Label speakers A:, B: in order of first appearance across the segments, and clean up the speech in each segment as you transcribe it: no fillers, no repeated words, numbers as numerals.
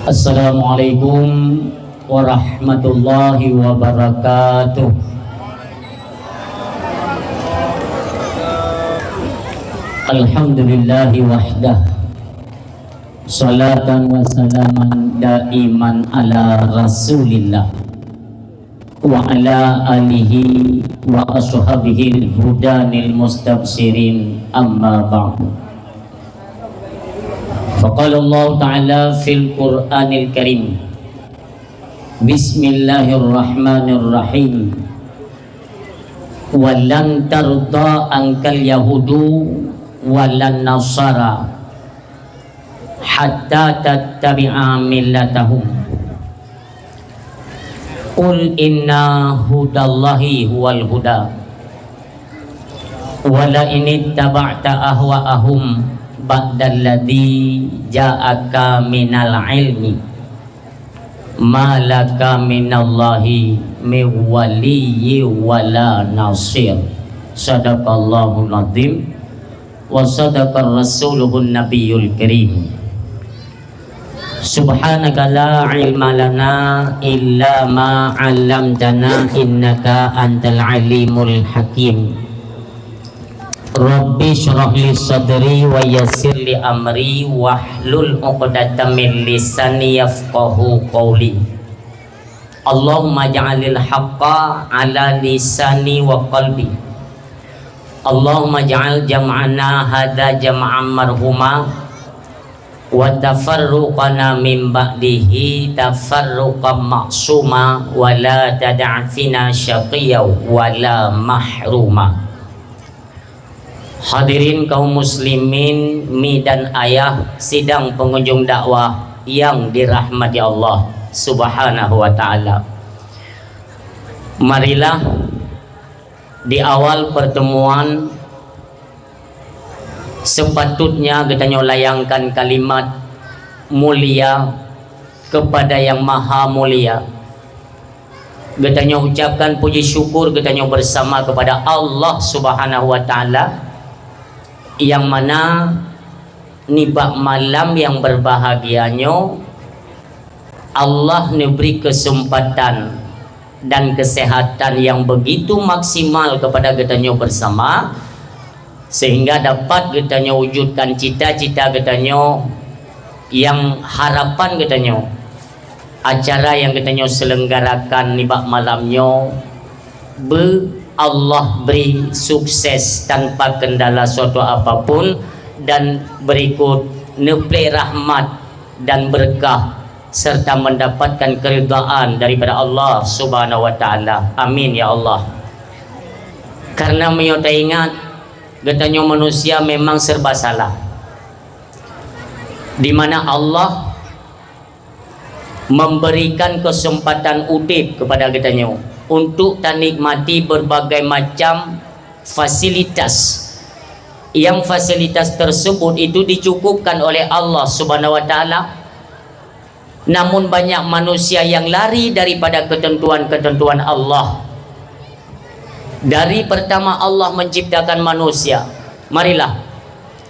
A: Assalamualaikum warahmatullahi wabarakatuh. Alhamdulillahi wahdah, salatan wa salaman daiman ala rasulillah wa ala alihi wa ashabihi hudanil mustabsirin, amma ba'du. Faqala Allah Ta'ala fil Qur'anil Karim, Bismillahirrahmanirrahim, walan tarda ankal yahudu walan nasara hatta tattabi'a millatahum. Qul inna hudallahi huwal huda wala inittaba'ta ahwa'ahum ba'dalladzi ja'aka minal ilmi malaka minallahi miwaliyyi wala nasir. Sadaqallahul azim wa sadaqar rasuluhun nabiyul karim. Subhanaka la ilma lana illa ma 'allamtana innaka antal alimul hakim. Rabbi syrah li sadri wa yassir li amri wahlul 'uqdatam min lisani yafqahu qawli. Allahumma ja'alil haqqa ala lisani wa qalbi. Allahumma ja'al jam'ana hadza jam'an marhuma wa tafarruqana min ba'dihi tafarruqan ma'suma wa la tad'a fina syaqiyyan wa la mahruma. Hadirin kaum muslimin, mi dan ayah, sidang pengunjung dakwah yang dirahmati Allah Subhanahu wa ta'ala. Marilah di awal pertemuan sepatutnya kita layangkan kalimat mulia kepada yang maha mulia. Kita ucapkan puji syukur kita bersama kepada Allah Subhanahu wa ta'ala, yang mana nibak malam yang berbahagianya Allah memberi kesempatan dan kesehatan yang begitu maksimal kepada kita bersama, sehingga dapat kita wujudkan cita-cita kita yang harapan kita, acara yang kita selenggarakan nibak malamnya Allah beri sukses tanpa kendala suatu apapun, dan berikut neplay rahmat dan berkah serta mendapatkan keridhaan daripada Allah Subhanahu wa ta'ala. Amin ya Allah. Karena menyota ingat katanya manusia memang serba salah, di mana Allah memberikan kesempatan udip kepada kita untuk nikmati berbagai macam fasilitas, yang fasilitas tersebut itu dicukupkan oleh Allah Subhanahu wa ta'ala. Namun banyak manusia yang lari daripada ketentuan-ketentuan Allah. Dari pertama Allah menciptakan manusia, marilah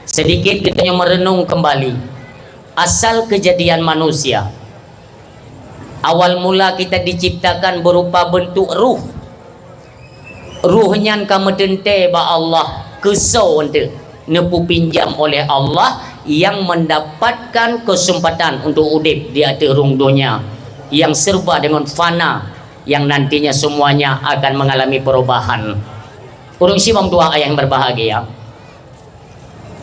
A: sedikit kita merenung kembali asal kejadian manusia. Awal mula kita diciptakan berupa bentuk ruh. Ruhnya kamu tente ba Allah kesau ente nepu pinjam oleh Allah, yang mendapatkan kesempatan untuk udip di atas rung dunia yang serba dengan fana, yang nantinya semuanya akan mengalami perubahan. Urung siwang dua ayah yang berbahagia.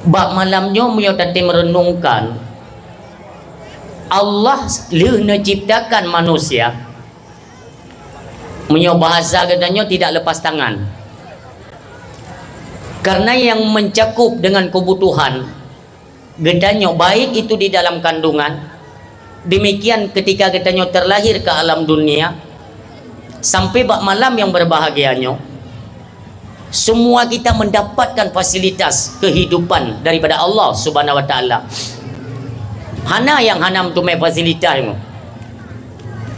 A: Bak malamnya menyotati merenungkan Allah lehna ciptakan manusia, bahasa katanya tidak lepas tangan, karena yang mencakup dengan kebutuhan katanya baik itu di dalam kandungan, demikian ketika katanya terlahir ke alam dunia sampai bak malam yang berbahagianya, semua kita mendapatkan fasilitas kehidupan daripada Allah Subhanahu wa ta'ala. Hana yang hanam tu mai fasilitas,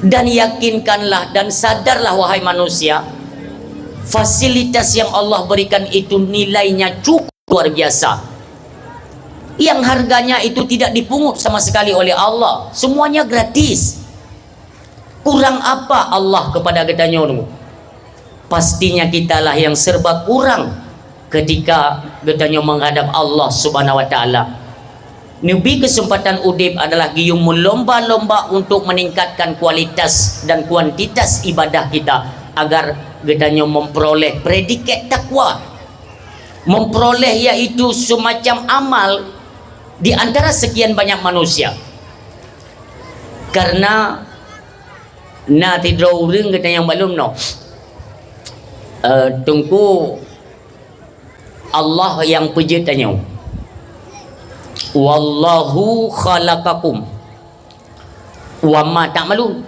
A: dan yakinkanlah dan sadarlah wahai manusia, fasilitas yang Allah berikan itu nilainya cukup luar biasa. yang harganya itu tidak dipungut sama sekali oleh Allah, semuanya gratis. Kurang apa Allah kepada kita nyono? Pastinya kitalah yang serba kurang ketika kita menghadap Allah Subhanahu wa taala. Nabi kesempatan udip adalah gium lomba-lomba untuk meningkatkan kualitas dan kuantitas ibadah kita agar kita memperoleh predikat takwa, memperoleh yaitu semacam amal di antara sekian banyak manusia. Karena nanti drawing kita yang belum tunggu Allah yang pejetanya. Wallahu khalaqakum wa ma ta'malun.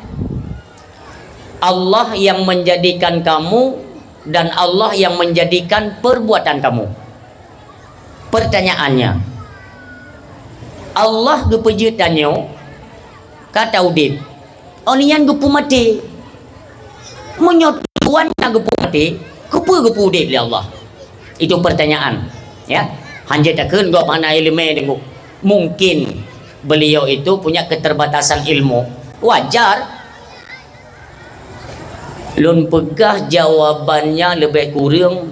A: Allah yang menjadikan kamu dan Allah yang menjadikan perbuatan kamu. Pertanyaannya, Allah gepejetannya kata udip onian gepu mati menyotuan gepu mati gepu udip oleh Allah. Itu pertanyaan, ya. Hanya takkan gak mana ilmu dengu. Mungkin beliau itu punya keterbatasan ilmu, wajar. Lun pegah jawabannya lebih kurang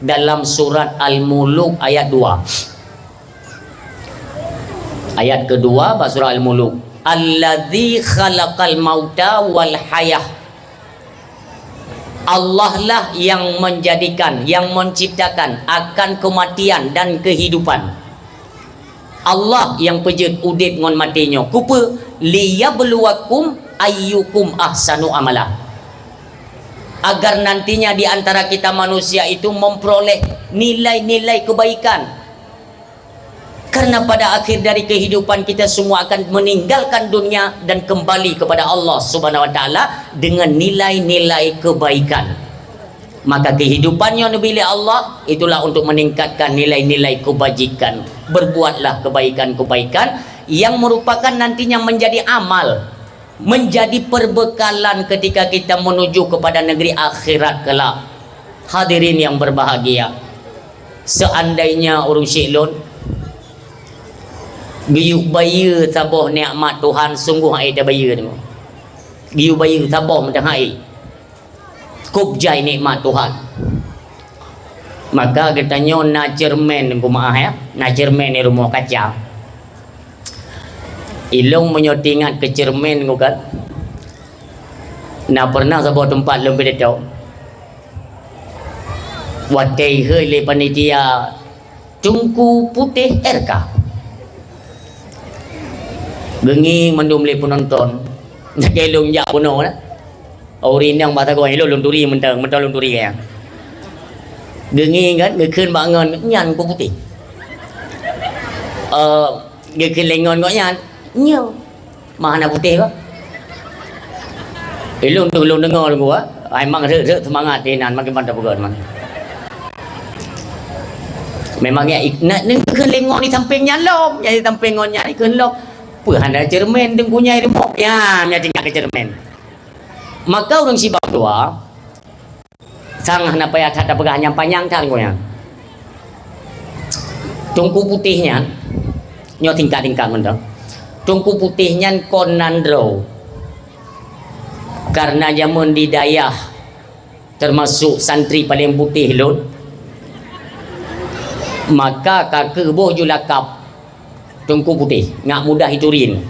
A: dalam surat Al-Muluk ayat 2. Ayat kedua surah Al-Muluk, alladzi khalaqal mauta wal hayah. Allah lah yang menjadikan, yang menciptakan akan kematian dan kehidupan. Allah yang pejet udip ngon matinya. Kupa liyabluwakum ayyukum ahsanu amala. Agar nantinya di antara kita manusia itu memperoleh nilai-nilai kebaikan. Karena pada akhir dari kehidupan kita semua akan meninggalkan dunia dan kembali kepada Allah Subhanahu wa taala dengan nilai-nilai kebaikan. Maka kehidupannya Nabi Allah itulah untuk meningkatkan nilai-nilai kebajikan. Berbuatlah kebaikan-kebaikan yang merupakan nantinya menjadi amal, menjadi perbekalan ketika kita menuju kepada negeri akhirat kelak. Hadirin yang berbahagia, seandainya urung syiklun giuk bayar tabah nikmat Tuhan, sungguh ai dah bayar tu. Giuk bayar tabah macam ai. Kup jai nikmat Tuhan. Maka katanya na cermen ku maah ya. Na cermen ni rumah kaca. Ilung menyotingat ke cermen ku kan. Na pernah sebuah tempat lebih tahu. Watai he le panitia tungku putih RK. Gengi mendum le penonton nak elong jak puno dah orin yang bahasa kau elong lunturi mentang lunturi ya gengi kan gekeun bangun nyan ku putih gekeun lengon kau nyan nyo mana putih kau elong dengar gua ai mang re semangat tenan makin mantap bukan man memang ya nak gekeun lengon di samping nyan lom jadi samping ngon nyan gekeun lom ada cermin dan punya remote ya nya tinggal ke cermin. Maka orang si dua sang na payah ada pegah yang panjang kan gonya. Tungku putihnya nyo tingkat-tingkat mendang. Tungku putihnya konandro. Karena zaman di dayah termasuk santri paling putih lun. Maka kakek boh julakap tungku putih ngak mudah hiturin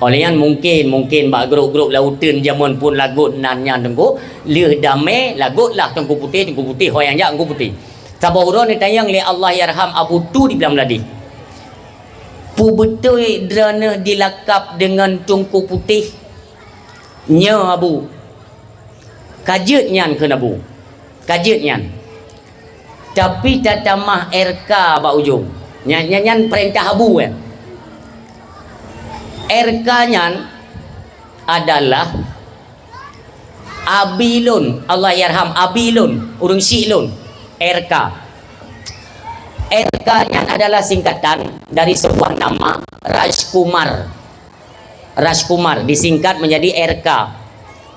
A: oleh yang mungkin bak grup-grup lautan zaman pun lagut nannya tungku lih damai lagut lah tungku putih hoyang jak tungku putih sabahura ni tayang li Allah yarham Abu Tu di dalam ladi pu betul drana dilakap dengan tungku putih nya Abu kajet nyan ke Abu kajet nyan tapi tatamah RK bak ujung nyanyian perintah Abu ya. RK nyan adalah Abilun, Allah yarham Abilun, urung Syi'lun, RK. RK nyan adalah singkatan dari sebuah nama Rajkumar. Rajkumar disingkat menjadi RK.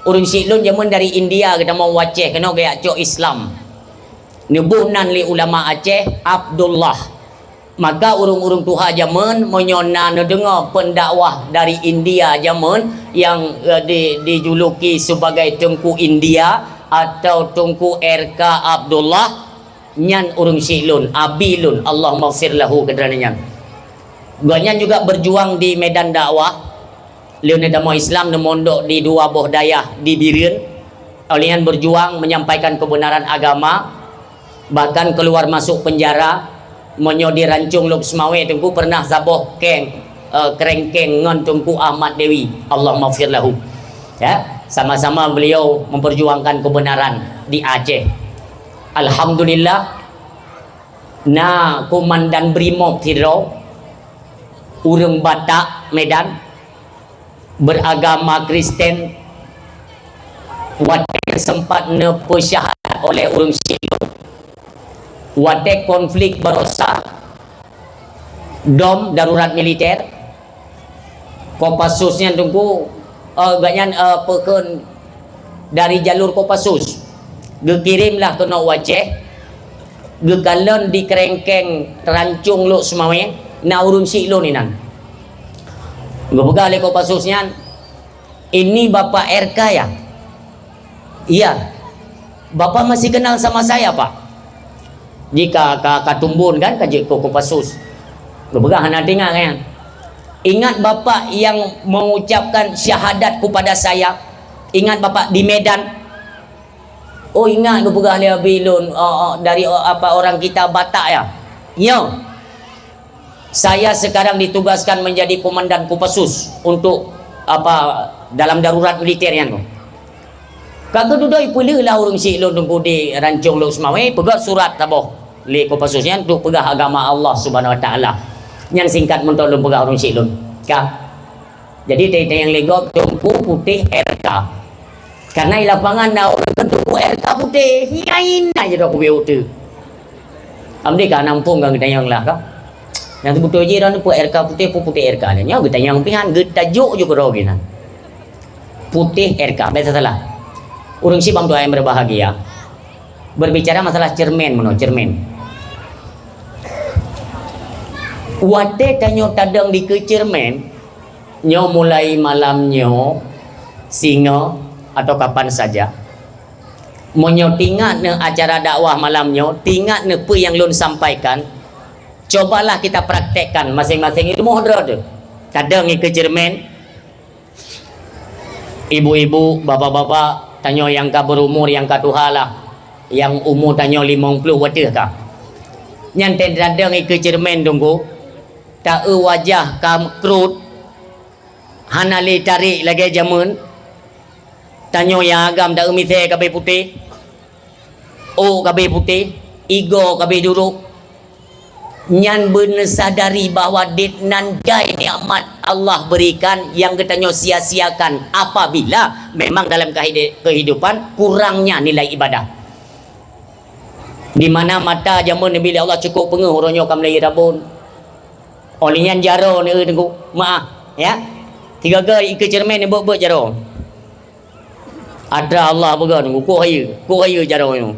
A: Urung Syi'lun zaman dari India kita mau Aceh kena gaya cok Islam. Nubuhnan li ulama Aceh Abdullah. Maka urung-urung tuha zaman menyona dengar pendakwah dari India zaman yang dijuluki sebagai Tengku India atau Tengku RK Abdullah nyan urung silun abilun Allah maghfir lahu kedarannya. Guanya juga berjuang di medan dakwah. Leone damo Islam ne mondok di dua boh dayah di Birin. Olian berjuang menyampaikan kebenaran agama, bahkan keluar masuk penjara. Monyo di Rancung Lop Semawe tungku pernah zaboh kerengkeng ngon Tungku Ahmad Dewi Allah maghfir lahu. Ya, sama-sama beliau memperjuangkan kebenaran di Aceh. Alhamdulillah na komandan Brimob Tidro urang Batak Medan beragama Kristen wadah sempat nepesyahadat oleh urang Silon. Wadah konflik berosa dom darurat militer Kopassusnya tunggu ganyan peken dari jalur Kopassus dikirimlah ke nok Waceh gekalen di kerengkeng Rancung Lok Semawe na urun Silon inan gepegah oleh Kopassusnya ini Bapak RK ya. Iya, Bapak masih kenal sama saya Pak. Jika katumbun kan kaji Kopassus gepegah hana dengar kan. Ingat Bapak yang mengucapkan syahadat kepada saya. Ingat Bapak di Medan. Oh ingat gepegah dia bilun dari apa orang kita Batak ya. Ya. Saya sekarang ditugaskan menjadi komandan Kopassus untuk apa dalam darurat militer yang tu. Kagak duduk pilih lah orang Silon tunggu di Rancung Lok Semawe pegat surat taboh li Kopassusnya untuk pegah agama Allah Subhanahu Wa Taala. Yang singkat mentolong pegah orang Silon. Ka. Jadi yang legok Tungku Putih RK. Karena di lapangan dah orang Tungku RK Putih hiain aja dah kuwe tu. Amde ka nampung kang tayang lah ka. Yang tu betul je ran pu RK Putih Putih RK nya kita yang pihan getajuk je ko ginan. Putih RK betul salah. Urang si bang doa yang berbahagia berbicara masalah cermin mono cermin wate tanyo tadang di ke cermin nyo mulai malamnyo singa atau kapan saja monyo tingat ne acara dakwah malamnyo tingat ne pe yang lun sampaikan cobalah kita praktekkan masing-masing ilmu hadrat tadang di ke cermin ibu-ibu bapak-bapak tanyo yang ka berumur yang ka tuhalah yang umur tanyo 50 wadah ka nyantai dadang ke cermin tunggu tak wajah ka krut hanali tarik lagi jamun tanyo yang agam tak mithe kabe putih oh kabe putih igo kabe duruk nyan bener sadari bahwa ditnandai nikmat Allah berikan yang ketanyo sia-siakan apabila memang dalam kehidupan kurangnya nilai ibadah. Di mana mata jamun bila Allah cukup penguh ronyo kam lagi rabun. Olehnya jaro ni tengku maaf ya. 3 ke cermin ni buat jaro. Ada Allah began tengku ko hayu jaro ni.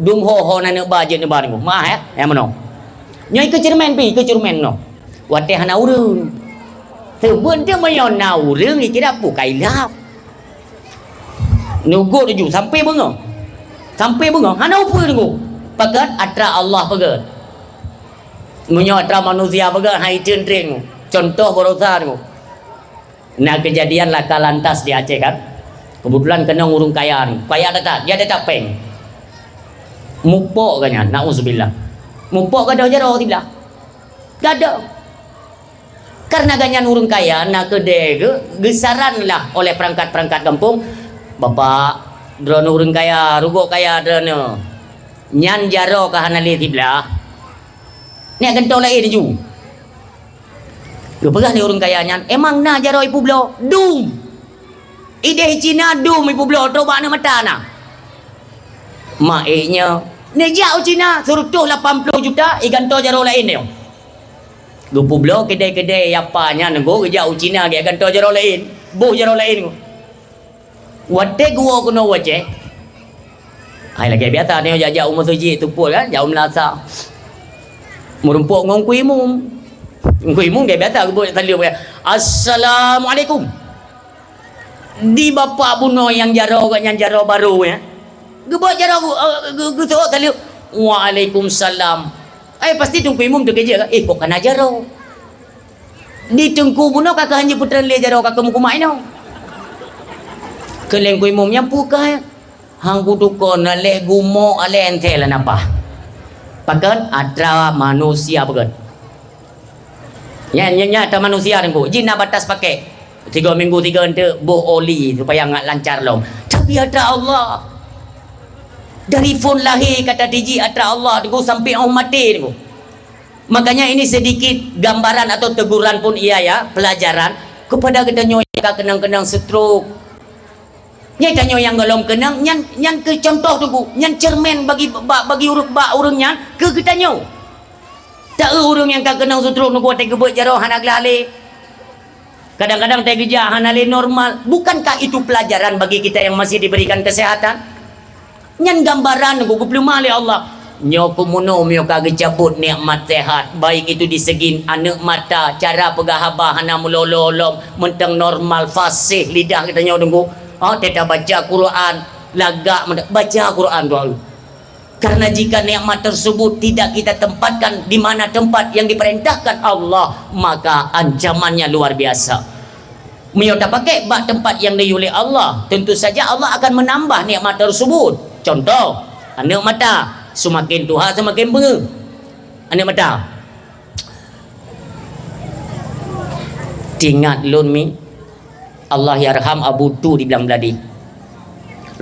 A: Dum ho na nak bajet ni bar tengku. Maaf ya. Ya mano. Nyai ke cermin pi ke cermin no. Wateh hana urang. Tebun dia mayon na urang ni kira pu kailap. Nugo tuju sampai bengong. Sampai bengong hana upu tengku. Pagat atra Allah pagat. Menyo atra manusia pagat hai tren contoh berosa tengku. Nah kejadian laka lantas di Aceh kan. Kebetulan kena urung kaya ni. Kaya tak dia ada peng. Mupok kanya nauzubillah. Mupok kada jaro tidak kada karena ganyan urung kaya nak kedai gesaran lah oleh perangkat-perangkat kampung bapak drone urung kaya rugo kaya drone nyan jaro ka hanali tiblah ni akan tolak ini ju gepegah ni urung kaya nyan emang na jaro ipu blo dum ide Cina dum ipu blo coba na mata na maiknya nejau Cina suruh tuh 80 juta ikan to jaro lain dia. Gupu blo kedai-kedai apanya nego jauh Cina ge ikan to jaro lain. Buh jaro lain. Wate gua kuno wace. Hai lagi biasa ni jauh umur suji tu pun kan jauh melasa. merumpuk ngong kuimum dia biasa gebut taliu dia. Assalamualaikum. Di bapa buno yang jaro baru ya. Gebut jaro getok taliu. Waalaikumsalam. Pasti tungku imum tu kerja. Kok kena jaro. Di tengku buno kakak hanya putra le jaro kakak mukumai no. Keleng ku imum nyampu ka. Hang kudu kona le gumo ale entel napa. Pakan atra manusia pakan. Ya ata manusia tengku. Jin nak batas pakai 3 minggu 3 ente boh oli supaya nggak lancar lom. Tapi ada Allah. Dari phone lahir kata DJ atra Allah tengku sampai orang mati tengku. Makanya ini sedikit gambaran atau teguran pun iya ya, pelajaran kepada kita nyoy kenang-kenang stroke. Nyai tanyo yang golong kenang nyan ke contoh tu nyan cermin bagi urut urungnya ke kita nyo. Tak urung yang ka kenang stroke nu kuat gebut jaro hanak lale. Kadang-kadang teh geja hanale normal. Bukankah itu pelajaran bagi kita yang masih diberikan kesehatan? Nyan gambaran nu ku belum mali Allah. Nyo kumuno myo kage cabut nikmat sehat baik itu di segi anak mata cara pegahaba hana mulololom mentang normal fasih lidah kita nyo tunggu kita baca Quran lagak baca Quran doa karena jika nikmat tersebut tidak kita tempatkan di mana tempat yang diperintahkan Allah maka ancamannya luar biasa. Myo tak pakai bak tempat yang diulih Allah tentu saja Allah akan menambah nikmat tersebut. Contoh anak mata semakin Tuhan semakin bengeng. Anak mata. Tingat lun mi. Allah yarham Abu Tu di bilang beladi.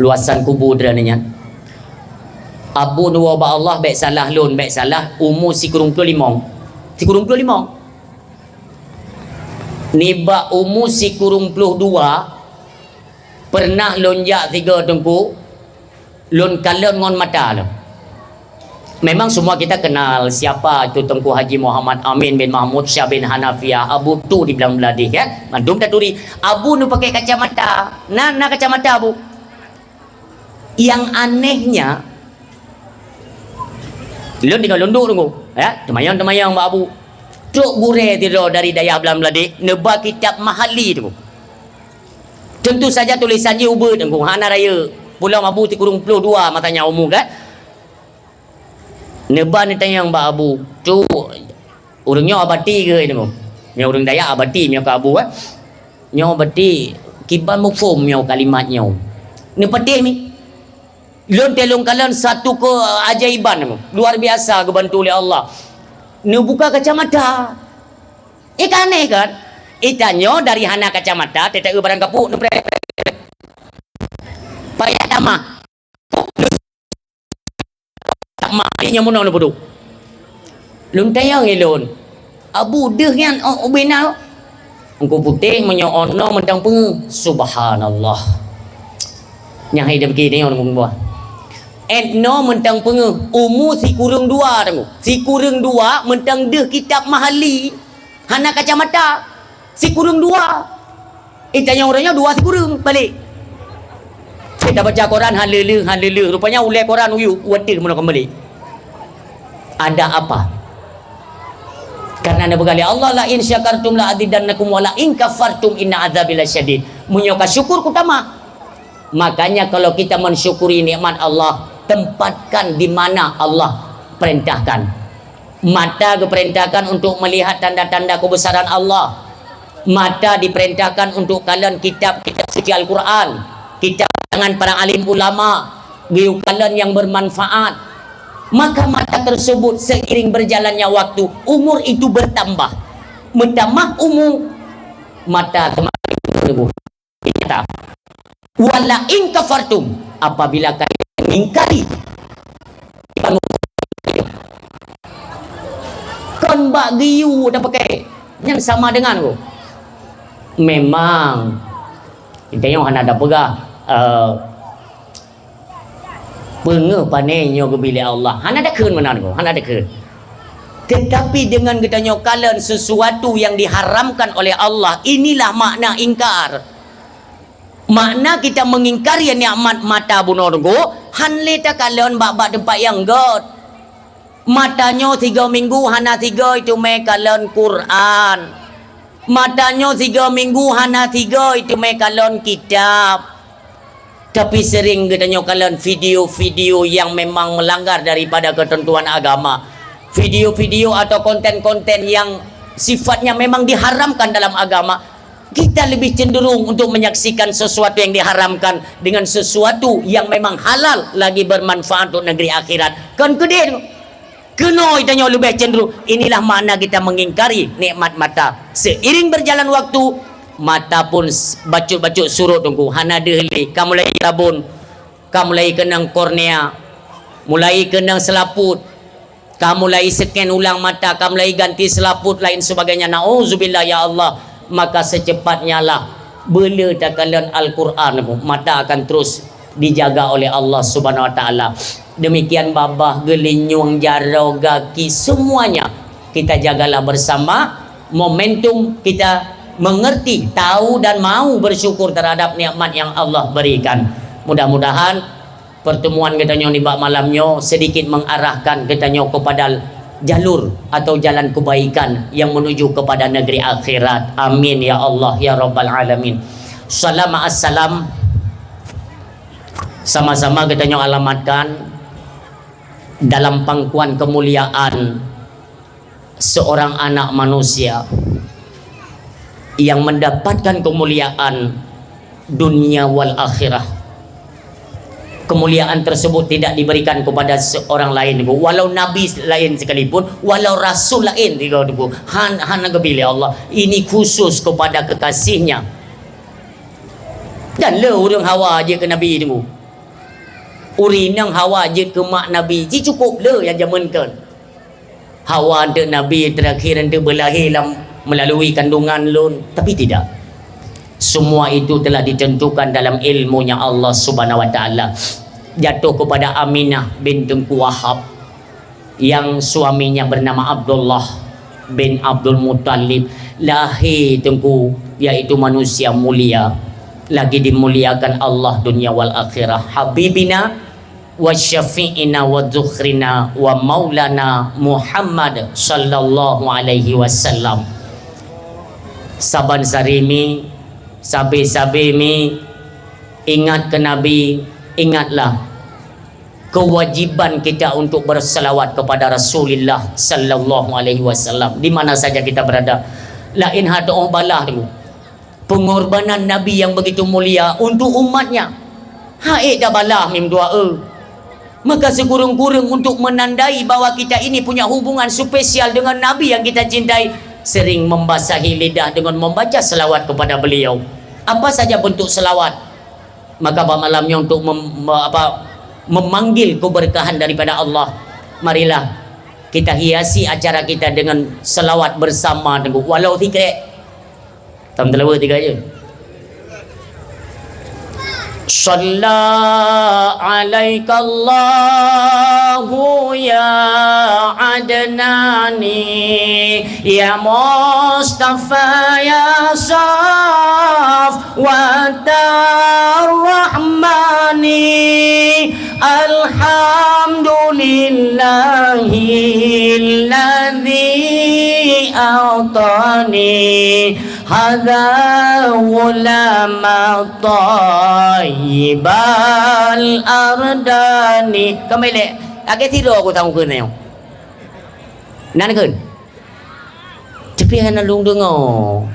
A: Luasan kubur drananya. Abu nuwa ba Allah baik salah lun baik salah umur si kurung 25. Si kurung 25. Niba umur si kurung 22 pernah lonjak 3 tengku lun kalon ngon mata lo. Memang semua kita kenal siapa itu Tengku Haji Muhammad Amin bin Mahmud Syah bin Hanafiah Abu Tu dibilang beladih kan. Mandum taturi. Abu nu pakai kacamata. Nah kacamata Abu. Yang anehnya lu tinggal lunduk tunggu ya temayang Mbak Abu. Truk gure tiro dari daya belang beladih neba kitab mahali tunggu. Tentu saja tulisannya ubah tunggu hana raya Pulau Abu ti kurung 22 matanya umum kan. Neba ni tanya Mbak Abu tu urangnya abati ke itu nya urang Dayak abati nya ke Abu nya abati kiban mufum nya kalimatnya ni patih ni lon telung kalan satu ke ajaiban luar biasa kebantu oleh Allah ni buka kacamata aneh kan itanyo dari hana kacamata tetek barang kapuk ni payah damah maknya mono bodoh. Lun tayang elon. Abu deh kan bina. Engko putih menyo ono mentang peng subhanallah. Nya hai dah begini orang buah. No mentang peng umur si kurung 2 tengok. Si kurung 2 mentang deh kitab mahali. Hana kacamata. Si kurung 2. Tanya orangnya 2 si kurung balik. Kita baca Quran halele rupanya ulai Quran uyu watir mana kembali. Ada apa? Karena nabi kali Allah la in syakartum la azidannakum wa la in kafartum inna adzabi lasyadid. Munyoka syukur utama. Makanya kalau kita mensyukuri nikmat Allah, tempatkan di mana Allah perintahkan. Mata diperintahkan untuk melihat tanda-tanda kebesaran Allah. Mata diperintahkan untuk kalian kitab suci Al-Quran, kitab tangan para alim ulama, kalian yang bermanfaat. Maka mata tersebut seiring berjalannya waktu, umur itu bertambah. Bertambah umur, mata semakin bertumbuh. Wala in kafartum, apabila kalian mengingkari kon bak giyu dah pakai yang sama dengan aku. Memang kita yang ada pegah Pengeh panenyo ke bilik Allah. Hana ada keun mana ko? Hana ada keun. Tetapi dengan kita nyokalan sesuatu yang diharamkan oleh Allah, inilah makna ingkar. Makna kita mengingkari nikmat mata bunorgo, han leta kalian bak tempat yang god. Matanya 3 minggu hana 3 itu mekalan Quran. Matanya 3 minggu hana 3 itu mekalan kitab. Tapi sering katanya kalian video-video yang memang melanggar daripada ketentuan agama. Video-video atau konten-konten yang sifatnya memang diharamkan dalam agama. Kita lebih cenderung untuk menyaksikan sesuatu yang diharamkan dengan sesuatu yang memang halal lagi bermanfaat untuk negeri akhirat. Kan kedai kena itanya lebih cenderung. Inilah makna kita mengingkari nikmat mata. Seiring berjalan waktu, mata pun bacut-bacut surut tunggu. Hana dehli, kamu mulai rabun, kamu mulai kenang kornea, mulai kenang selaput, kamu mulai scan ulang mata, kamu mulai ganti selaput lain sebagainya. Nauzubillah ya Allah. Maka secepatnya lah bila takalan Al-Quran mata akan terus dijaga oleh Allah Subhanahu Wa Taala. Demikian babah, gelinyung, jarau, gaki, semuanya kita jagalah bersama. Momentum kita mengerti, tahu dan mau bersyukur terhadap nikmat yang Allah berikan. Mudah-mudahan pertemuan kita di malamnya sedikit mengarahkan kita kepada jalur atau jalan kebaikan yang menuju kepada negeri akhirat. Amin ya Allah ya Rabbal Alamin. Assalam. Sama-sama kita alamatkan dalam pangkuan kemuliaan seorang anak manusia yang mendapatkan kemuliaan dunia wal akhirah. Kemuliaan tersebut tidak diberikan kepada seorang lain, walau nabi lain sekalipun, walau rasul lain juga. Hanya kepilih Allah. Ini khusus kepada kekasihnya. Dan le orang hawa je ke nabi tu. Urinang hawa je ke mak nabi. Ji cukup le yang jamankan. Hawa untuk nabi terakhir untuk berlahir melalui kandungan lun, tapi tidak. Semua itu telah ditentukan dalam ilmunya Allah Subhanahu Wa Taala. Jatuh kepada Aminah binti Wahab yang suaminya bernama Abdullah bin Abdul Muttalib. Lahir tengku yaitu manusia mulia, lagi dimuliakan Allah dunia wal akhirah. Habibina wa syafi'ina wa dzukhrina wa maulana Muhammad sallallahu alaihi wasallam. Saban sarimi sabi-sabi mi ingat ke Nabi, ingatlah kewajiban kita untuk berselawat kepada Rasulullah sallallahu alaihi wasallam di mana saja kita berada. Lain hada balah tu pengorbanan Nabi yang begitu mulia untuk umatnya. Haid dah balah mim doa. Maka sekurang-kurang untuk menandai bahawa kita ini punya hubungan spesial dengan Nabi yang kita cintai, sering membasahi lidah dengan membaca selawat kepada beliau. Apa saja bentuk selawat, maka malamnya untuk memanggil keberkahan daripada Allah, marilah kita hiasi acara kita dengan selawat bersama. Walau tiga tam telawat tiga je. Shalla alaika Allahu ya Adnani ya Mustafa ya Saf wa Rahmani alhamdulillahilladzi a'tani hadza ulama tayyibal ardani. Kembali agak tidur aku tahu ke ni nan ke tapi hana lung dengar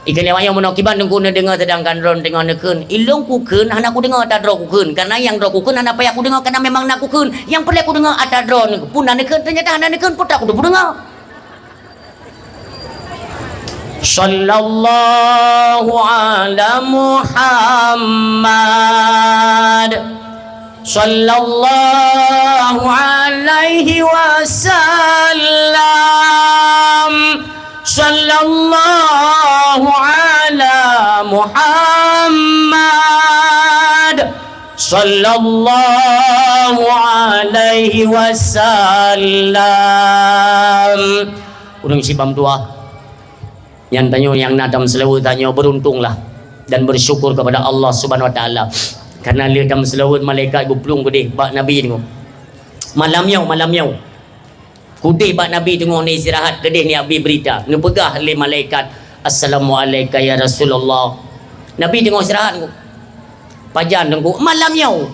A: ikan yang ayam menakiban dengku na dengar sedangkan ron dengar nekun ilung ku kun hana aku dengar tak dro ku kun karena yang dro ku kun hana payah aku dengar karena memang nak ku kun yang perlu aku dengar ada dro ni pun nekun ternyata hana nekun pun tak aku dengar. Sallallahu ala Muhammad sallallahu alaihi wasallam sallallahu ala Muhammad sallallahu alaihi wasallam. Urang sibam tua yang tanya yang nadam selawat tanya beruntunglah dan bersyukur kepada Allah Subhanahu Wa Taala karena dia dalam selawat malaikat ibu pelung gede bak Nabi ni malam yau Kudih bak Nabi tengok ni istirahat, kedih ni Abi berita. Ni pegah oleh malaikat. Assalamualaikum ya Rasulullah. Nabi tengok istirahat. Pajan tengku malam yau.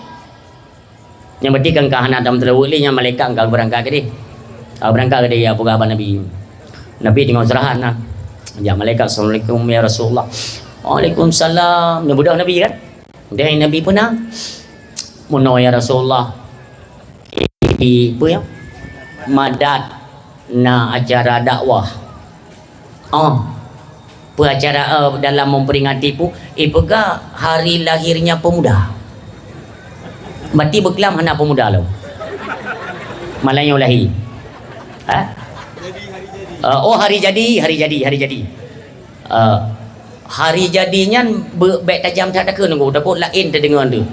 A: Yang berarti kan kahana dalam terwuli nya malaikat kang berangkat ke dia. Berangkat ke dia pegah bak Nabi. Nabi tengok istirahat nah. Ya malaikat, Assalamualaikum ya Rasulullah. Waalaikumsalam. Ni budak Nabi kan? Dan Nabi pun nah. Mono ya Rasulullah. Apa ya? Madat na acara dakwah. Acara dalam memperingati pega hari lahirnya pemuda. Berarti berkelam anak pemuda lo. Malangnya lahir. Hari jadi. Hari jadinya baik tajam tak ada ke nunggu takut lain terdengar tu.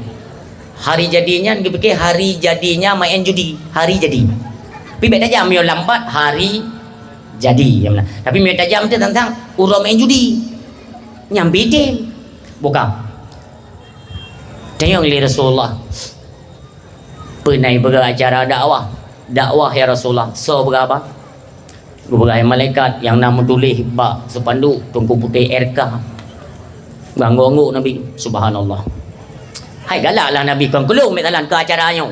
A: Hari jadinya dia fikir hari jadinya main judi, hari jadi. Tapi baik tajam yo lambat hari jadi. Tapi baik tajam tu tentang urang main judi. Nyambi tim. Bukan. Tengok li Rasulullah. Pernah beracara dakwah ya Rasulullah. So berapa? Beberapa malaikat yang nama tulis bak sepanduk tungku putih RK. Ganggu Nabi. Subhanallah. Hai galaklah Nabi kan kelung metalan ke acaranya.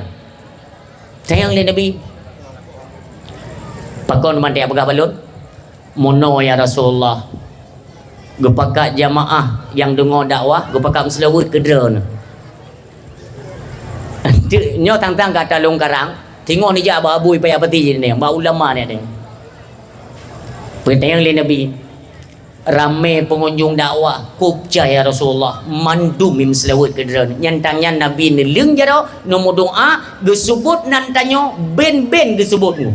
A: Sayang li Nabi. Pakon mantai apakah balon? Mono ya Rasulullah. Gepakat jamaah yang dengar dakwah, gepakat selawat kedera. Nyo tang-tang kata longkarang, tengok ni je abu-abu payah peti ni, ba ulama ni ada. Pertanyaan li Nabi. Ramai pengunjung dakwah kupca ya Rasulullah mandu mim selawat kedera nyantangnya Nabi ni leung jaro nombor doa gesebut nantanyo ben-ben gesebutmu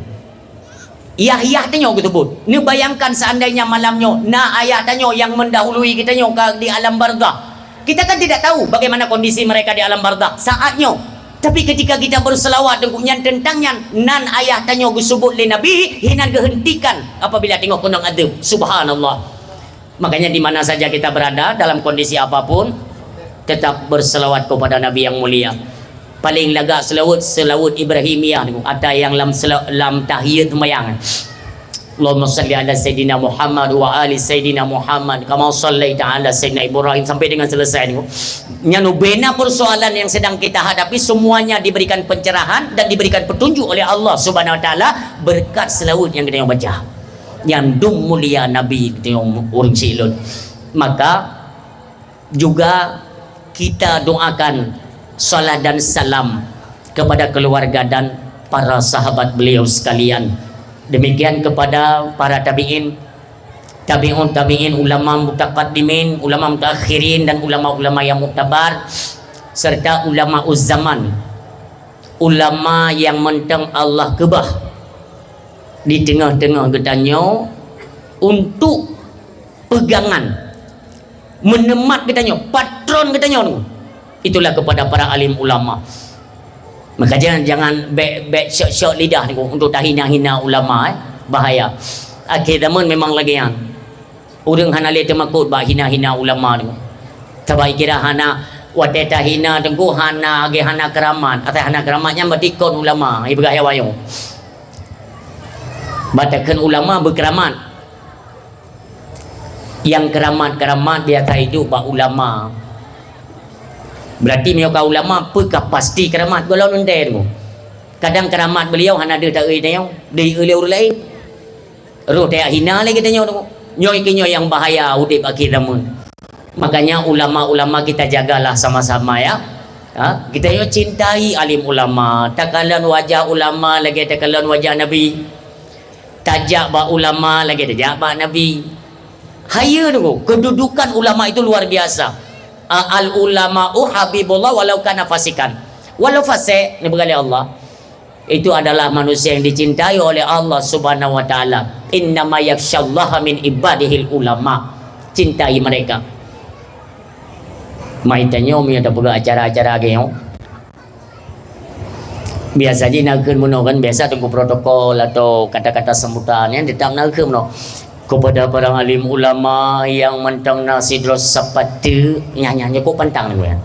A: Yahya tanyo gesebut ni bayangkan seandainya malamnya na ayah tanyo yang mendahului kita nyo di alam barzakh. Kita kan tidak tahu bagaimana kondisi mereka di alam barzakh saatnya, tapi ketika kita berselawat dengan tentangnya nan ayah tanyo gesebut li Nabi hinan kehentikan apabila tengok kunang adab. Subhanallah. Makanya di mana saja kita berada dalam kondisi apapun tetap berselawat kepada Nabi yang mulia. Paling lagak selawat Ibrahimiyah ada yang lam tahiyat mayang. Allahumma salli ala Sayyidina Muhammad wa ali Sayyidina Muhammad kama sallaita ala Sayyidina Ibrahim sampai dengan selesai. Nyanu bena persoalan yang sedang kita hadapi semuanya diberikan pencerahan dan diberikan petunjuk oleh Allah Subhanahu wa taala berkat selawat yang kita baca. Yang dum mulia Nabi tengok orang silun. Maka juga kita doakan salat dan salam kepada keluarga dan para sahabat beliau sekalian. Demikian kepada para tabi'in, ulama mutaqaddimin, ulama mutaakhirin dan ulama-ulama yang muktabar serta ulama uzzaman, ulama yang mentang Allah kebah di tengah-tengah getanyo untuk pegangan menemat getanyo patron getanyo itulah kepada para alim ulama. Maka jangan bek syok-syok lidah ni untuk tak hina-hina ulama bahaya. Akhir zaman memang lagi yang urang hana le temakut bah hina-hina ulama ni. Tabai kira hana wateta hina tengku hana ge hana keramat atau hana keramatnya bertikon ulama ibu gaya wayo. Batakan ulama berkeramat. Yang keramat dia tak hidup bak ulama. Berarti mereka ulama pekah pasti keramat kalau nonton tu. Kadang keramat beliau hana ada tak tanya di oleh orang lain. Roh tak hina lagi tanya tu. Nyoi yang bahaya udip akhir zaman. Makanya ulama-ulama kita jagalah sama-sama ya. Kita yo cintai alim ulama. Takalan wajah ulama lagi takalan wajah Nabi. Tajak bak ulama lagi tajak bak Nabi. Haya tu kedudukan ulama itu luar biasa. Al ulama'u habibullah walau kana fasikan. Walau fasik ni berkali Allah. Itu adalah manusia yang dicintai oleh Allah Subhanahu wa taala. Innama yakhsyallaha min ibadihil ulama. Cintai mereka. Mai tanyo mi ada buka acara-acara geo. Biasanya nak kan biasa tunggu protokol atau kata-kata sambutan yang tetap nak kepada para alim ulama yang mentang nasi dros sapatu nyanyi kok pantang ni kan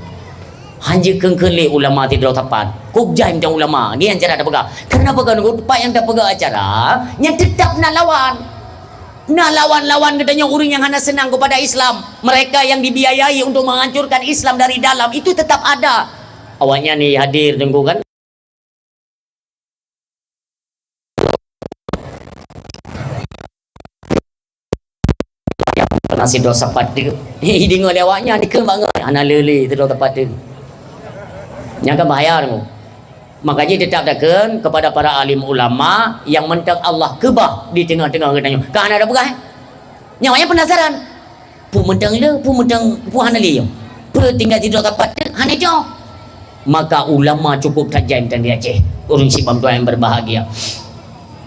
A: hanya kengkeli ulama tidak tepat. Kau jaim dan ulama ni yang cara dah pegang. Kenapa kau nunggu tempat yang dah pegang acara yang tetap nak lawan. Nak lawan katanya orang yang hanya senang kepada Islam. Mereka yang dibiayai untuk menghancurkan Islam dari dalam itu tetap ada. Awaknya ni hadir tengku kan. Nasi dosa pada dengar lewatnya ni ke banget anak lele tu dosa pada yang kan bahaya tu. Makanya tetap takkan kepada para alim ulama yang mentang Allah kebah di tengah-tengah katanya kan ada berah nyawanya penasaran pu mentang le pu mentang pu hana le pu tinggal tidur tempat hana jo. Maka ulama cukup tajam dan dia Aceh urang si tuan yang berbahagia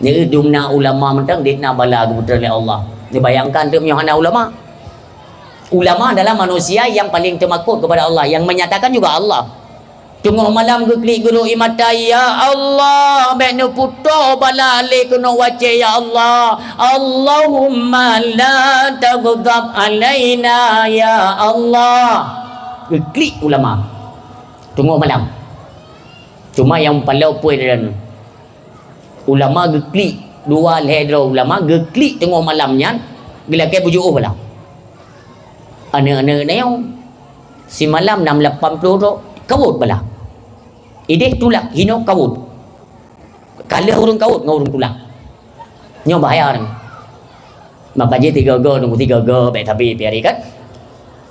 A: ni dumna ulama mentang dia nak bala kepada Allah. Dia bayangkan dia punya hana ulama. Ulama adalah manusia yang paling termakut kepada Allah, yang menyatakan juga Allah. Tengok malam ke klik guru imatai ya Allah, benu puto balale kena wace ya Allah. Allahumma la taghdab alaina ya Allah. Klik ulama. Tengok malam. Cuma yang palau puai dan ulama geklik dua lehedro ulama geklik tengok malamnya gila ke bujuk pula. Anak-anak ni si malam 680 tu kawut bala. Ide tulak hino kawut. Kalau urung kawut ngurung tulak. Nyo bahaya orang. Maka je 3G nunggu 3G baik tapi piari kan.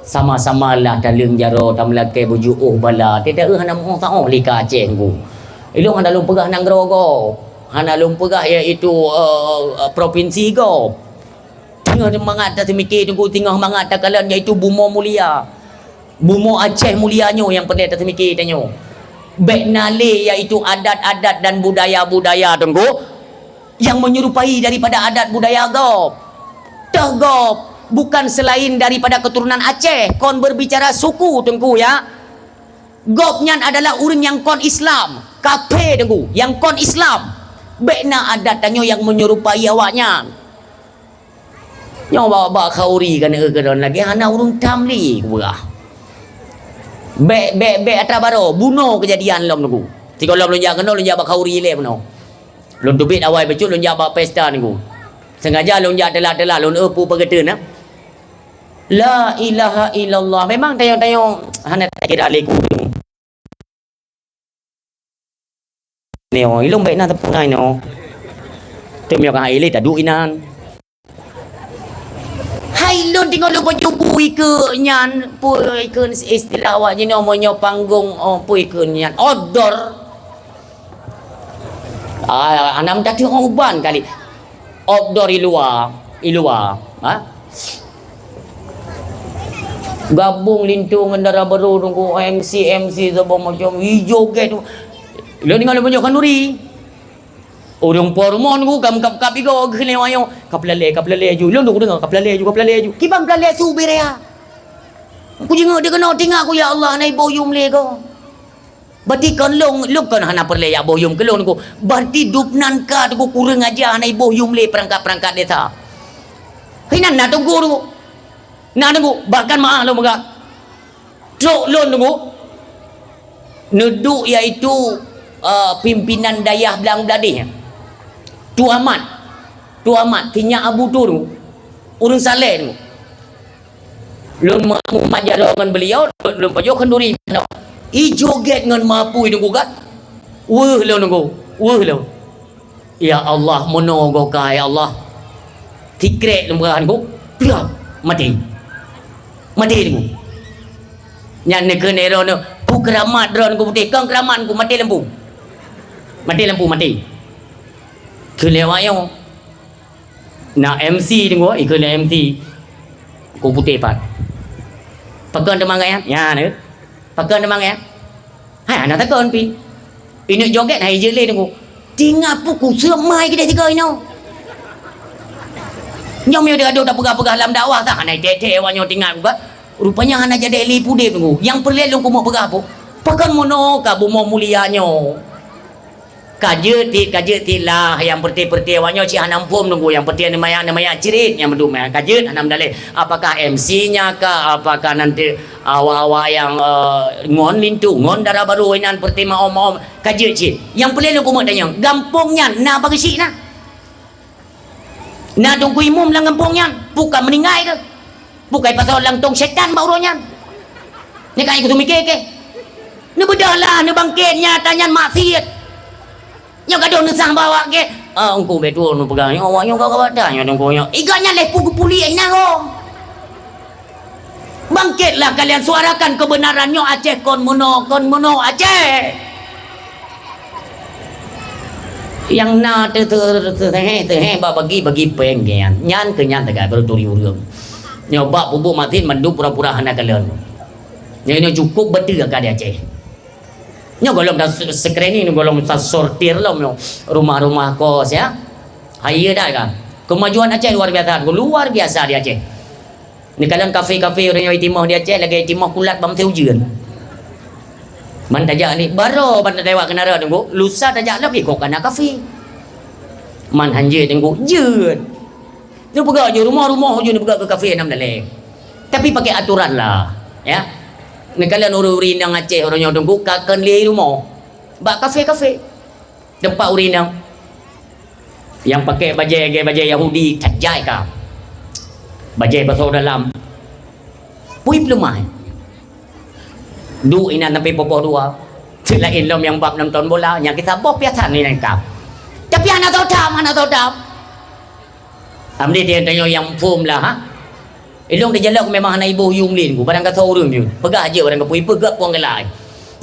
A: Sama-sama lah dalung jaro tam lake bujuk bala. Tidak hana mo tao lika Aceh ku. Ilung hana lum pegah nang Grogo. Hana lum pegah iaitu provinsi go. Tengah mangat tak mikir tunggu tengah mangat tak kalan iaitu Bumo Mulia. Bumo Aceh mulianya yang perlu tak mikir tanya. Baik nale iaitu adat-adat dan budaya-budaya tunggu yang menyerupai daripada adat budaya gop. Dah gop bukan selain daripada keturunan Aceh. Kon berbicara suku tunggu ya. Gopnya adalah orang yang kon Islam. Kafe tunggu yang kon Islam. Baik na adat tanya yang menyerupai awaknya. Yang bawa khauri kan ke lagi hana urung tamli gua. Be atra baro bunuh kejadian lom nunggu. Tiga lom lonjak kena lonjak bak khauri le puno. Lon tubit awal becut lonjak bak pesta nunggu. Sengaja lonjak telah lon epu pegeten nah. La ilaha illallah. Memang tayong hana tak kira leku. Ni ilung baik na tepungai no. Temyo kan ile tak duinan. Hai lon tengok lu baju pui ke nyan pui ke istilah awak je namanya panggung pui ke nyan odor anam tak tengok uban kali outdoor iluar ha gabung lintung ndara baru tunggu MC sebab macam hijau ke tu lu tengok lu baju kanuri orang pormon ku kap igo gele wayo kaplale ju lu dengar kaplale ju kibang plale su berea ku jengok dia kena tinggal ku ya Allah nai boyum le ko berarti kan long kan hana perle ya boyum ke long ku berarti dupnan ka tu kurang aja nai boyum le perangkat desa hinan na tu guru na tunggu bahkan maah lu megak trok lon tunggu neduk iaitu pimpinan dayah belang beladih Tu amat tinya Abu tu urang saleh tu lun Muhammad jalangan beliau lun pajo kenduri i joget ngan mapui tunggu kat weh lo ya Allah monogo ka ya Allah tikrek lembahan ku piap mati tunggu nyan ne kenero no ku keramat dron ku putih kang keraman ku mati lampu kelewayong na MC tengok ikut MC ku putih pat pakai demang ya ne pakai demang ya hai anak takon pi ini joget hai je le tengok tinggal puku semai kita tiga ino nyom yo dia ada pegah-pegah dalam dakwah tak hanai tete wanyo tinggal juga rupanya hana jadi lipu dia tengok yang perlu lu ku mau pegah apa pakai mono ka Bumo mulianyo kajet lah yang perti wanyo ci hanam pom nunggu yang perti namanya cirit yang berdua kajet hanam dalih apakah MC-nya kah apakah nanti awak-awak yang ngon lintu ngon darah baru inan pertima om-om kaji cik yang pelih lu kumut tanya gampungnya na bagi sik na na tunggu imum lang gampungnya bukan meninggai ke bukan pasal lang tong setan bauronya ni kan ikut mikir ke ni bedalah ni bangkitnya tanya maksiat yang kadang nesang bawa ke engkau betul nu pegang awaknya kau tanya tunggu nya iganya lepu puli ina rom bangkitlah kalian suarakan kebenarannya Aceh kon mono Aceh yang na teh bagi pengen nyan kenyan tegak berduri urang nyoba bubuk matin mandu pura-pura hana kalian yang ini cukup betul ke dia Aceh nya golong dah screening ni golong sortir lah rumah-rumah kos ya hayya dah kan kemajuan Aceh luar biasa di Aceh ni kalian kafe-kafe orang yang timah di Aceh lagi timah kulat bang teujeun man tajak ni baru ban lewat kenara tunggu lusa tajak lagi kok kana kafe man hanje tunggu jeun dia pegang je rumah-rumah je ni pegang ke kafe nam dalek tapi pakai aturan lah ya ni kalian urinang Aceh orang yang tunggu kakan li rumah bak kafe-kafe tempat urinang yang pakai baju Yahudi tajai ka baju pasal dalam pui pelemah du ina sampai popoh dua selain lom yang bab nonton bola yang kita boh biasa ni nangkap tapi anak tahu tam amri dia tanya yang form lah ha ilong dia jalan memang anak ibu yung lin ku barang kata orang ni pegah aja barang kapui pegak puang gelai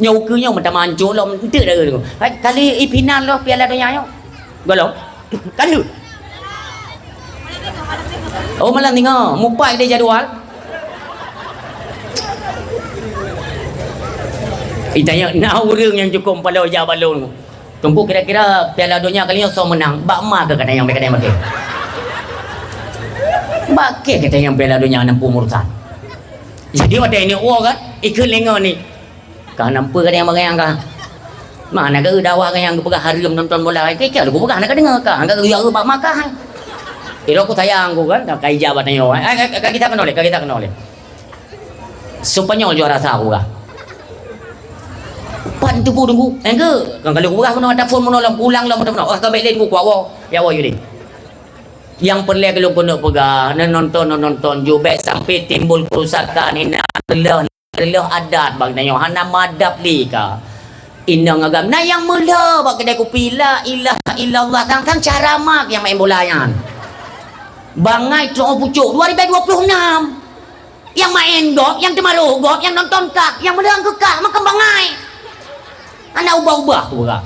A: nyau ke nyau macam mancur lom entek dah tu kali final lo piala dunia yo golong kali oh malam tengok mupai dia jadual tanya nak orang yang cukup pada wajah balon tunggu kira-kira piala dunia kali ni so menang bak ma ke kata yang makan bak kata yang piala dunia 60 murusan jadi ada ini kan ikut lengan ni kah nampak kata yang makan kah mana ke dawa kan yang pegang harum nonton bola kaya aku pegang nak dengar kah angkat ya bak makan iro aku sayang aku kan kai jabat nyo kita kenal Supanyol juara aku kah pan tu tunggu engke kan kalau gua kena ada phone mono ulang lah betul ah ka baik lain gua wa ya wa yudi yang perlu kalau kena pegang nonton jubek sampai timbul kerusakan ini lelah adat bang nyo hana madap li ka inang agam na yang mula bak kedai kopi la ilaha illallah tang cara mak yang main bola yan bangai tong pucuk 2026 yang main gok yang temaru gok yang nonton kak yang menang ke kak makan bangai anak ubah-ubah tu kak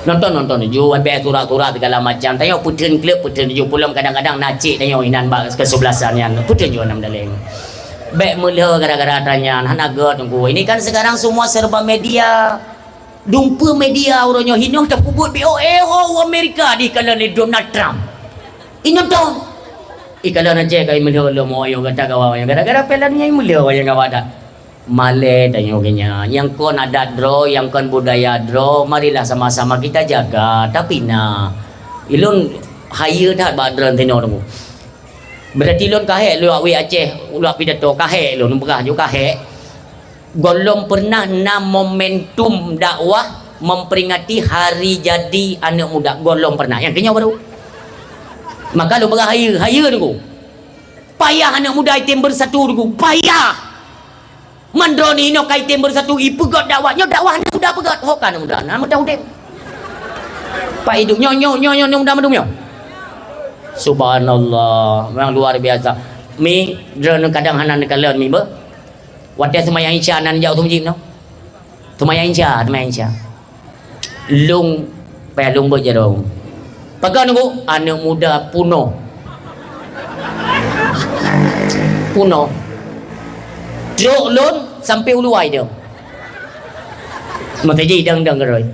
A: nonton jual bayar surat-surat segala macam tanya putren klub putren ju pulang kadang-kadang nacik tanya inan kesebelasan yang putren ju enam daleng baik mula gara-gara tanya anak god tunggu ini kan sekarang semua serba media dumpa media orangnya hinoh tak pubut BOA Amerika di kalangan Donald Trump ini nonton ikala naje kai mula lo mo yo kata kawan yang gara-gara pelannya mula yang kawan dah male tanya kenya yang kon adat draw yang kon budaya draw marilah sama-sama kita jaga tapi ilun hire dah badran tino tu berarti ilun kahe lu awi Aceh lu pidato kahe lu numpah ju kahe golong pernah momentum dakwah memperingati hari jadi anak muda golong pernah yang kenya baru maka lu berah hire tu payah anak muda item bersatu tu payah mandroni no kaitin bersatu ipegat dakwahnya dakwah ni muda pegat hokan muda na muda udem pak hidup nyo muda madumnya subhanallah memang luar biasa mi drone kadang hanan kalian mi be wadah semayang isya nan jauh tu no semayang isya lung pelung berjerong pegang nunggu anak muda puno Drok lon sampai uluai dia. Maka jadi dang geroi.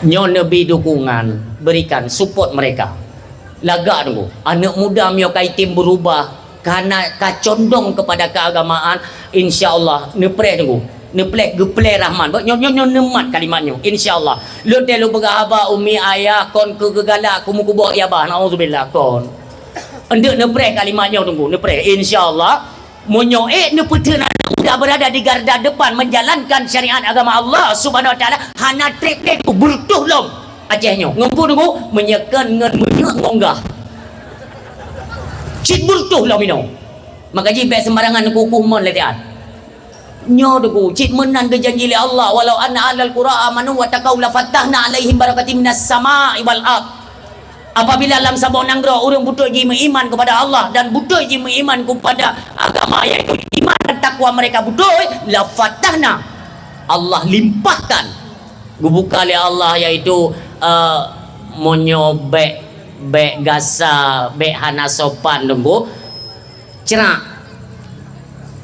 A: Nyo lebih dukungan, berikan support mereka. Lagak tunggu. Anak muda mio kaitim berubah karena kacondong kepada keagamaan, insyaallah nepre tunggu. Neplek geple rahman. Nyo nemat kalimatnya. Insyaallah. Lu telu berahaba umi ayah kon ke gegalak kumu kubok ya bah. Nauzubillah kon. Endek nepre kalimatnya tunggu. Nepre insyaallah Monyoe ne putena udah berada di garda depan menjalankan syariat agama Allah Subhanahu wa taala, hana trip dek bertuh lom Acehnya ngumpu dulu menyekan ngan menyek ngonggah cit bertuh lom ino maka jibek sembarangan kukuh mon letian nyo dulu cit menan ke janji li Allah walau anna ahlal qura amanu wa taqaw la fatahna alaihim barakatim minas sama'i wal ard. Apabila dalam sabon nanggro orang butuh ji iman kepada Allah dan butuh ji iman kepada agama yaitu iman dan takwa mereka butuh la fatahna Allah limpahkan gubuka oleh Allah yaitu monyo be gasa be hana sopan denggo cerak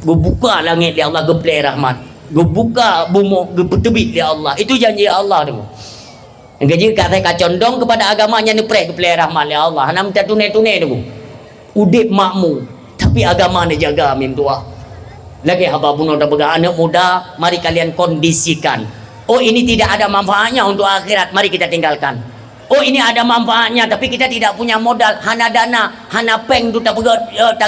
A: gubuka langit di Allah geplai rahmat gubuka bumi gepetebit di Allah itu janji Allah denggo. Gaji kata kacondong kepada agamanya ni preh keplai rahmat ya Allah. Hana minta tunai-tunai tu. Udip makmu, tapi agama ni jaga min tua. Lagi haba bunuh dah bega anak muda, mari kalian kondisikan. Oh ini tidak ada manfaatnya untuk akhirat, mari kita tinggalkan. Oh ini ada manfaatnya tapi kita tidak punya modal, hana dana, hana peng tu tak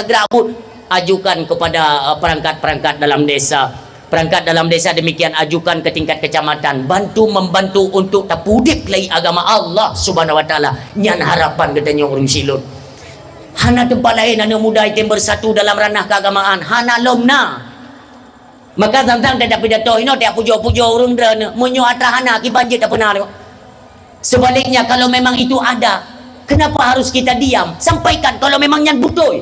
A: gerabut. Ajukan kepada perangkat-perangkat dalam desa. Perangkat dalam desa demikian ajukan ke tingkat kecamatan, membantu untuk tapudip lagi agama Allah Subhanahu wa taala. Nyan harapan katanya orang silut. Hana tempat lain anak muda yang bersatu dalam ranah keagamaan, hana lomna. Maka tentang tidak pidato ino dia pujo-pujo orang drana, munyo atra hana ki banjir tak pernah. Sebaliknya kalau memang itu ada, kenapa harus kita diam? Sampaikan kalau memang nyan butuh.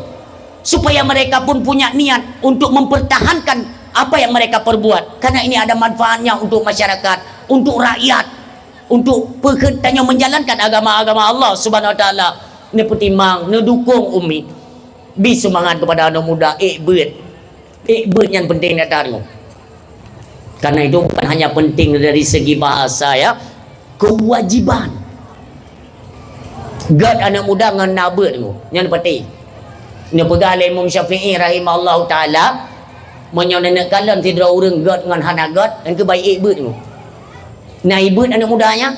A: Supaya mereka pun punya niat untuk mempertahankan apa yang mereka perbuat, karena ini ada manfaatnya untuk masyarakat, untuk rakyat, untuk pekerjanya menjalankan agama-agama Allah Subhanahu wa taala. Ni pertimbang, ni dukung umi. Bi semangat kepada anak muda, beut yang penting datang. Karena itu bukan hanya penting dari segi bahasa ya, kewajiban. Gad anak muda ngan nabut tu, yang penting. Ni pegang Imam Syafi'i rahimahullah taala. Menyo nenek kalian tidak orang god dengan hana god dan kebaik ibut tu. Nah ibut anak mudanya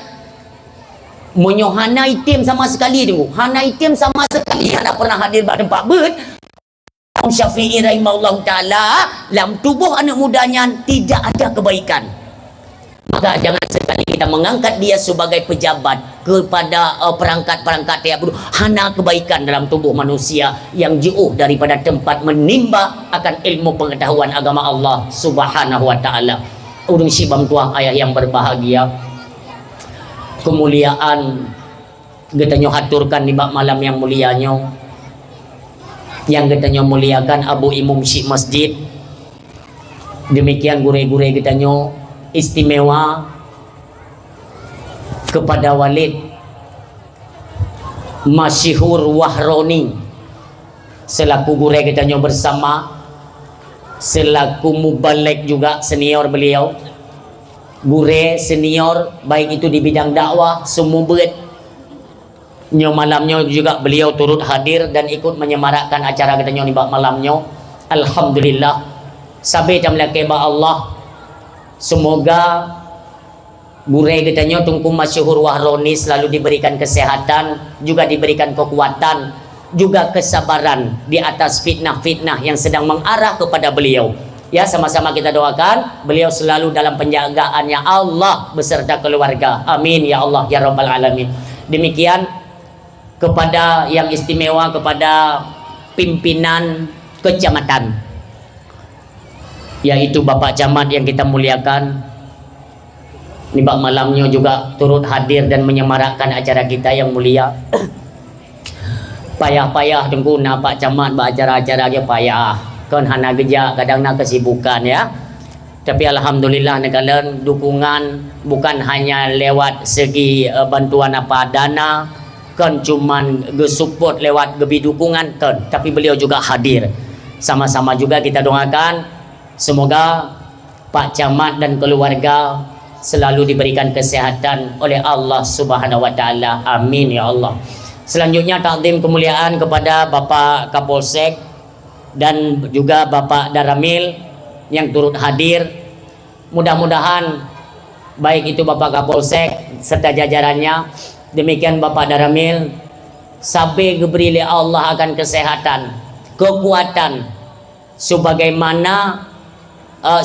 A: menyo hana itim sama sekali tu. Hana itim sama sekali hana pernah hadir pada tempat bet. Imam Syafi'i rahimahullah taala dalam tubuh anak mudanya tidak ada kebaikan. Maka jangan sekali kita mengangkat dia sebagai pejabat kepada perangkat-perangkat yang hana kebaikan dalam tubuh manusia yang jauh daripada tempat menimba akan ilmu pengetahuan agama Allah Subhanahu wa taala. Urang sibam tuah ayah yang berbahagia. Kemuliaan getanyo haturkan di bab malam yang mulianyo. Yang getanyo muliakan Abu Imam Syekh Masjid. Demikian gure-gure getanyo istimewa kepada Walid Masyhur Wahroni selaku guru kitanya bersama, selaku mubalik juga senior beliau, guru senior baik itu di bidang dakwah semua berat. Malamnya juga beliau turut hadir dan ikut menyemarakkan acara kitanya di malamnya. Alhamdulillah sampai tamlake ba Allah. Semoga burai katanya Tunku Masyhur Wahroni selalu diberikan kesehatan, juga diberikan kekuatan, juga kesabaran di atas fitnah-fitnah yang sedang mengarah kepada beliau. Ya, sama-sama kita doakan beliau selalu dalam penjagaannya Allah beserta keluarga. Amin ya Allah ya Rabbal Alamin. Demikian kepada yang istimewa kepada pimpinan kecamatan, yaitu Bapak Camat yang kita muliakan. Nibak malamnya juga turut hadir dan menyemarakkan acara kita yang mulia. Payah-payah tengkuna Pak Camat acara-acara dia payah. Kan hana geja kadang nak kesibukan ya. Tapi alhamdulillah kalian dukungan bukan hanya lewat segi bantuan apa dana, kan cuman support lewat gebi dukungan kan, tapi beliau juga hadir. Sama-sama juga kita doakan semoga Pak Camat dan keluarga selalu diberikan kesehatan oleh Allah Subhanahu wa taala. Amin ya Allah. Selanjutnya takdim kemuliaan kepada Bapak Kapolsek dan juga Bapak Daramil yang turut hadir. Mudah-mudahan baik itu Bapak Kapolsek serta jajarannya, demikian Bapak Daramil, sampai diberi Allah akan kesehatan, kekuatan, sebagaimana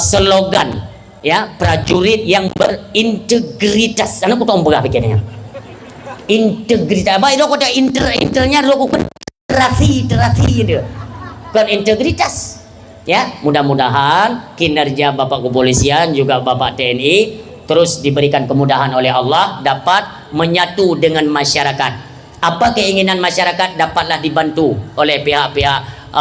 A: slogan ya, prajurit yang berintegritas. Anak tahu berapa pikirnya? Integritas. Baik dok, ada internya dok, terasi dia. Bukan integritas. Ya, mudah-mudahan kinerja Bapak Kepolisian juga Bapak TNI terus diberikan kemudahan oleh Allah, dapat menyatu dengan masyarakat. Apa keinginan masyarakat dapatlah dibantu oleh pihak-pihak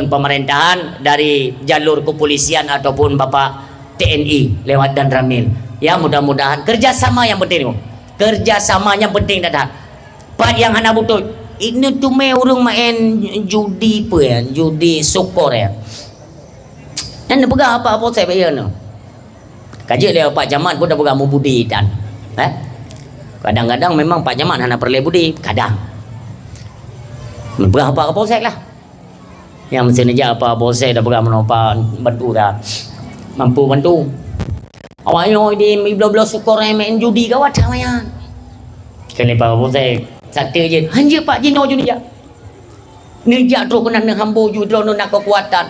A: pemerintahan dari jalur kepolisian ataupun Bapak TNI lewat dan Ramil. Ya, mudah-mudahan kerjasama yang penting. Kerjasamanya penting dah. Pak yang hana betul. Ini tu orang main judi apa ya? Judi sokor ya. Dan dia pegang apa-apa saya bayar no. Kaji dia Pak Jamat pun dah pegang budi dan. Kadang-kadang memang Pak Jamat hana perlu budi, kadang. Pegang apa-apa saya lah. Yang mesti aja apa-apa saya dah pegang menopang bantu dah. Mampu bantu. Awak di belah-belah sokor main judi kawat samayan. Kali apa-apa saya satu je. Hanya Pak Jino judi ya. Ni jatuh kena hambo ju drone nak kekuatan.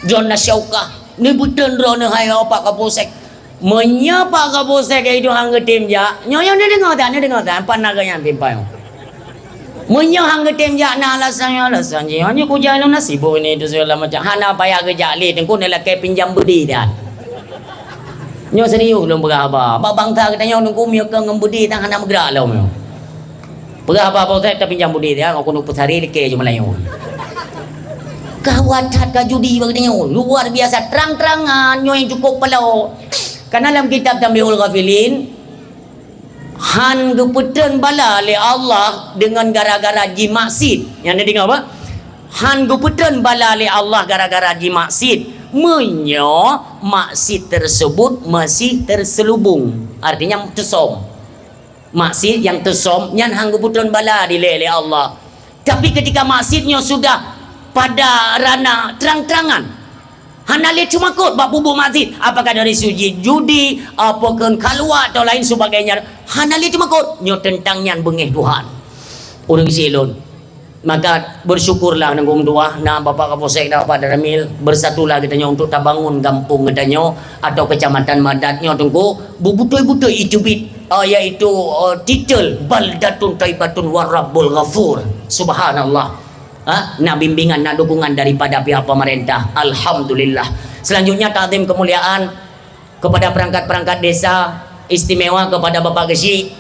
A: Drone syaukah. Ni betul drone hai Pak Kapolsek. Menyapa Kapolsek itu hang tim ja. Nyonya ni dengar tak panaganya pimpai. Menya hang tim ja na alasan je. Hanya ku jalan nasib ini tu segala macam. Hana payah kerja le tengku ni lah pinjam budi dah. Nyo serius belum berapa. Bak bangsa kita nyo nunggu mio ke ngembudi tang hana bergerak lah mio. Berapa saya tak pinjam budi dia aku nak pusari deke je Melayu. Kawatat ka judi baganya luar biasa, terang-terangan nyo yang cukup pelau. Karena dalam kitab Tambiul Ghafilin han gepeten bala le Allah dengan gara-gara jimaksid. Yang dia dengar apa? Han gepeten bala le Allah gara-gara jimaksid. Menyo maksud tersebut masih terselubung, artinya tersom. Maksud yang tersom nyan hang gepeten bala dilele Allah. Tapi ketika maksudnya sudah pada ranah terang-terangan, hanale cuma kot bab bubuk masjid, apakah dari suji judi, apakah kalwa atau lain sebagainya, hanale cuma kot nyo tentang nyan bengih Tuhan. Orang silon. Maka bersyukurlah nanggung doa na Bapak Kapolsek dan Bapak Ramil bersatulah kita nyo untuk tabangun kampung kita nyo atau kecamatan Madatnya tunggu bubutoi-butoi itu bit yaitu titel baldatun taibatun warabbul ghafur. Subhanallah. Nak bimbingan, nak dukungan daripada pihak pemerintah. Alhamdulillah. Selanjutnya takdim kemuliaan kepada perangkat-perangkat desa istimewa, kepada Bapak Gesi,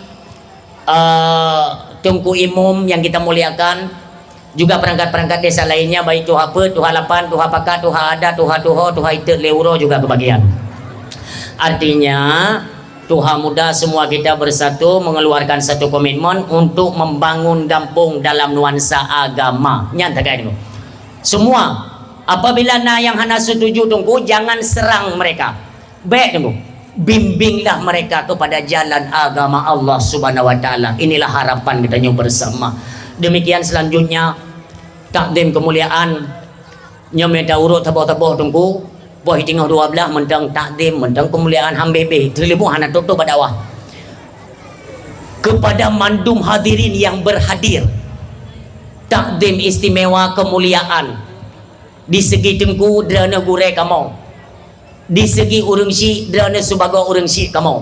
A: Tungku Imum yang kita muliakan, juga perangkat-perangkat desa lainnya, baik Tuha Pet, Tuha Lapan, Tuha Pakat, Tuha Adat, Tuha Tuho, Tuha Itet, Leuro juga kebagian. Artinya Tuha muda semua kita bersatu mengeluarkan satu komitmen untuk membangun kampung dalam nuansa agama. Nyatakan itu. Semua apabila yang hana setuju tunggu, jangan serang mereka. Baik tunggu. Bimbinglah mereka kepada jalan agama Allah Subhanahu wa taala. Inilah harapan kita bersama. Demikian selanjutnya takdim kemuliaan nyometa urut taboh-taboh tunggu. Boh tinggal 12 mentang takdim, mentang kemuliaan hambebe terlibu hana tutup pada awal. Kepada mandum hadirin yang berhadir, takdim istimewa kemuliaan di segi tengku derana gure kamu, di segi urang syik derana sebagai urang syik kamu.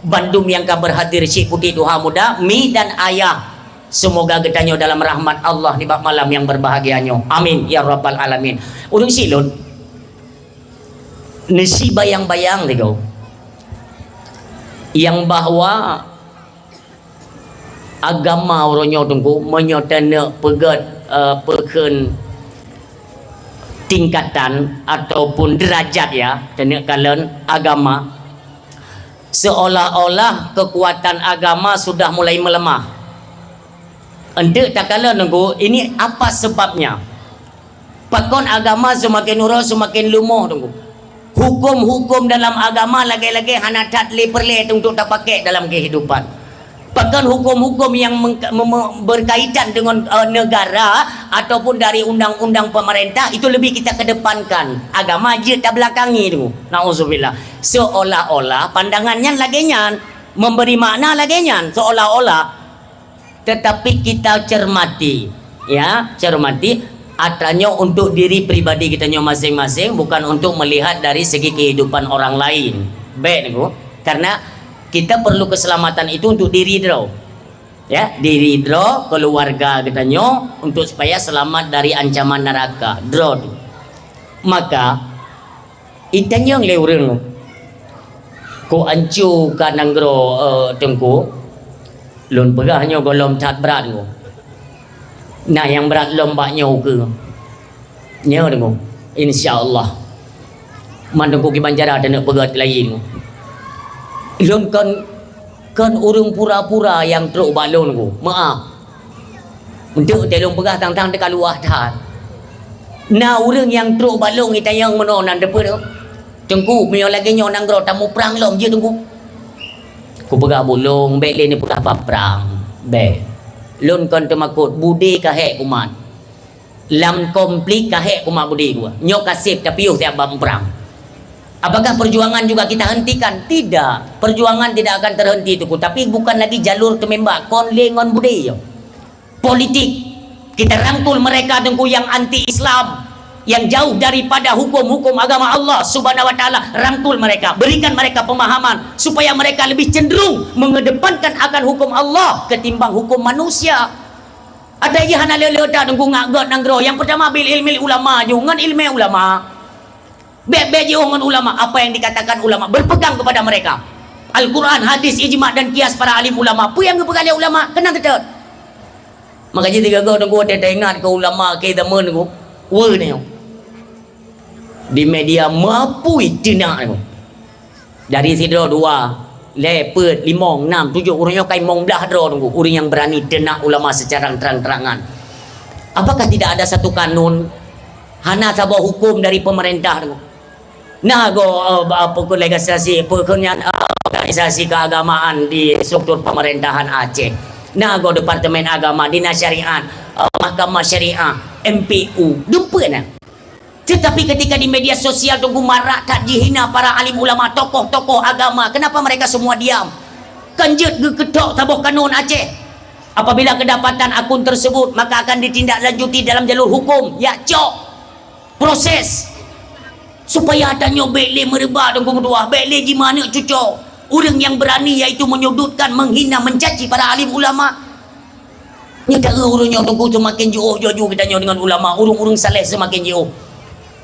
A: Bandum yang ka berhadir syik putih Tuha muda mi dan ayah, semoga getanyo dalam rahmat Allah di bab malam yang berbahagianyo. Amin ya rabbal alamin. Urang syik lun nasi bayang-bayang dego yang bahwa agama orangnya tunggu menyotana pegat peken tingkatan ataupun derajat ya tanya kalian agama, seolah-olah kekuatan agama sudah mulai melemah. Ente tak kala nunggu ini apa sebabnya? Pakon agama semakin nurut semakin lumuh tunggu. Hukum-hukum dalam agama lagi-lagi hana tak perle untuk tak pakai dalam kehidupan. Bahkan hukum-hukum yang berkaitan dengan negara ataupun dari undang-undang pemerintah itu lebih kita kedepankan. Agama je tak belakangi tu. Nauzubillah. Seolah-olah pandangannya laginya memberi makna laginya seolah-olah, tetapi kita cermati ya, cermati Atanya untuk diri pribadi kita masing-masing, bukan untuk melihat dari segi kehidupan orang lain. Baik niku, karena kita perlu keselamatan itu untuk diri draw. Ya, diri draw, keluarga kita untuk supaya selamat dari ancaman neraka. Draw. Maka itanya yang lewreng ko ancu kananggro tengku lun pegahnya golom tat berat ko. Nah yang berat lombaknya ke nya dengo insyaallah mandang ko ki banjara dan pegat lain lun kan urung pura-pura yang teruk balon ko maaf untuk telung pegah tang-tang dekat luar tat. Nah urang yang teruk balon kita yang menonan depan tu tengku punya lagi nyo nang gro tamu perang lom je tengku ku pegah bolong bek le ni pegah apa perang bek lun kon temakut budi kahek kumat lam komplit kahek kumat budi gua nyok kasih tapi tiap bab perang. Apakah perjuangan juga kita hentikan? Tidak, perjuangan tidak akan terhenti itu, tapi bukan lagi jalur temembak kon lengon budi yo politik. Kita rangkul mereka tengku yang anti Islam, yang jauh daripada hukum-hukum agama Allah Subhanahu wa taala, rangkul mereka, berikan mereka pemahaman supaya mereka lebih cenderung mengedepankan akan hukum Allah ketimbang hukum manusia. Ada yang hana lele dah tengku ngagot nanggro. Yang pertama bil ilmi ulama, jangan ilmu ulama. Be jangan ulama, apa yang dikatakan ulama, berpegang kepada mereka. Al-Quran, hadis, ijma' dan kias para alim ulama. Apa yang berpegang ulama? Kena tetap. Makanya tiga kau tengku ada ingat ke ulama kita menengku. Wah ni di media mapui tina ni dari sidro 2 lepet 5 6 7 orangnya kai mong dah dro tunggu orang yang berani denak ulama secara terang-terangan. Apakah tidak ada satu kanun hana sabah hukum dari pemerintah tunggu nah go apa legislasi organisasi keagamaan di struktur pemerintahan Aceh, nah go departemen agama, dinas syariat, mahkamah syariah, MPU dumpena. Tetapi ketika di media sosial tunggu marak tak dihina para alim ulama, tokoh-tokoh agama, kenapa mereka semua diam? Kanjet geketok tabuh kanun Aceh. Apabila kedapatan akun tersebut maka akan ditindaklanjuti dalam jalur hukum. Ya cok proses supaya adanya bele merebak tunggu kedua bele di mana cucok orang yang berani yaitu menyudutkan, menghina, mencaci para alim ulama. Ni tak urungnya tunggu semakin jauh kita dengan ulama, urung-urung saleh semakin jauh.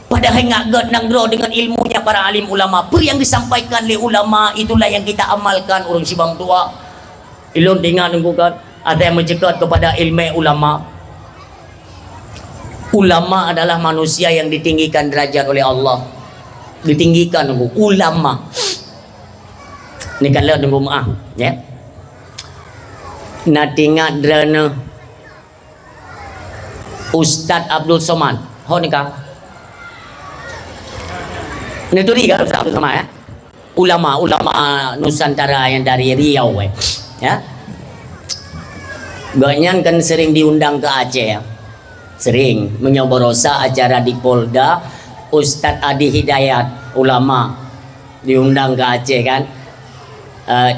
A: Padahal ngagat nanggro dengan ilmunya para alim ulama. Apa yang disampaikan oleh ulama itulah yang kita amalkan urung sibang tua. Ilun dengar tunggu kan ada yang mencegat kepada ilmu ulama. Ulama adalah manusia yang ditinggikan derajat oleh Allah. Ditinggikan tunggu ulama. Ni kalau tunggu maaf ya. Natingat drana Ustaz Abdul Somad. Ho ni kah? Ni tu dia Ustaz Abdul Somad ya. Ulama Nusantara yang dari Riau ya. Ganyan kan sering diundang ke Aceh ya. Sering menyoborosa acara di Polda. Ustaz Adi Hidayat ulama diundang ke Aceh kan.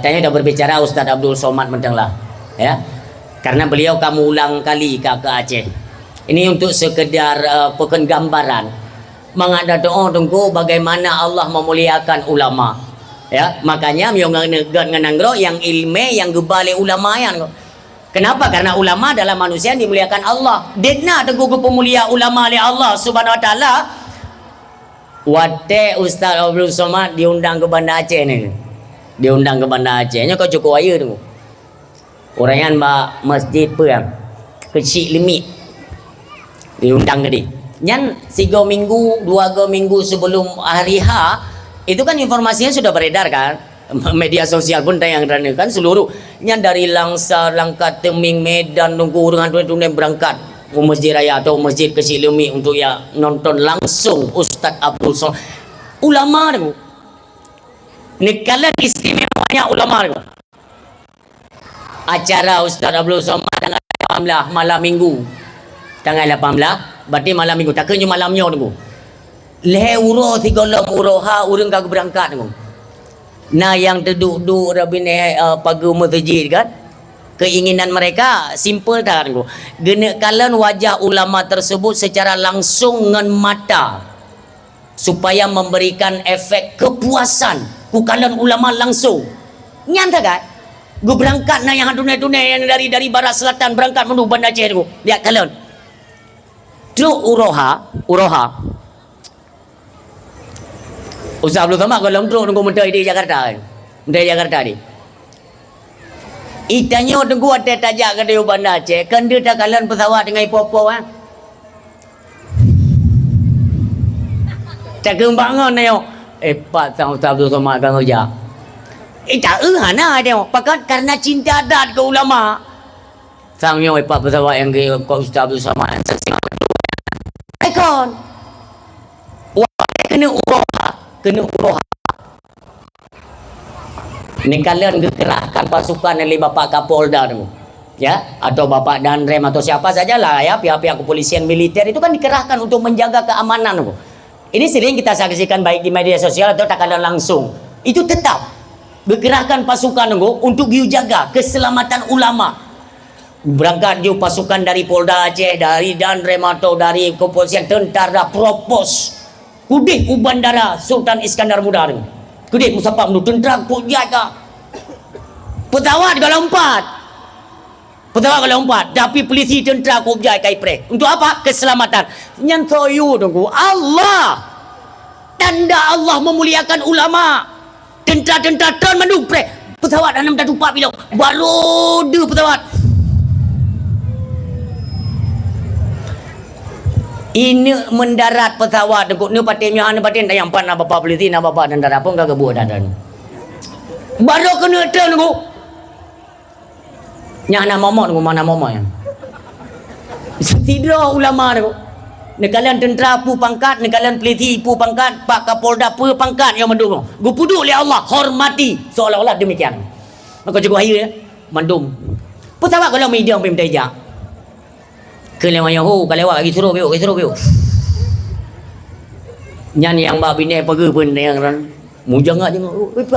A: Tanya dah berbicara Ustaz Abdul Somad mentanglah ya. Karena beliau kamu ulang kali ke Aceh. Ini untuk sekedar pekan gambaran mengada doa tunggu bagaimana Allah memuliakan ulama ya. Makanya nganggro yang ilmu yang gebale ulama yang kenapa? Karena ulama adalah manusia yang dimuliakan Allah. Dena tunggu pemulia ulama oleh Allah Subhanahu wa taala. Wate Ustaz Abdul Somad diundang ke Banda Aceh ni. Diundang ke Banda Aceh nya kau cukup air tu. Orang yang masjid apa yang kecil limit diundang ke dia. Nyan 3 minggu 2 minggu sebelum hari H itu kan informasinya sudah beredar kan. Media sosial pun tayang kan seluruh nyan dari Langsa, Langkat, Teming, Medan nunggu orang tu berangkat ke Masjid Raya atau Masjid Kecil Lumi untuk ya nonton langsung Ustaz Abdul Somad. Ulama tu. Ni kala istimewanya ulama tu. Acara Ustaz Abdul Somad tanggal 18 malam minggu. Tanggal 18 berarti malam minggu. Tak kena malamnya tu. Le uro 3 uroha urang kagak berangkat tu. Nah yang duduk-duduk rabine pagi masjid kan. Keinginan mereka simple dah tu. Genekalan wajah ulama tersebut secara langsung dengan mata supaya memberikan efek kepuasan kukalan ulama langsung. Nyata kan? Gue berangkat na yang tunai-tunai yang dari barat selatan berangkat menuju Banda Aceh tu. Lihat kalian. Truk Uroha. Usah belum sama kalau truk nunggu menteri di Jakarta kan. Menteri Jakarta ni. Itanya tunggu ada tajak ke dia Banda Aceh. Kan dia tak kalian pesawat dengan ipo-ipo kan. Tak kembangan na yo. Pak sang Ustaz Abdul Somad kan kerja. Tak hana dia. Pakat karena cinta adat ke ulama. Sangnya pak pesawat yang ke Ustaz Abdul Somad yang sesingap. Ikon. Wah, kena uroha. Ni kalian gegerahkan pasukan oleh Bapak Kapolda tu. Ya, atau Bapak Danrem atau siapa sajalah ya, pihak-pihak kepolisian militer itu kan dikerahkan untuk menjaga keamanan tu. Ini sering kita saksikan baik di media sosial atau tak kalian langsung. Itu tetap bergerahkan pasukan untuk jaga keselamatan ulama. Berangkat dia pasukan dari Polda Aceh, dari Danrem atau dari kepolisian tentara propos kudih bandara Sultan Iskandar Muda. Kudih musafak menurut tentara pun jaga. Pesawat kalau empat, tapi polisi tentara kubjai kaipre. Untuk apa? Keselamatan. Nyantoyu tunggu Allah. Tanda Allah memuliakan ulama. Tentara turun mendung pre. Pesawat dalam dah tupak bila. Baru dia pesawat. Ini mendarat pesawat tengok ni patimnya ana patin yang pan bapa polisi na bapa tentara pun kagak buat dadan. Baru kena turun tengok. Nya ana momok tengok mana momok yang. Tidur ulama tengok. Negalian tentera pu pangkat, negalian polisi pu pangkat, Pak Kapolda pu pangkat yang mendukung. Gu puduk oleh Allah, hormati seolah-olah demikian. Maka cukup akhir ya, mandum. Pesawat kalau media pun mentajak. Kelewat yang kalau lagi suruh biuk. Nyan yang bab bini pergi pun yang mujang aja.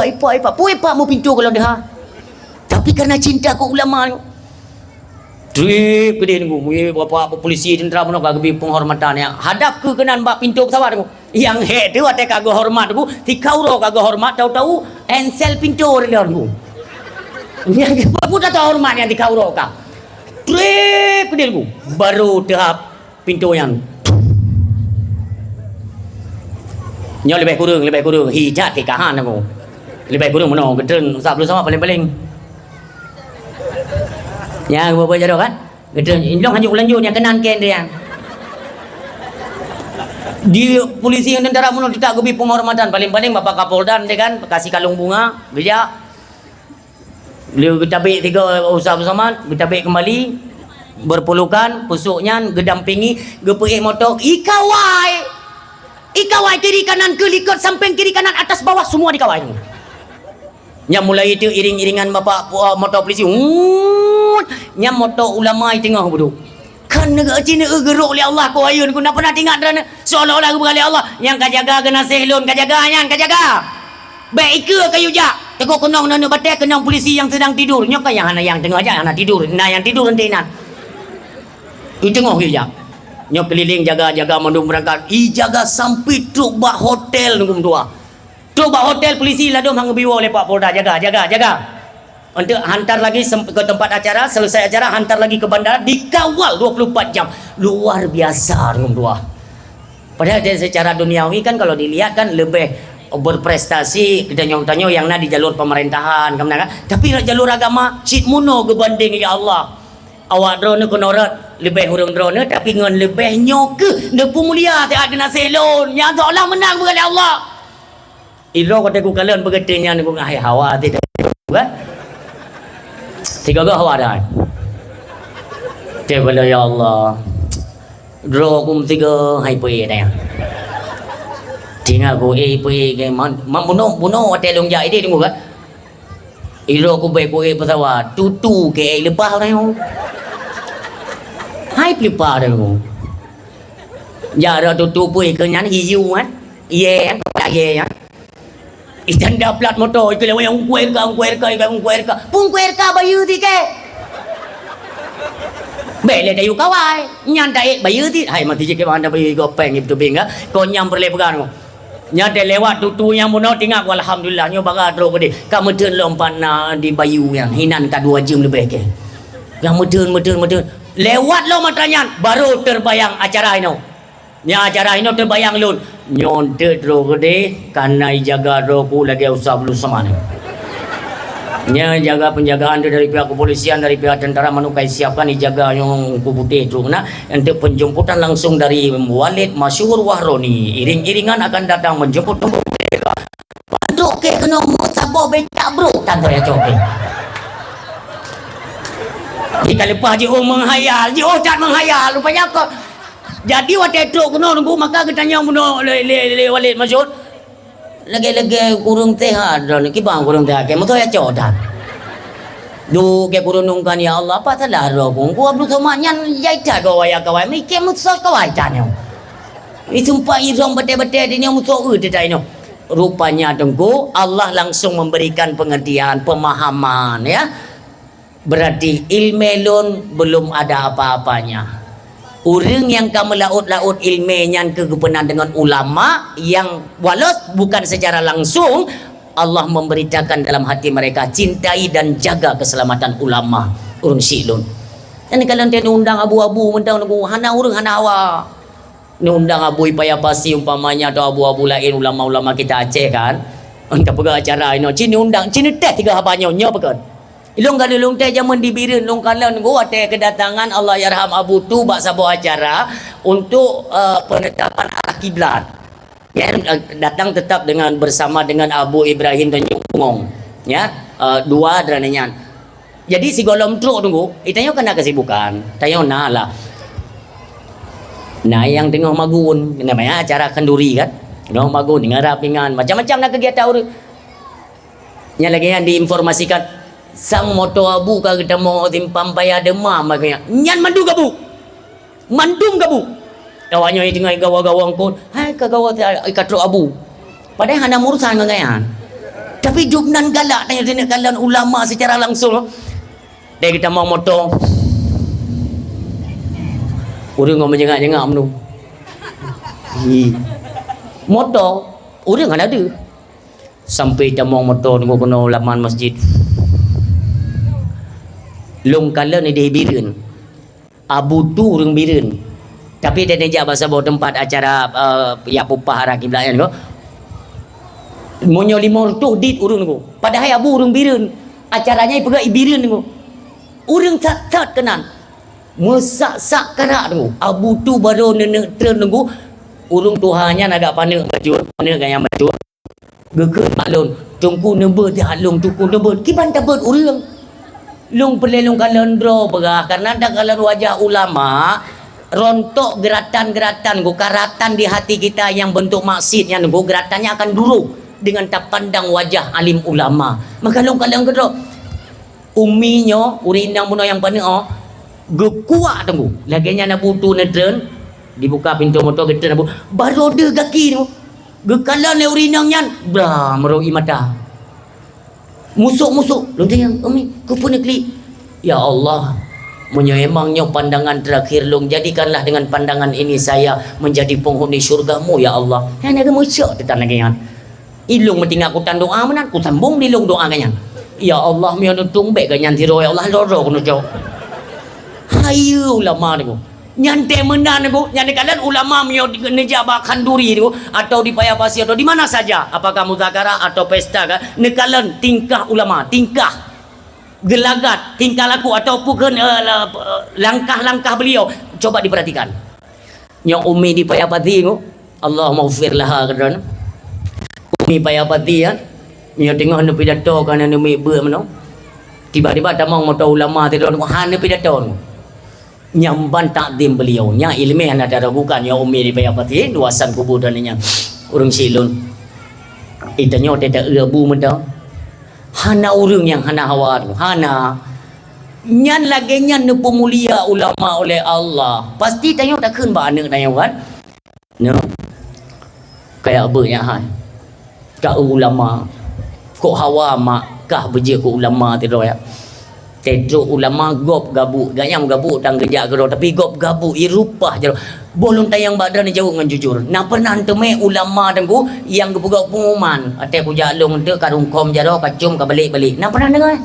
A: Ipa. Pu mau pintu kalau dah. Tapi karena cinta ke ulama. Trip ke dia tunggu. Berapa polisi tentera pun nak bagi penghormatan yang hadap ke kenan bak pintu pesawat tunggu. Yang head tu ada kagak hormat tunggu. Tikauro kagak hormat tahu-tahu ensel pintu dia tunggu. Yang apa dah tahu hormat yang tikauro kah. Trip ke dia tunggu. Baru tahap pintu yang nyo lebih kurang hijat ke kahan tunggu. Lebih kurang mana gedeng sebelum sama paling-paling. Ya, berapa jauh kan? Gedeng, indong lanjut yang kenan ken dia. Di polisi yang tentara pun tidak gebi penghormatan paling-paling Bapak Kapolda dia kan kasih kalung bunga, bijak. Beliau getabik 3 usah bersama, getabik kembali berpelukan, pusuknya gedampingi, gepei motor, ikawai kiri kanan kelikut samping kiri kanan atas bawah semua dikawai. Yang mulai itu iring-iringan Bapak motor polisi. Yang motor ulama di tengah bodoh. Kan negara Cina geruk oleh Allah kau ayun ku nak pernah tinggal dan seolah-olah aku berkali Allah yang kajaga kena sehlun kajaga. Baik ke kayu jak. Tengok kenong nana batai kenong polisi yang sedang tidur. Nyok yang anak yang tengah aja anak tidur. Nah yang tidur nanti nan. Itu tengok kayu jak. Nyok keliling jaga mandum berangkat. Jaga sampai truk bak hotel nunggu dua. Truk bak hotel polisi ladum hang biwa oleh Pak Polda jaga. Untuk hantar lagi ke tempat acara, selesai acara hantar lagi ke bandara, dikawal 24 jam. Luar biasa nunggu dua. Padahal secara duniawi kan kalau dilihat kan lebih berprestasi kita nyong-nyong yang di jalur pemerintahan kan. Tapi jalur agama cik muno gebanding ya Allah. Awak drone konorat lebih hurung drone tapi ngan lebih nyok ne mulia tak ada naselon. Yang seolah menang oleh Allah. Iro kata ku kalian begetenya ku ngai hawa tidak kan. Tiga hawa dah. Tebala ya Allah. Dro kum tiga hai pui dah. Tinggal ku pui ke bunuh hotel long jai dia tunggu kan. Iro ku baik ku pesawat tutu ke lepas dah. Hai pelipar dah ku. Jara tutu pui ke nyan hiu kan. Ye ya. Itanda plat motor itu lewa yang kuerka bayu ti ke. Bele dayu kawai. Nyan daik bayu ti. Hai mati je ke mana bayu gopeng itu binga. Ko nyam perlebaran ko. Nya de lewat tutu yang muno tinggal alhamdulillah nyo bagadro gede. Kamu teun lompat na di bayu yang hinan ka 2 jam lebih ke. Yang medun. Lewat lo matanya baru terbayang acara ini. Nya acara ini terbayang lun. Nyontet ro gede karena jaga roku lagi usah belum semana. Nya jaga penjagaan dari pihak kepolisian, dari pihak tentara manukai siapkan dijaga yang kubute itu nah untuk penjemputan langsung dari Walid Masyhur Wahroni iring-iringan akan datang menjemput mereka. Banduk ke kena musabah becak bro tanda ya coke. Jika lepas je menghayal, je tak menghayal rupanya kok. Jadi waktu itu kena nunggu maka kita yang bunuh le Walid Masyhur lagi kurung teh ada ki bang kurung teh ke moto ya codan du ke kurung nungkan ya Allah apa salah ro ku ablu somaknya jaita gawaya kawai mi ke muso kawai tanyo isumpa irong bete-bete ini muso tedai no rupanya tengku Allah langsung memberikan pengertian pemahaman ya berarti ilmelun belum ada apa-apanya. Orang yang kamu laut ilminya kegepenan dengan ulama yang walau bukan secara langsung Allah memberitakan dalam hati mereka cintai dan jaga keselamatan ulama urang silun. Dan kalau dia undang abu-abu mentang hana urang hana hawa. Ni undang abu ipaya pasi umpamanya atau abu-abu lain ulama-ulama kita Aceh kan. Untuk pegang acara ini cini undang cini teh 3 habanya nya pekan. Ilung kalau ilung teh zaman dibirin ilung kalau nunggu ada kedatangan Allah yarham Abu tu bak sabu acara untuk penetapan arah kiblat. Ya datang tetap dengan bersama dengan Abu Ibrahim dan Nyungong. Ya dua drananya. Jadi si golom truk tunggu, itanya kena kesibukan. Tayo nah lah. Nah yang tengah magun namanya acara kenduri kan. Tengah magun dengan rapingan macam-macam nak kegiatan urang. Nya lagi yang diinformasikan sang moto abu ka kita mau timpam paya demam makanya nyan mandu gabu mandum gabu kawannya ini tengah gawa-gawang pun hai kagawa ikatro abu padahal hana urusan ngagayan tapi jubnan galak tanya tanya kalian ulama secara langsung dia kita mau moto urang ngomong jengak-jengak menu moto urang kan ada sampai kita mau moto tunggu kena laman masjid long kala ni dia birin abu tu urang birin tapi dia nejak bahasa bawa tempat acara ya pupah arah kiblat kan monyo limor tu dit urang tu padahal abu urang birin acaranya pegang birin tu urang cat kenan mesak-sak karak tu abu tu baru nenek tren tu urang tuhannya agak panik baju panik gaya baju geget maklum tungku nebet halung tungku nebet kiban tabet urang lung pelelung kalendro berah karena ada kalan wajah ulama rontok geratan-geratan karatan di hati kita yang bentuk maksudnya geratannya akan dulu dengan tak pandang wajah alim ulama maka lung kalian kedro uminya urindang buno yang panik gekuat tunggu laginya nak butuh nedren dibuka pintu motor gedren baru de gaki tu gekalan le urindangnya bra meroi mata musuk-musuk lu tengok umi kupun klik ya Allah emangnya pandangan terakhir long jadikanlah dengan pandangan ini saya menjadi penghuni syurgamu ya Allah hanya ke musuk tetan lagi kan ilung mentinggal aku tan doa menan ku sambung di long doa ganyan ya Allah mi anu tumbek ganyan tiro ya Allah loro kono jo hayu ulama niku nyante menan niku nyante kalian ulama mi nejaba kanduri niku atau di Payapasi atau di mana saja apakah muzakarah atau pesta kan nekalan tingkah ulama tingkah gelagat tingkah laku ataupun langkah-langkah beliau coba diperhatikan yang umi di Payapati niku Allah maghfir laha kadran umi Payapati ya nya tengah nu pidato kan nu mi be mano tiba-tiba tamang moto ulama tidur hana pidato nyamban takdim beliau nya ilmu yang ada bukan ya umi di Payapati luasan kubur dan nya urang silun itanya tidak rebu menda hana urang yang hana hawa hana nyan lagi nyan nu pemulia ulama oleh Allah pasti tanya tak keun ba anak tanya kan no kayak apa nya hai ka ulama kok hawa mak kah beje ku ulama tidur ya Tedro ulama gop gabuk gayam gabuk tang gejak gero tapi gop gabuk i rupah jero bolon tayang badan ni jauh dengan jujur na pernah teme ulama tengku yang gepugak pengumuman ate ku jalung te karung kom jero kacum ka balik-balik na pernah dengar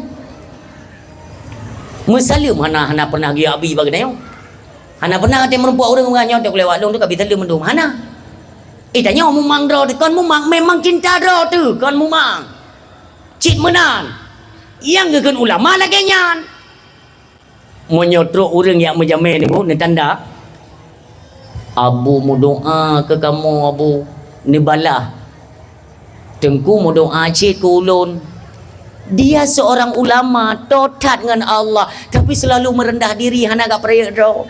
A: musalim hana pernah gi abi baganayo hana pernah ate merumpuak urang nganyo te lewat long tu ka bitalem mendum hana tanya mumang dro kon mumang memang cinta dro tu kon mumang cit menan yang gekan ulama lagi nyan menyotro orang yang menjamin ni tanda abu mau doa ke kamu abu ni balah tengku mau doa cik ke ulun dia seorang ulama totat dengan Allah tapi selalu merendah diri hana gak peraya dah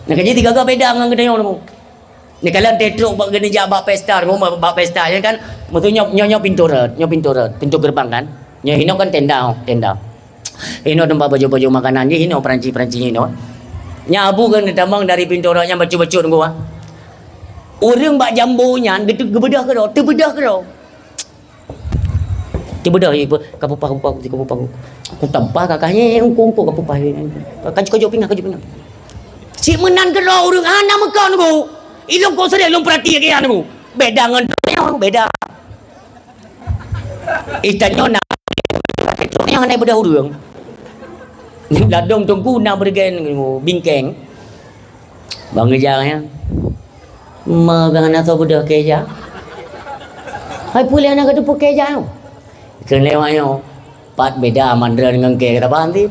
A: nak kerja tiga gak beda dengan kedai orang ni kalau tetruk bak gini jabak pesta bak pesta ya kan betul nyonya pintu gerbang kan nya hino kan tenda hino tempat baju-baju makanan ni hino peranci hino nya abu kan tambang dari pintu orangnya bacu-bacu tunggu orang bak jambonya gitu gebedah ke dah terbedah ke dah terbedah kapu aku tampah kakaknya ungku kapu pah kan kau pinggah si menan ke dah orang hana mekau nunggu ilung kau sedih ilung perhati ke nunggu beda dengan beda itanyo yang aneh bedah urang ladong tungku nak bergen bingkeng bang ngejangnya magang anak tu bedah keja hai pulih anak kedepu keja kenewanya pat beda mandra dengan ke kata panti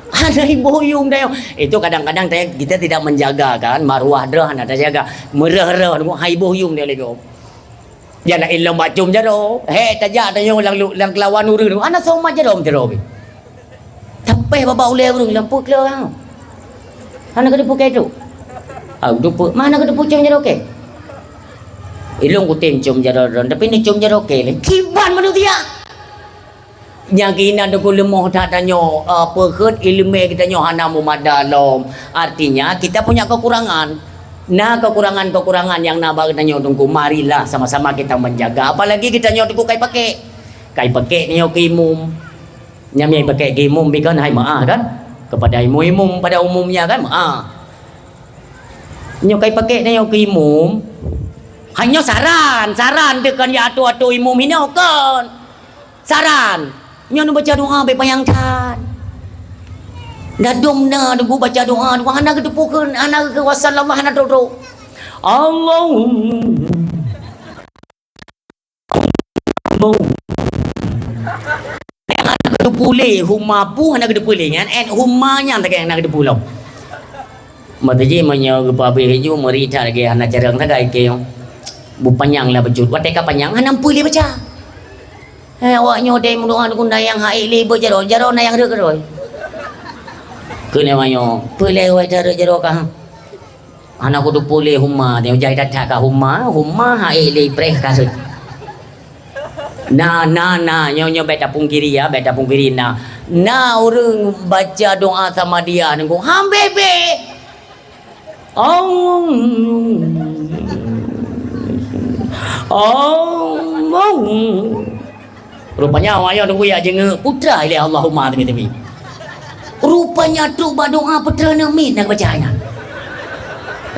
A: ada ibu yung dah itu kadang-kadang kita tidak menjaga kan maruah dah nak jaga merah-merah hai ibu yung dia lego ya nak ilang macam jaro tajak tanyo lang kelawan urang ana soma jaro tapi baba ule urang lampu kelau ana kada pukai tu dupu mana kada pucung jaro ke ilong kutin cum jaro tapi ni cum jaro ke kiban manusia nya kina do lemoh dak tanyo perkeut ilmu kita nyo hana mumadalom artinya kita punya kekurangan. Nah kekurangan yang nabak kita nyo tunggu marilah sama-sama kita menjaga apalagi kita nyo tunggu kai pakai nyo kimum nyamai pakai kimum bikan hai maah kan kepada imum pada umumnya kan maah nyo kai pakai nyo kimum hanya saran dekan ya atu imum ini kan saran nyo nu baca doa be payangkan dadum na dugu baca doa dugu hana kedepukeun hana ke wasallallahu hana dodo Allahumma yang ada kedepule humma pu hana kedepule kan and hummanya tak yang nak kedepulau mataji menyo gepabe hiju merita lagi hana jarang tagai ke bu panjang lah bejut wateka panjang hana pulih baca awaknyo dai doa dugu dayang haile bejaro na yang rek roi kenewanyo pulih wa jaro ka anak kudu pulih humma dia jai datak ka humma hai le preh kasut na nyonya beta pungkiri na urang baca doa sama dia nunggu hambebe rupanya awaknya nunggu ya jeung putra ile Allahumma temi rupanya tu doa putra namin nak bacanya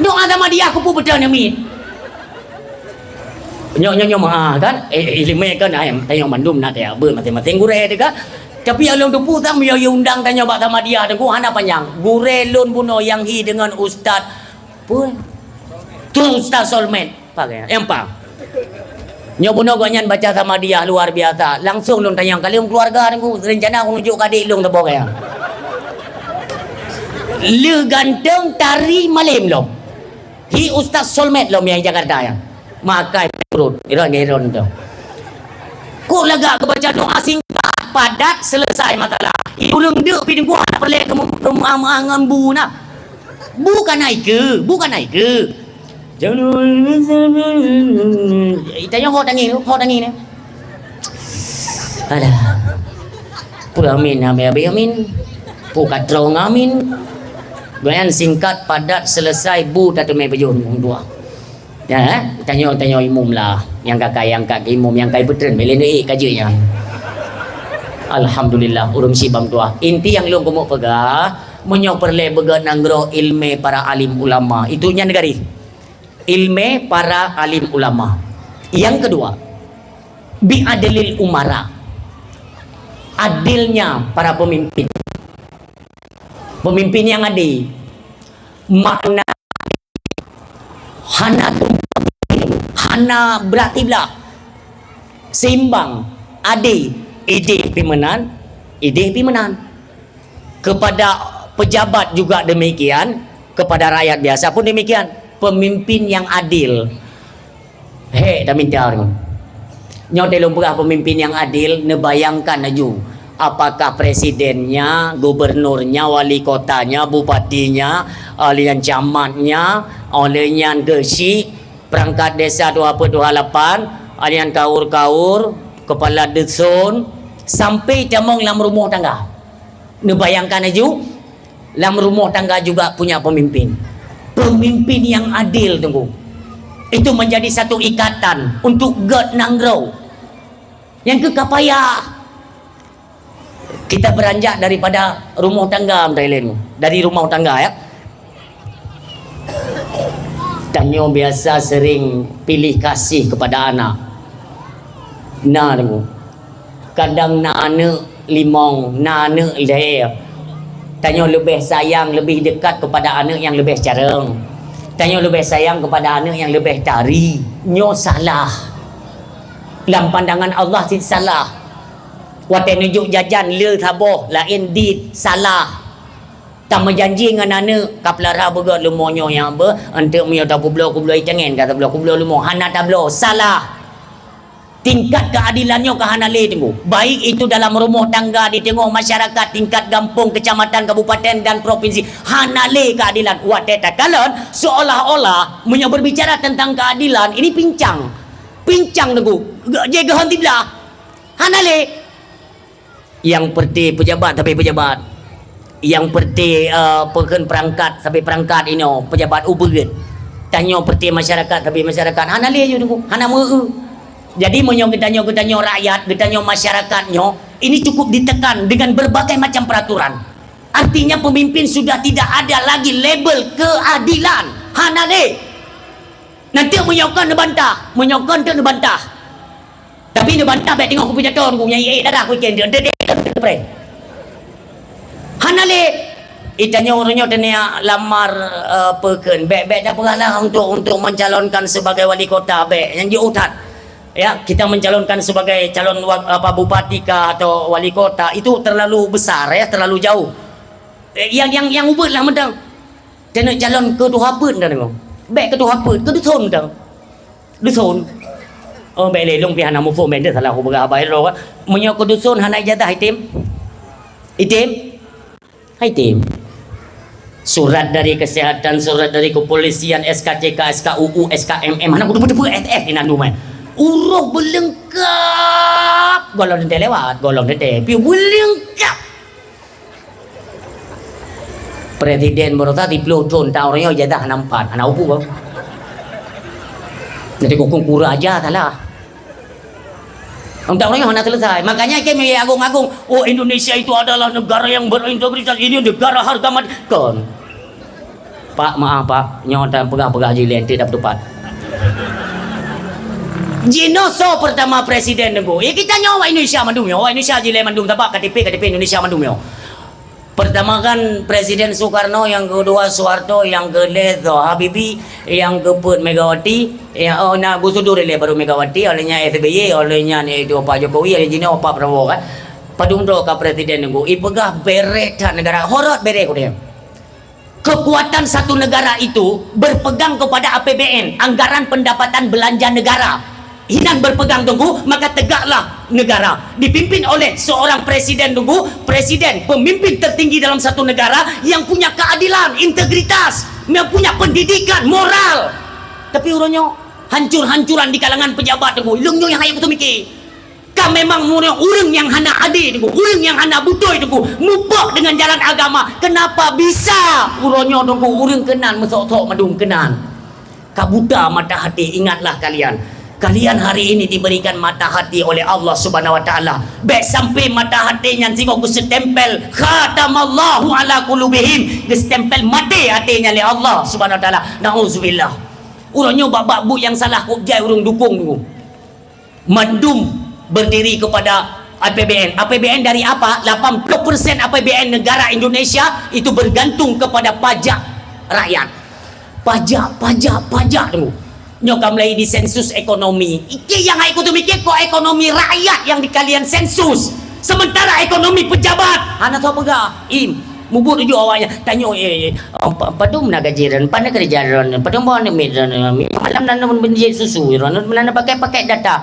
A: doa sama dia aku pun putra namin nyo mah kan ilmu kan ayam tayong mandum nak ya ber mati gure dekat tapi alung tu putang yo undang tanya bak sama dia dengan hana panjang gure lun buno yang hi dengan ustaz pun tu ustaz Solmed pakai empang nyo buno gonyan baca sama dia luar biasa langsung lun tanya kali keluarga aku rencana aku nunjuk adik lung tebo kaya le ganteng tari malim lom hi ustaz Solmed lom yang Jakarta yang makai perut iron tu kok lagak kebaca doa singkat padat selesai masalah urang deuk pi gua nak pelek ke angan bu na bukan naik ke jangan itanya ho tangi ni alah puramin amin pukatrong amin goyan singkat padat selesai bu tak temai bejun dua ya tanya imum lah yang kakak imum yang kai putren belen kajinya Alhamdulillah urung sibam tua. Inti yang lu kumuk pegah menyo perle bega nanggro ilme para alim ulama. Itunya negari. Ilme para alim ulama. Yang kedua, bi adlil umara. Adilnya para pemimpin. Pemimpin yang adil. Makna hana berarti belah seimbang, adil, ide pimenan kepada pejabat juga demikian, kepada rakyat biasa pun demikian. Pemimpin yang adil dah minta nyotelung pegah pemimpin yang adil. Nebayangkan aju apakah presidennya, gubernurnya, wali kotanya, bupatinya, alian camatnya, alian gesi, perangkat desa 28, alian kaur-kaur, kepala dusun, sampai jamong dalam rumah tangga. Nebayangkan aja dalam rumah tangga juga punya pemimpin. Pemimpin yang adil tunggu. Itu menjadi satu ikatan untuk God nanggro. Yang kekapaya kita beranjak daripada rumah tangga dari rumah tangga ya. Tanyo biasa sering pilih kasih kepada anak. Nah tunggu. Kadang nak anak limong, nak anak le. Tanyo lebih sayang, lebih dekat kepada anak yang lebih careng. Tanyo lebih sayang kepada anak yang lebih tari. Nyo salah. Dalam pandangan Allah sih salah. Wate nunjuk jajan le thaboh lain di salah. Tak menjanji dengan anak kaplara begat lemonyo yang apa untuk mio tak kublo jangan kata kublo lemon hana tablo salah. Tingkat keadilannya ke hana le tengok. Baik itu dalam rumah tangga di tengok masyarakat tingkat kampung, kecamatan, kabupaten dan provinsi. Hana le keadilan. Wate takalon seolah-olah berbicara tentang keadilan ini pincang tengok. Jaga henti belah. Hana le yang perti pejabat tapi pejabat, yang perti perangkat sampai perangkat ini pejabat uberit, tanya perti masyarakat tapi masyarakat hana le je tunggu hana meu. Jadi getanya rakyat, getanya masyarakatnya ini cukup ditekan dengan berbagai macam peraturan. Artinya pemimpin sudah tidak ada lagi label keadilan. Hana le nanti menyokong tu nebantah. Tapi nebantah baik tengok aku pidato aku nyanyi dadah aku ikan dia hana le itanya orangnya tanya lamar peken baik dah pernah untuk mencalonkan sebagai wali kota baik yang diutat ya kita mencalonkan sebagai calon bupati kah atau wali kota itu terlalu besar ya, terlalu jauh. Yang ubah lah mendang kena calon ketua pun dah tengok baik ketua pun ke dusun baik lelong pihak nama phone benda salah aku berapa bayar roh menyok dusun hana ijazah itim surat dari kesehatan, surat dari kepolisian, SKCK, SKUU, SKMM mana kudu-kudu SF ini nandu main uruh belengkap golong dente lewat golong dente piu belengkap presiden berota di peloton tahu orangnya ijazah nampak anak upu bang jadi kukung kura aja salah. Untuk orangnya hana selesai. Makanya kami agung-agung. Oh Indonesia itu adalah negara yang berintegritas. Ini negara harga mati. Kon. Pak maaf pak. Nyotan pegang-pegang jilin tidak tepat. Jinoso pertama presiden nunggu. Ya kita nyawa Indonesia mandum ya. Indonesia jilin mandum. Tapak KTP Indonesia mandum ya. Pertama kan Presiden Soekarno, yang kedua Soeharto, yang kedua Habibie, yang keempat Megawati, yang Gus Dur baru Megawati, olehnya SBY, olehnya itu Pak Jokowi, olehnya Pak Prabowo kan. Padung do ka presiden nunggu, ipegah beret negara horot beret dia. Kekuatan satu negara itu berpegang kepada APBN, anggaran pendapatan belanja negara. Hinan berpegang tunggu, maka tegaklah negara. Dipimpin oleh seorang presiden tunggu, presiden, pemimpin tertinggi dalam satu negara yang punya keadilan, integritas, yang punya pendidikan, moral. Tapi urangnya hancur-hancuran di kalangan pejabat tunggu. Ilungnya yang hayang betul mikir. Ka memang urang yang hana adil tunggu, urang yang hana butuh tunggu, mupok dengan jalan agama. Kenapa bisa urangnya tunggu urang kenan mesok-sok madung kenan. Kabuta mata hati, ingatlah kalian. Kalian hari ini diberikan mata hati oleh Allah Subhanahu wa taala. Baik sampai mata hatinya tengok setempel khatamallahu ala qulubihim, setempel mati hatinya oleh Allah Subhanahu wa taala. Nauzubillah. Urangnya bab bu yang salah kok jai urang dukung tu. Mandum berdiri kepada APBN. APBN dari apa? 80% APBN negara Indonesia itu bergantung kepada pajak rakyat. Pajak tu. Nyokam lagi di sensus ekonomi. Iki yang aku tu mikir kok ekonomi rakyat yang di kalian sensus. Sementara ekonomi pejabat. Anak tahu apa mubur tuju awaknya tanya padum nak gajiran pandai kerjaan padum bawa medan malam nan menjadi susu nan pakai data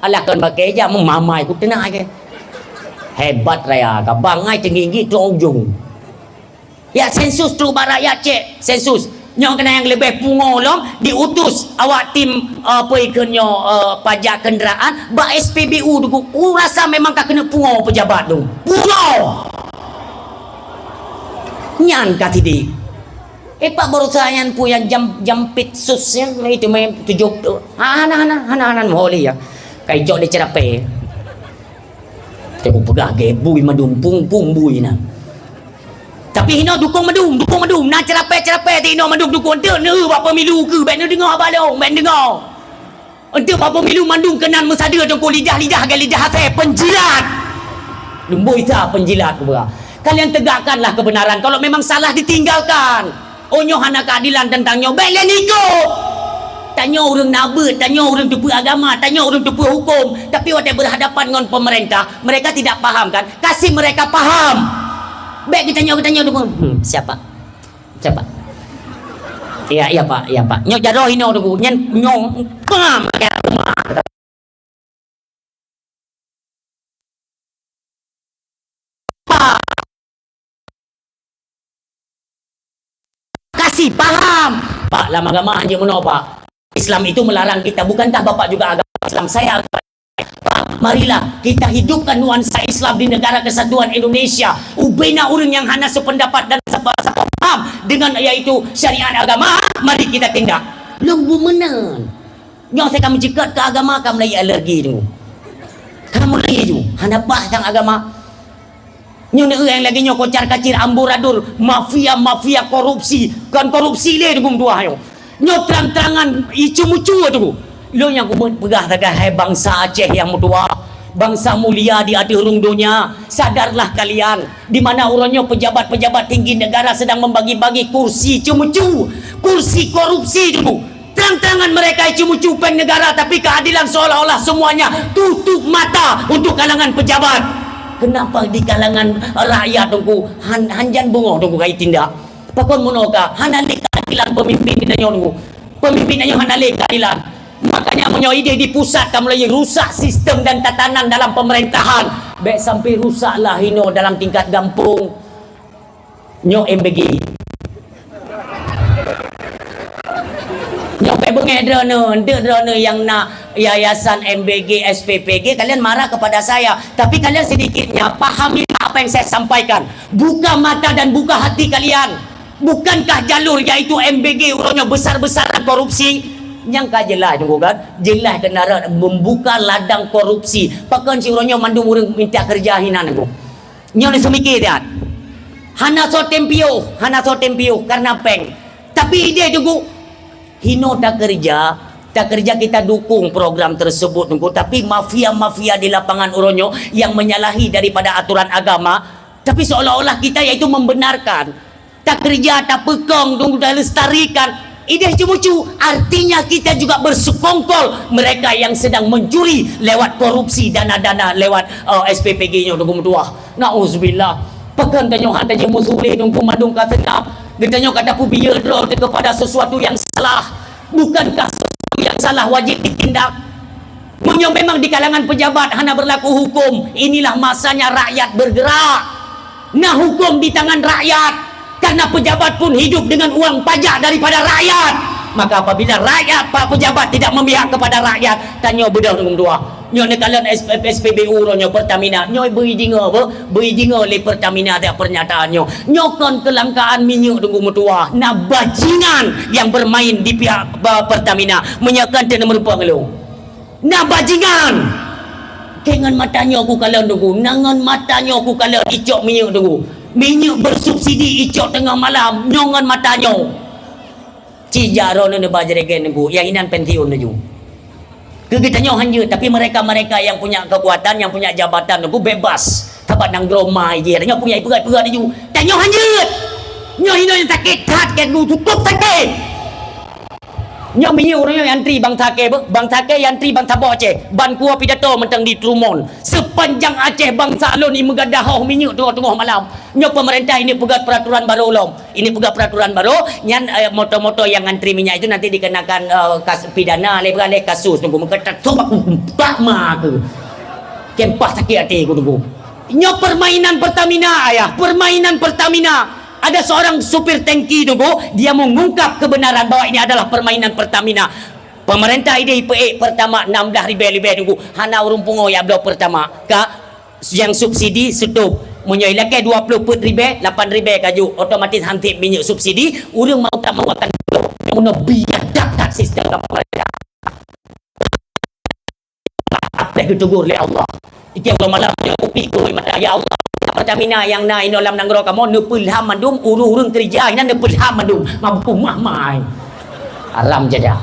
A: alahkan pakai aja mamai ku tenang aja hebat raya ka bangai tinggi tu ujung ya sensus tu rakyat cek sensus nyo kena yang lebih pungolong diutus awak tim apa ikannya pajak kenderaan ba SPBU tu ku rasa memang tak kena pungo pejabat tu pungo nyan katidi pak baru sayan pu yang jampit sus yang itu main tujuh hana moholi ya kai jok di cerape aku pegah ge bui madum pung bui na tapi hino dukung madum na cerape ti hino madum dukung ente ne apa pemilu ke ben dengar apa dong ben dengar ente apa pemilu mandung kenan mesada jong lidah hati penjilat lembui ta penjilat ku berah. Kalian tegakkanlah kebenaran. Kalau memang salah ditinggalkan. Onyo hana keadilan tentang nyo. Baiklah niko. Tanya orang nabe, tanya orang tupu agama, tanya orang tupu hukum. Tapi waktu berhadapan dengan pemerintah, mereka tidak paham kan? Kasih mereka paham. Baik kita tanya dulu. Siapa? Iya pak. Nyo jaroh ini dulu. Nyo paham. Paham pak lama agama hanya mana pak Islam itu melarang kita bukankah bapak juga agama Islam saya pak marilah kita hidupkan nuansa Islam di negara kesatuan Indonesia ubena orang yang hanya sependapat dan sepaham dengan yaitu syariat agama mari kita tindak lembu menan nyo saya kamu cekat ke agama kamu lagi alergi tu kamu lagi tu hanya bahang agama nyo yang lagi nyo kocar kacir amburadul mafia korupsi kan korupsi le dugum dua ayo nyo terang-terangan icu-mucu tu lo yang ku pegah taga hai bangsa Aceh yang mutua bangsa mulia di hati urung dunia sadarlah kalian di mana urangnya pejabat-pejabat tinggi negara sedang membagi-bagi kursi icu-mucu kursi korupsi tu terang-terangan mereka icu-mucu pen negara tapi keadilan seolah-olah semuanya tutup mata untuk kalangan pejabat. Kenapa di kalangan rakyat tunggu hanjan bungo tunggu kai tindak pakon monoka hanale keadilan pemimpin kita nyo pemimpinannya hanale keadilan makanya menyo ide di pusat kamu lagi rusak sistem dan tatanan dalam pemerintahan baik sampai rusaklah hino dalam tingkat kampung nyo MBG nyo drone yang nak yayasan MBG SPPG kalian marah kepada saya tapi kalian sedikitnya pahami apa yang saya sampaikan buka mata dan buka hati kalian bukankah jalur yaitu MBG urangnya besar-besaran korupsi yang ka jelas tunggu kan jelas kenara membuka ladang korupsi pakan si urangnya mandung urang minta kerja hinan aku nyo ni semikir dia hana so tempio karena peng tapi dia tunggu hino tak kerja kita dukung program tersebut tunggu tapi mafia di lapangan uronyo yang menyalahi daripada aturan agama tapi seolah-olah kita yaitu membenarkan tak kerja tak pekong tunggu dah lestarikan ide cucu artinya kita juga bersekongkol mereka yang sedang mencuri lewat korupsi dana-dana lewat SPPG nya tunggu dua nauzubillah pekan tanyo hata musuli tunggu madung katanya Gendanya kata pu biar kepada sesuatu yang salah. Bukankah sesuatu yang salah wajib ditindak? Munyo memang di kalangan pejabat hanya berlaku hukum. Inilah masanya rakyat bergerak. Nah hukum di tangan rakyat. Karena pejabat pun hidup dengan uang pajak daripada rakyat. Maka apabila rakyat, pak pejabat tidak memihak kepada rakyat, tanya bedah dengan dua. Nyo ne kalian SPBU ro nyo Pertamina nyo beri dinga apa beri dinga le Pertamina ada pernyataan nyo kon kelangkaan minyak tunggu mutua nak bajingan yang bermain di pihak Pertamina menyakan dan merupakan lo na bajingan kengan matanya aku kalau tunggu nangan matanya aku kalau icok minyak tunggu minyak bersubsidi icok tengah malam nyongan matanya cijaro na bajregen tunggu yang inan pensiun tunggu kegitanya hanya tapi mereka-mereka yang punya kekuatan yang punya jabatan tunggu bebas tabat nang gromai je tanya punya pegat-pegat tunggu tanya hanya nyo hino yang sakit hat kan tutup sakit nyo minyak orang yang antri bang Take antri bang Sabah Aceh ban kuah pidato mentang di Trumon sepanjang Aceh bang Salon ini mengadahau minyak tengah-tengah malam nyo pemerintah ini pegat peraturan baru lom ini pegat peraturan baru nyan moto-moto yang antri minyak itu nanti dikenakan pidana oleh kasus tunggu mengetat sobak tak mak kempah sakit hati aku tunggu nyo permainan Pertamina ayah permainan Pertamina. Ada seorang supir tangki tunggu, dia mengungkap kebenaran bahwa ini adalah permainan Pertamina. Pemerintah IDIPE pertama 16 ribu tunggu. Hana urung pungo ya blok pertama. Ka yang subsidi stop. Munyai laki 20 put ribu, 8 ribu kaju. Otomatis hantip minyak subsidi. Urung mau tak mau akan blok. Muna biadab tak sistem pemerintah. Apa yang ditegur oleh Allah. Itu yang malam yang upi kuih mata ya Allah. Pertamina yang na inolam nanggro kamu nepulham mandum urung kerja ina nepulham mandum mampu mahmai alam jadah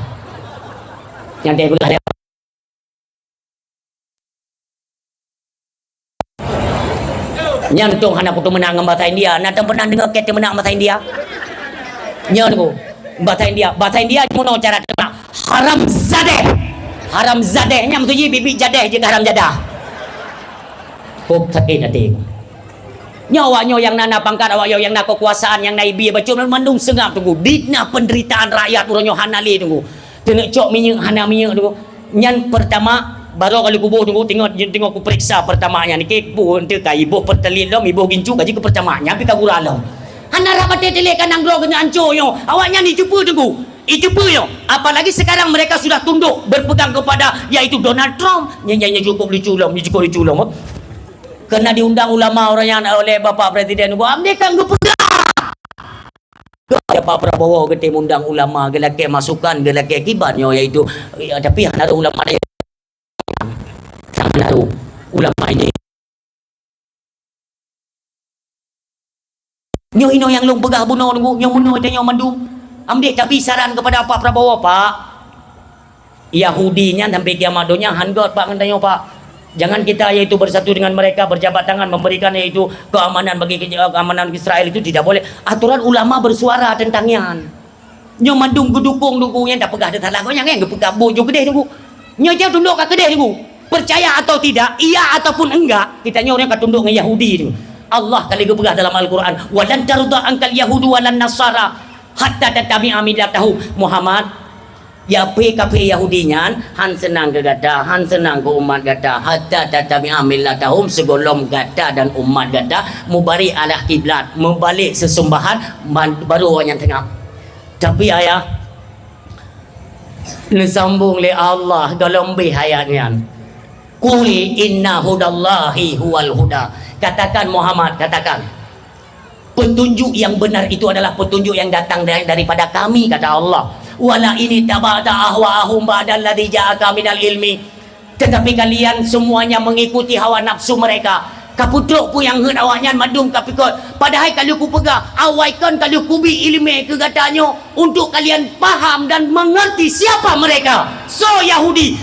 A: yang dia berada nyantung hana putu menang bahasa India natang pernah dengar kata menang bahasa India nyantu bahasa India mono cara terima haram zadeh nyam tuji bibi jadeh je haram jadah kok sakit hati nyawa yang nana pangkat awak yang nak kekuasaan yang naibi baca mandung sengap tunggu ditna penderitaan rakyat uranyo hanali tunggu tenek cok minyak hana minyak tunggu nyan pertama baru kali kubuh tunggu tengok ku periksa pertamanya ni kepo ente kai ibu pertelin lom ibu gincu gaji ke pertamanya pi kaguralom hana rapat tele kan anggro kena anco yo awaknya ni cupu tunggu itu yo apalagi sekarang mereka sudah tunduk berpegang kepada yaitu Donald Trump nyanyi cukup diculom kena diundang ulama orang yang oleh Bapak Presiden gua ambil kan gua pegang ya Pak Prabowo kita undang ulama gelake masukan gelake akibatnya yaitu ya, tapi ada ulama dia sama ulama ini nyo ino yang long pegah bunuh nunggu yang bunuh dan yang mandum ambil tapi saran kepada Pak Prabowo Pak Yahudinya sampai kiamat dunia handgot Pak katanya Pak jangan kita yaitu bersatu dengan mereka berjabat tangan memberikan yaitu keamanan bagi keamanan Israel itu tidak boleh aturan ulama bersuara tentangnya nyo mandung gedukung dukungnya tak pegah dekat lagonya yang gepegah bojo gede tunggu nyo jauh tunduk ke gede tunggu percaya atau tidak iya ataupun enggak kita nyo orang tunduk dengan Yahudi tunggu Allah kali gepegah dalam Al-Quran walan tarudha angkal yahudu walan nasara hatta tattabi'a millatahu Muhammad ya PKP Yahudinya han senang ke gata han senang ke umat gata hatta tatami millatahum segolong gata dan umat gata mubari alah kiblat membalik sesembahan baru orang yang tengah tapi ayah disambung oleh Allah dalam hayatnya qul inna hudallahi huwal huda katakan Muhammad katakan petunjuk yang benar itu adalah petunjuk yang datang daripada kami kata Allah wala ini tabata ahwa'ahum ba'dal ladzi ja'aka minal ilmi tetapi kalian semuanya mengikuti hawa nafsu mereka kaputruk pun yang hut awaknya madung kapikot padahal kalau ku pegah awaikan kalau ku bi ilmu ke katanya untuk kalian paham dan mengerti siapa mereka so Yahudi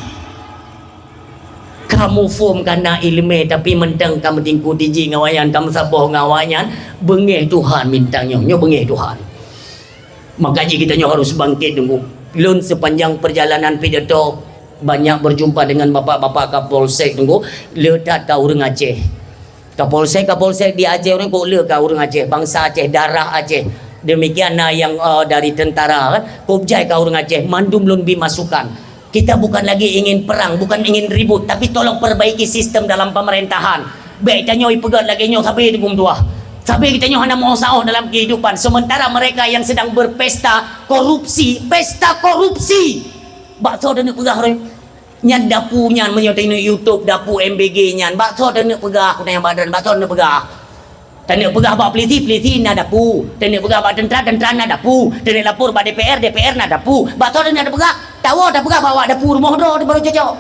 A: kamu form karena ilmu tapi mentang kamu tingku diji ngawayan kamu saboh ngawayan bengeh Tuhan mintangnya nyo bengeh Tuhan makanya kita harus bangkit tunggu lun sepanjang perjalanan pidato banyak berjumpa dengan bapak-bapak Kapolsek tunggu ledat ke urang Aceh Kapolsek di Aceh orang kok le ke urang Aceh bangsa Aceh darah Aceh demikian yang dari tentara kan kopjai ke urang Aceh mandum lun bi masukan kita bukan lagi ingin perang bukan ingin ribut tapi tolong perbaiki sistem dalam pemerintahan baik tanya pegat lagi nyo sampai tunggu dua sampai kita nyoh hana mau sauh dalam kehidupan sementara mereka yang sedang berpesta korupsi bakso dan pegah nyan dapu nyan menyoting YouTube dapu MBG nyan bakso dan pegah aku yang badan bakso dan pegah dan pegah bak peliti na dapu dan pegah bak tentara na dapu dan lapor bak DPR na dapu bakso dan ada pegah tahu ada pegah bawa dapu rumah do baru cocok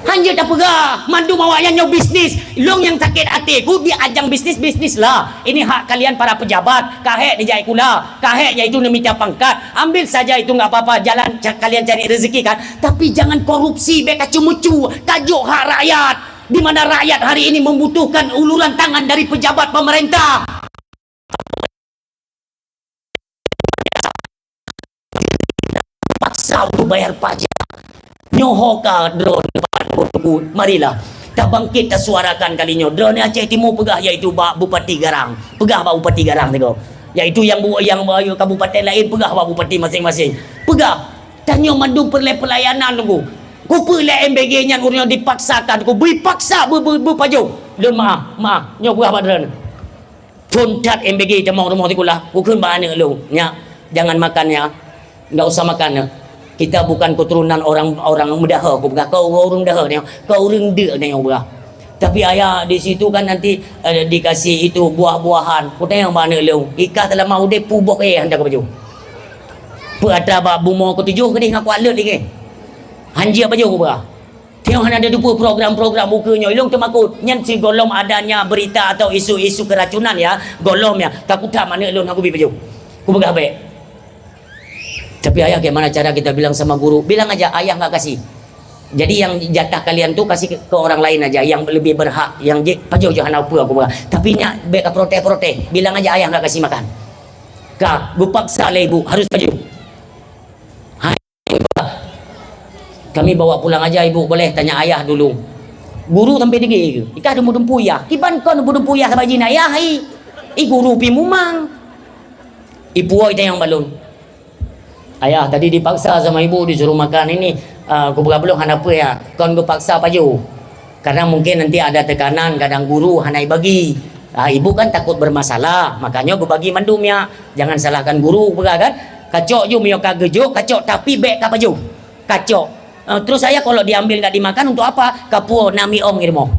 A: Hanya tak pegah mandu awak yang bisnis. Long yang sakit hati ku dia ajang bisnis lah. Ini hak kalian para pejabat. Kahek dijai kula. Kahek iaitu minta pangkat. Ambil saja itu enggak apa-apa. Jalan kalian cari rezeki kan. Tapi jangan korupsi beka cemucu. Kajuk hak rakyat. Di mana rakyat hari ini membutuhkan uluran tangan dari pejabat pemerintah. Paksa untuk bayar pajak. Nyohoka drone depan buku. Marilah tak bangkit tak suarakan kalinya. Drone Aceh Timur pegah iaitu Bupati Garang. Pegah Bupati Garang tengok. Iaitu yang kabupaten lain pegah Bupati masing-masing. Pegah. Tanya mandung pelayanan tunggu. Ku pelai MBG nya urang dipaksakan. Ku beri paksa berpaju. Lun maaf. Nyo pegah drone. Tuntat MBG temang rumah tikulah. Ku keun mana lu. Nya jangan makannya. Enggak usah makan. Kita bukan keturunan orang mudah kau orang dah ni kau orang dia ni orang. Tapi ayah di situ kan nanti dikasih itu buah-buahan. Kau tengok mana lu. Ikat dalam mau de pubok hendak ke baju. Pada babu mau ke tujuh ke dia ngaku alat lagi. Hanjia baju ku bah. Tengok ada dua program-program mukanya ilung temakut. Nyan si golom adanya berita atau isu-isu keracunan ya. Golomnya takutan mana lu aku baju. Ku begah baik. Tapi ayah bagaimana cara kita bilang sama guru? Bilang aja ayah nggak kasih. Jadi yang jatah kalian tuh kasih ke orang lain aja yang lebih berhak. Yang pajau jangan apa aku bilang. Tapi nya beka protes. Bilang aja ayah nggak kasih makan. Kak, gue paksa lah ibu harus pajau. Kami bawa pulang aja ibu boleh tanya ayah dulu. Guru sampai degi. Ikah demu ya. Kiban kau demu ya sama jina ayah hai. Guru pi mumang. Ibu itu yang balon. Ayah tadi dipaksa sama ibu disuruh makan ini aku belum apa ya kon gue paksa paju karena mungkin nanti ada tekanan kadang guru hanai bagi ibu kan takut bermasalah makanya gue bagi mandumnya jangan salahkan guru kan kacok ju mio kagejo kacok tapi bek kapaju kacok terus saya kalau diambil nggak dimakan untuk apa kapuo nami ong irmo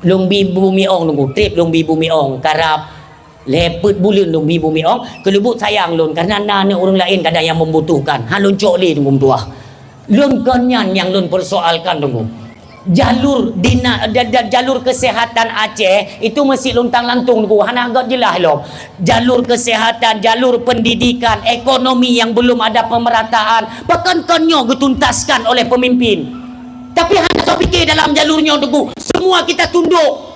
A: lungbi bumi ong nunggu trip lungbi bumi ong karap lepet bulan dong ibu miong kelubuk sayang lun karena nana orang lain kadang yang membutuhkan halun cok li tunggu tua lun konyan yang lun persoalkan tunggu jalur jalur kesehatan Aceh itu mesti luntang lantung tunggu hana agak jelas lo jalur kesehatan jalur pendidikan ekonomi yang belum ada pemerataan bahkan konyo dituntaskan oleh pemimpin tapi hanya so fikir dalam jalurnya tunggu semua kita tunduk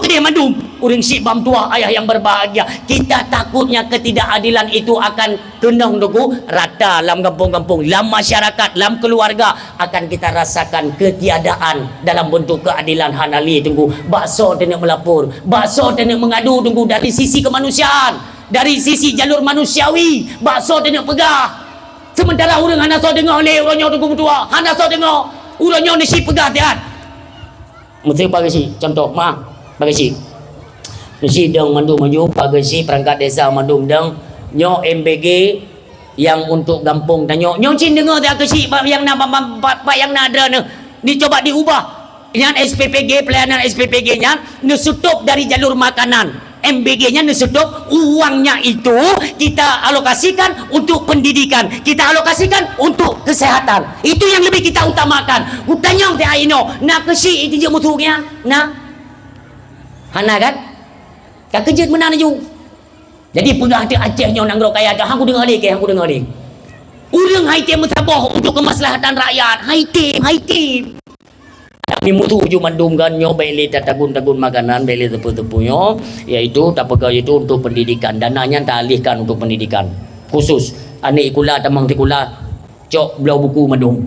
A: ke dia mandum uring si bam tua ayah yang berbahagia kita takutnya ketidakadilan itu akan kenang dugu rata dalam kampung-kampung dalam masyarakat dalam keluarga akan kita rasakan ketiadaan dalam bentuk keadilan hanali tunggu bakso tenek melapor bakso tenek mengadu tunggu dari sisi kemanusiaan dari sisi jalur manusiawi bakso tenek pegah sementara urang hana so dengar oleh urangnya tunggu tua hana so dengar urangnya ni si pegah tiat mesti bagi si contoh maaf bagi si deng mandum maju bagi si perangkat desa mandum deng nyo MBG yang untuk gampung dan nyo cin dengar tak si yang nama pak yang nada ni coba diubah yang SPPG pelayanan SPPG nya nusutup dari jalur makanan MBG nya nusutup uangnya itu kita alokasikan untuk pendidikan kita alokasikan untuk kesehatan itu yang lebih kita utamakan utanyong te aino nak kesi itu je mutunya nah hana kan kekejut menang ju jadi pegah di Acehnya nang ro kaya aku dengar lagi aku dengar lagi urang haite mutaboh untuk kemaslahatan rakyat haite kami mutu ju mandum kan nyo beli tagun makanan beli tepu-tepunya yaitu tapega itu untuk pendidikan dananya dialihkan untuk pendidikan khusus anik ikula tamang tikula cok belau buku mandum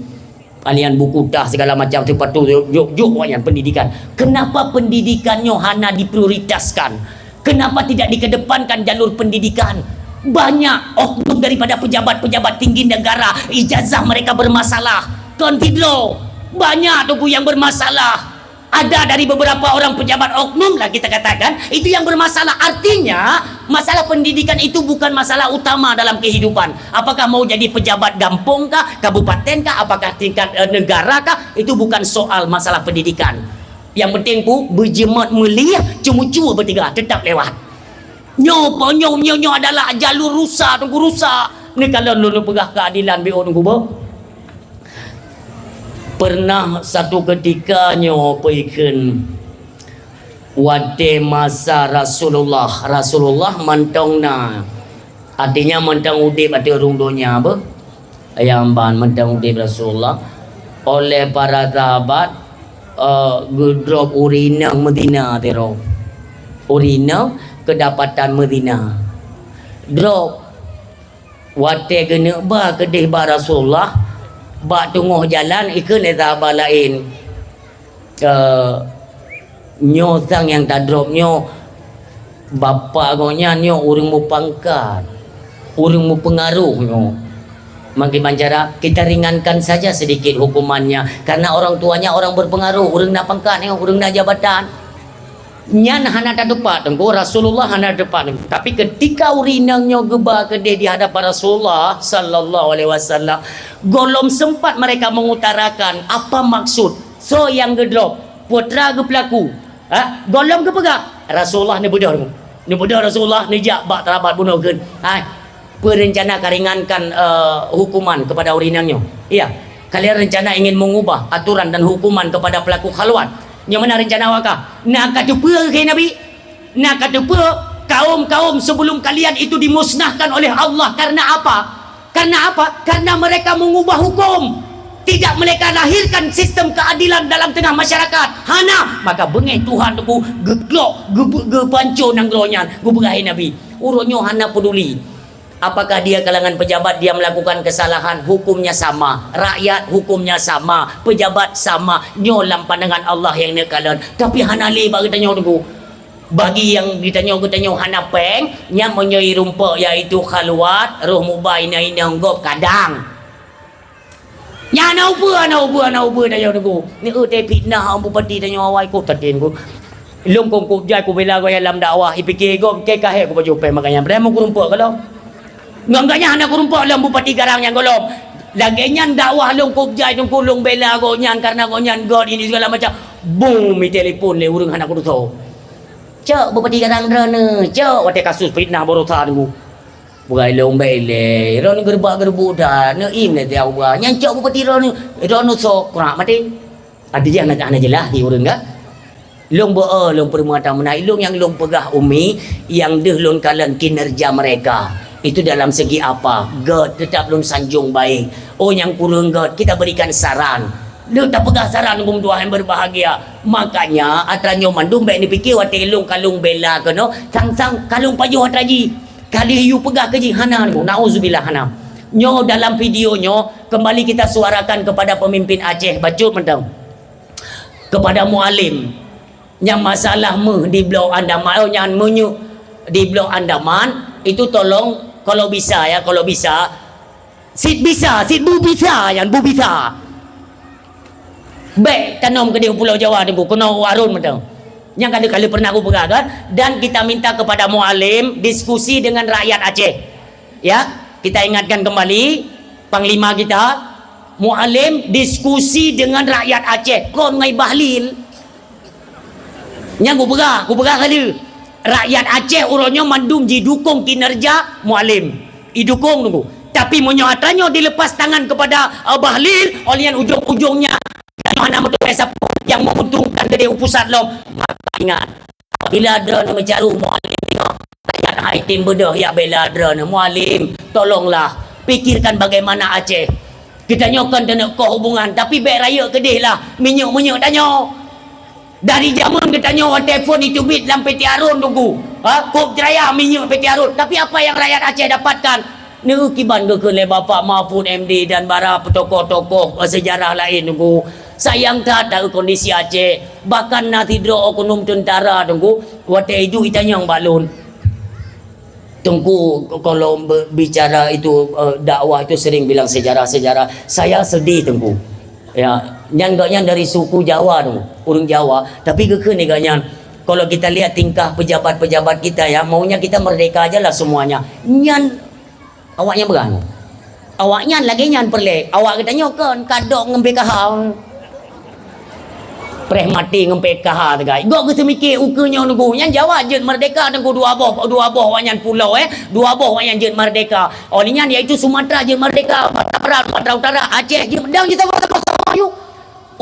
A: alian buku dah segala macam sepatu yuk wayan pendidikan kenapa pendidikannya hana diprioritaskan kenapa tidak dikedepankan jalur pendidikan banyak oknum daripada pejabat-pejabat tinggi negara ijazah mereka bermasalah konfidlo banyak tuku yang bermasalah ada dari beberapa orang pejabat oknum lah kita katakan itu yang bermasalah artinya masalah pendidikan itu bukan masalah utama dalam kehidupan apakah mau jadi pejabat gampung kah kabupaten kah apakah tingkat negara kah itu bukan soal masalah pendidikan yang penting ku berjemat mulia cuma-cuma bertiga tetap lewat nyo adalah jalur rusak tunggu rusak ni kalau lu pegah keadilan BO tunggu Pernah satu ketikanya paikan wate masa Rasulullah mentongna, artinya mentang udip ada urung dunia apa ayam ban mentang udip Rasulullah oleh para sahabat gedrop urina Medina tero urina kedapatan Medina drop wate kena ba kedih ba Rasulullah ba tengah jalan ikut sahabat lain nyo sang yang tak drop nyo bapa gonya nyo urang mu pangkat urang mu pengaruh nyo makin cara kita ringankan saja sedikit hukumannya karena orang tuanya orang berpengaruh urang nak pangkat nyo urang nak jabatan nyan hana tak depan tengku Rasulullah hana depan tapi ketika urinangnya geba kedai di hadapan Rasulullah sallallahu alaihi wasallam golom sempat mereka mengutarakan apa maksud so yang gedrop putra ke pelaku golom ke pegak Rasulullah ni budak Rasulullah ni jak bak terabat bunuh ke perencana keringankan hukuman kepada urinangnya iya kalian rencana ingin mengubah aturan dan hukuman kepada pelaku khalwat yang mana rencana awak nak kata apa ke Nabi nak kata apa kaum-kaum sebelum kalian itu dimusnahkan oleh Allah karena apa karena mereka mengubah hukum tidak mereka lahirkan sistem keadilan dalam tengah masyarakat hana maka bengih Tuhan tu geglok gepanco nang glonyan guberahi Nabi urutnya hana peduli apakah dia kalangan pejabat dia melakukan kesalahan hukumnya sama rakyat hukumnya sama pejabat sama nyolam pandangan Allah yang nak kalan tapi hana le bagi tanya tunggu bagi yang ditanya hana peng yang menyoi rumput iaitu khalwat roh mubai ina ngop kadang nya ana upa tanya tunggu ni te fitnah ambu padi tanya awai ko tatin ko lom ko jai ko bela ko dalam dakwah ipikir ko ke kahe ko baju pe makanya beremu ko rumput kalau ngangkanya hana kurumpak dalam bupati garang yang golong lagi nyan dakwah long kubjai long kulung bela go nyan karena go nyan god ini segala macam boom mi telefon le urang hana kuruso cak bupati garang drone cak wate kasus fitnah borosa tu bukai long bele ron gerba-gerbu dah ne im le dia wa nyan cak bupati ron so kurang mati ada je anak jelas di urang ga long long permuatan menai long yang long pegah umi yang deh long kalan kinerja mereka itu dalam segi apa God tetap lun sanjung baik yang kurang God kita berikan saran lu tak pegah saran ngum dua yang berbahagia makanya atranyo mandum baik ni fikir wate lung kalung bela kono sang kalung pajuh atraji kali you pegah keji hana nauzubillah hana nyo dalam videonyo kembali kita suarakan kepada pemimpin Aceh bacut mentang kepada mualim yang masalah di blok Andaman yang menyu di blok Andaman itu tolong kalau bisa sit bu bisa baik tanam ke di Pulau Jawa ni bu kena warun macam yang kali-kali pernah aku pegang dan kita minta kepada mualim diskusi dengan rakyat Aceh ya kita ingatkan kembali panglima kita mualim diskusi dengan rakyat Aceh kon ngai bahlil yang aku pegang kali rakyat Aceh urangnya mandum didukung kinerja mualim didukung tunggu tapi menyoatannya dilepas tangan kepada bahlil oleh yang ujung-ujungnya mana yang menguntungkan dari pusat lo maka ingat bila ada nak mencari mualim tengok rakyat haitim bedah ya bela ada mualim tolonglah pikirkan bagaimana Aceh kita nyokan dan nak hubungan tapi baik raya kedih lah minyak tanya dari zaman kita nyawa telefon itu bit dalam PT Arun tunggu kop jeraya minyak PT Arun tapi apa yang rakyat Aceh dapatkan ni kiban ke bapak Mahfud MD dan para tokoh-tokoh sejarah lain tunggu sayang tak ada kondisi Aceh bahkan nanti doa oknum tentara tunggu wate itu itanyang balun tunggu kalau bicara itu dakwah itu sering bilang sejarah saya sedih tunggu ya nyan dari suku Jawa tu urang Jawa tapi ni ganyan kalau kita lihat tingkah pejabat-pejabat kita ya maunya kita merdeka aja lah semuanya nyan awaknya berang awaknya lagi nyan perlek awak katanya kan kadok ngembe kahang preh mati ngembe kahang tegai gok kita mikir ukenya nunggu nyan Jawa je merdeka nunggu dua boh wanyan pulau dua boh wanyan je merdeka olehnya iaitu Sumatera je merdeka Sumatera Utara Aceh je mendang kita yuk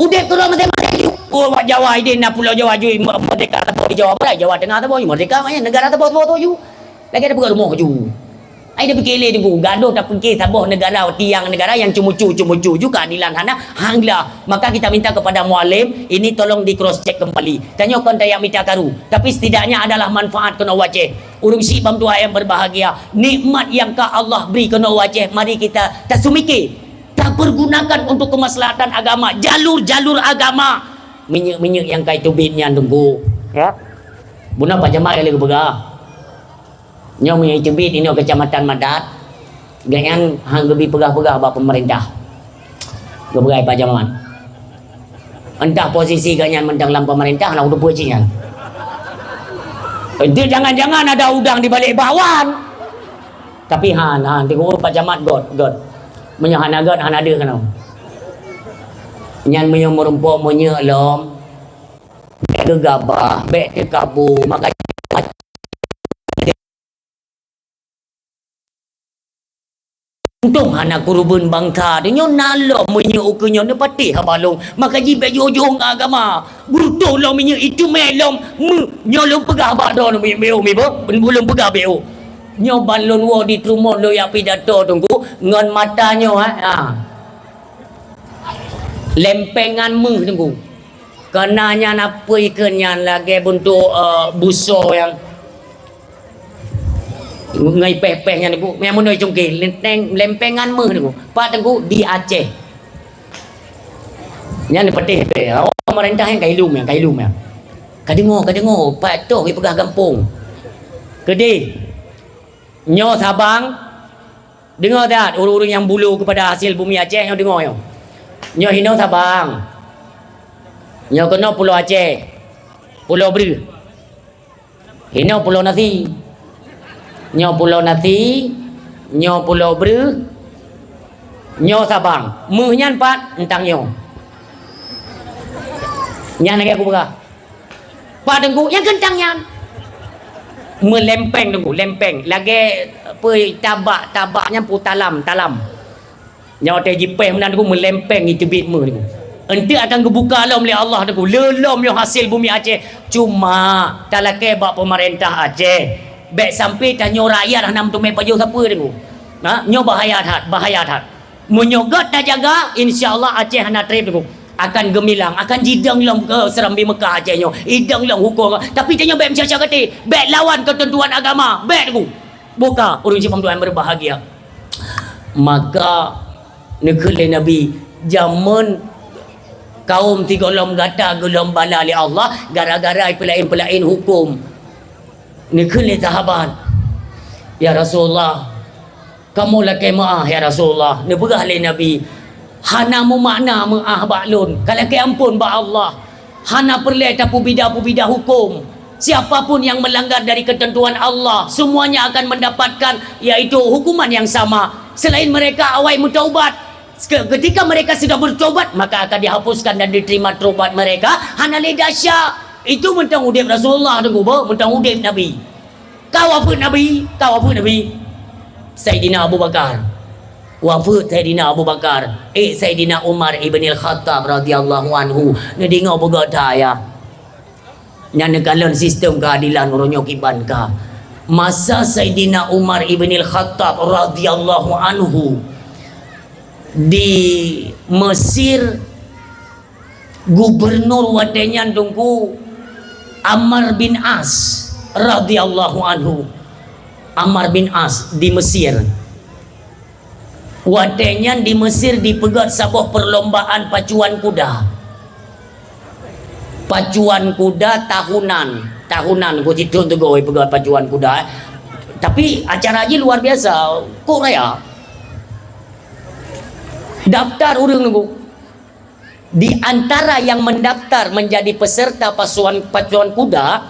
A: Udep tu orang mati-mati. Oh, Jawa ini nak Pulau Jawa ju merdeka atau di Jawa Barat, Jawa Tengah atau merdeka maknya negara atau tu ju. Lagi ada bukan rumah ju. Ai dia fikir le tu gaduh tak fikir sabah negara tiang negara yang cumucu ju keadilan hana hanglah. Maka kita minta kepada mualim ini tolong di cross check kembali. Tanya kon tak minta karu, tapi setidaknya adalah manfaat kena wajah. Urung si bam tua yang berbahagia, nikmat yang ka Allah beri kena wajah. Mari kita tasumiki tak pergunakan untuk kemaslahatan agama, jalur-jalur agama. Minyak-minyak yang kai tubitnya tunggu. Ya. Buna Pak Jamak lagi bergerak. Nyo punya cebit ini kecamatan Madat. Ganyan hang gebi pegah-pegah bak pemerintah. Geberai Pak Jaman. Entah posisi ganyan mentang dalam pemerintah nak udah pujian. Dia jangan-jangan ada udang di balik bawan. Tapi han tengok Pak Jamat god. Menyahan agak han ada kan. Nyan menyo merumpok menye lom. Bek gegabah, bek tekabu, maka untung anak kurubun bangsa dia nalo menyo ukunyo ne pati habalong maka jibe jojong agama butuh lo menyo itu melom nyolong pegah bado no beo mebo belum pegah beo nyo balon wo di trumon lo ya pidato tunggu ngon matanyo lempengan meng tunggu kenanya apa ikannya lagi bentuk buso yang ngai peh-pehnya niku memang noi cungki lempengan meh niku Pak tengku di Aceh nya ni petih pe pemerintah yang kailum ya kadengo Pak tu pergi pegah kampung kedi nyo Sabang dengar tak urang-urang yang bulu kepada hasil bumi Aceh yang dengar yo nyo hino Sabang nyo kena Pulau Aceh Pulau Beri hino Pulau Nasi nyo Pulau Nasi, nyo Pulau Ber, nyo Sabang. Mehnya empat entang nyo. Nyan lagi aku berah. Pak tengku yang kentang nyan. Melempeng tengku, lempeng. Lagi apa tabaknya talam. Nyo teh jipeh menan tengku melempeng itu bit me tengku. Ente akan kebuka lah oleh Allah tengku. Lelom yo hasil bumi Aceh. Cuma talake bak pemerintah Aceh. Baik sampai tanya rakyat nam tu mai paju siapa tengok. Nyo bahaya hat. Menyogot dah jaga insya-Allah Aceh hana trip tengok. Akan gemilang, akan jidang long ke Serambi Mekah Aceh nyo. Idang long hukum. Tapi tanya baik macam kata, baik lawan ketentuan agama. Baik tengok. Buka urang cipam Tuhan berbahagia. Maka negeri Nabi zaman kaum tiga lom gata gelom bala li Allah gara-gara pelain hukum. Ni kene sahabat ya Rasulullah kamu lah kemah ya Rasulullah ni berah le Nabi hana mu makna maah baklun kalau ke ampun ba Allah hana perle tapu bidah hukum siapapun yang melanggar dari ketentuan Allah semuanya akan mendapatkan yaitu hukuman yang sama selain mereka awai mutaubat ketika mereka sudah bertobat maka akan dihapuskan dan diterima taubat mereka hana le dahsyat. Itu mentang udip Rasulullah tengok ba mentang udip Nabi. Kau wafat Nabi Sayyidina Abu Bakar. Wafat Sayyidina Abu Bakar. Sayyidina Umar ibn al-Khattab radhiyallahu anhu. Ni dengar bergata ya. Yang nekalan sistem keadilan orangnya kiban ka. Masa Sayyidina Umar ibn al-Khattab radhiyallahu anhu di Mesir gubernur wadenya tunggu Ammar bin As radhiyallahu anhu. Ammar bin As di Mesir. Wadenya di Mesir dipegat sebuah perlombaan pacuan kuda. Pacuan kuda tahunan gua situ tu gua pegat pacuan kuda. Tapi acara aja luar biasa. Korea. Daftar urang nunggu. Di antara yang mendaftar menjadi peserta pacuan kuda,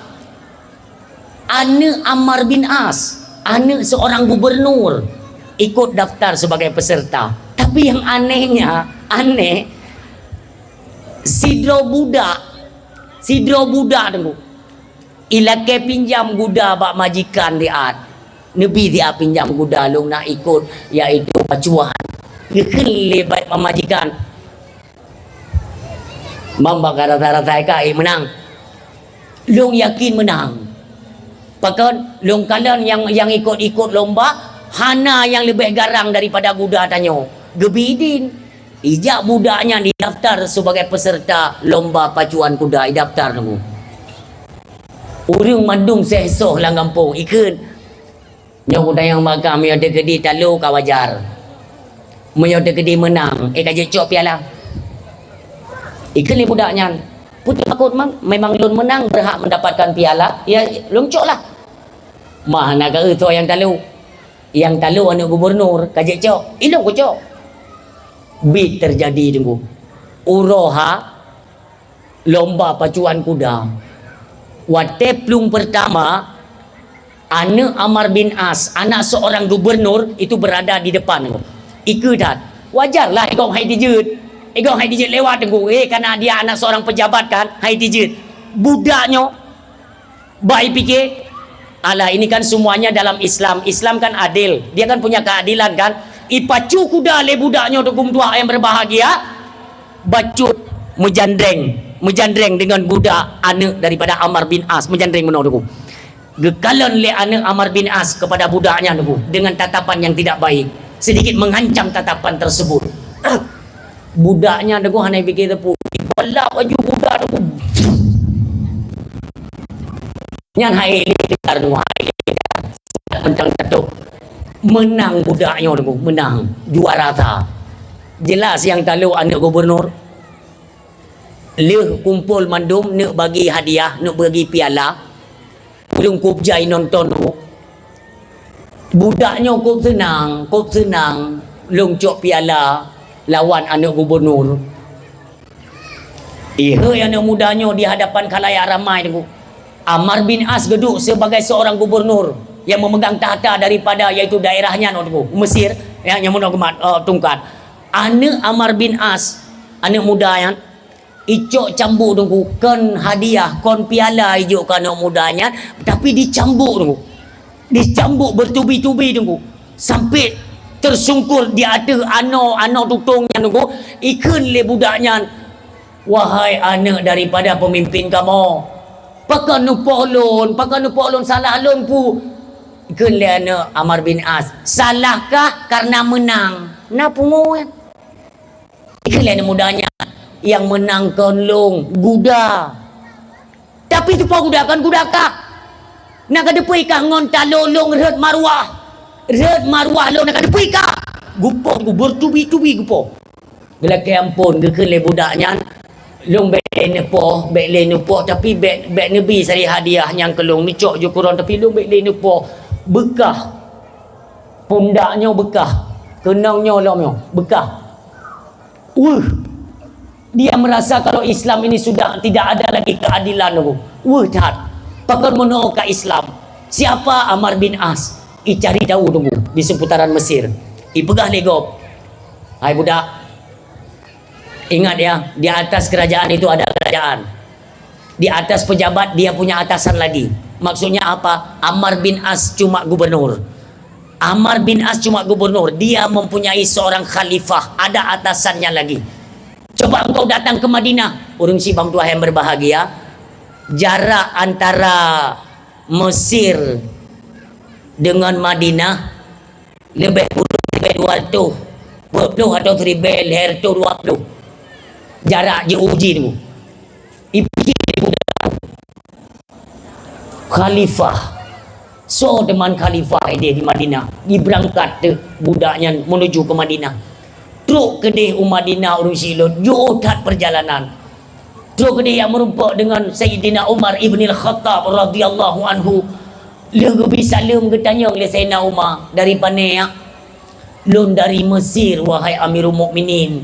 A: anak Ammar bin As, anak seorang gubernur ikut daftar sebagai peserta. Tapi yang aneh sidro budak tengok. Ilake pinjam kuda bak majikan diat. Nabi dia pinjam kuda long nak ikut yaitu pacuan. Kekele baik majikan. Mamba rata-rata kai menang. Long yakin menang. Pakan long kalian yang ikut-ikut lomba, hana yang lebih garang daripada budak tanyo. Gebidin. Ijak budaknya didaftar sebagai peserta lomba pacuan kuda, daftar nunggu. Urang mandung sehsoh lang kampung ikut. Nyo kuda yang magam yo degedi talu kawajar. Meyo degedi menang, kaje cok piala. Ikut li budaknya. Putih takut memang lun menang berhak mendapatkan piala, ya lungcok lah. Mana ka itu yang talu? Yang talu anak gubernur kaje cok, ilung ko cok. Bit terjadi tunggu. Uroha lomba pacuan kuda. Wateplung pertama anak Amar bin As, anak seorang gubernur itu berada di depan. Ikutan. Wajarlah ikut hai dijut. Ikut hai dijut lewat tunggu. Karena dia anak seorang pejabat kan, hai dijut. Budaknya baik pikir, alah ini kan semuanya dalam Islam. Islam kan adil. Dia kan punya keadilan kan. Ipacu kuda le budaknya tukum tua yang berbahagia. Bacut menjandreng dengan budak anak daripada Amar bin As, menjandreng menurutku. Gekalan le anak Amar bin As kepada budaknya tuku dengan tatapan yang tidak baik. Sedikit mengancam tatapan tersebut. Budaknya tuku hanya fikir tepu. Balak baju budak tuku. Nyan hai litar tu hai litar. Mentang tatuk. Menang budaknya tu, menang juara rata. Jelas yang talu anak gubernur leh kumpul mandum nak bagi hadiah, nak bagi piala. Ulung kupjai nonton tu. Budaknya kup senang lungcok piala lawan anak gubernur. Anak mudanya di hadapan khalayak ramai tu. Amar bin As geduk sebagai seorang gubernur yang memegang tahta daripada iaitu daerahnya Mesir yang menegumat tungkat. Anak Amar bin As, anak muda yang icok cambuk tunggu kan hadiah kon piala ijok kan anak mudanya, tapi dicambuk tunggu. Dicambuk bertubi-tubi tunggu. Sampai tersungkur di atas anak tutungnya tunggu. Ikan le budaknya. Wahai anak daripada pemimpin kamu. Pakai nupolon salah lon pu. Ikan le anak Amar bin As. Salahkah karena menang? Nah punguan. Ikan le anak mudanya yang menang konlong guda. Tapi tu pa guda kan gudakah? Nak kadepui kah ngon talolong red marwah. Red marwah lo nak kadepui kah? Gupo ku bertubi-tubi gupo. Gelak ampun ke le budaknya. Long bek le nepo tapi bek nebi sari hadiah yang kelong ni cok je kurang tapi long bek le nepo bekah. Pundaknya bekah. Kenangnya lomnya bekah. Dia merasa kalau Islam ini sudah tidak ada lagi keadilan. Tat. Pakar menolak ke Islam. Siapa Amar bin As? Cari tahu tunggu di seputaran Mesir. Pegah legop. Hai budak. Ingat ya, di atas kerajaan itu ada kerajaan. Di atas pejabat dia punya atasan lagi. Maksudnya apa? Amar bin As cuma gubernur. Amar bin As cuma gubernur. Dia mempunyai seorang khalifah. Ada atasannya lagi. Coba engkau datang ke Madinah. Urung si bang tua yang berbahagia. Jarak antara Mesir dengan Madinah lebih kurang 20 atau 20. Jarak je uji tu. Khalifah. So teman khalifah dia di Madinah. Diberangkat tu budaknya menuju ke Madinah. Truk kedai Madinah urung silot. Jodat perjalanan. Truk kedai yang merupak dengan Sayyidina Umar ibn al-Khattab radhiyallahu anhu. Legebi salam ketanya oleh Sayyidina Umar dari Panea. Lon dari Mesir wahai Amirul Mukminin.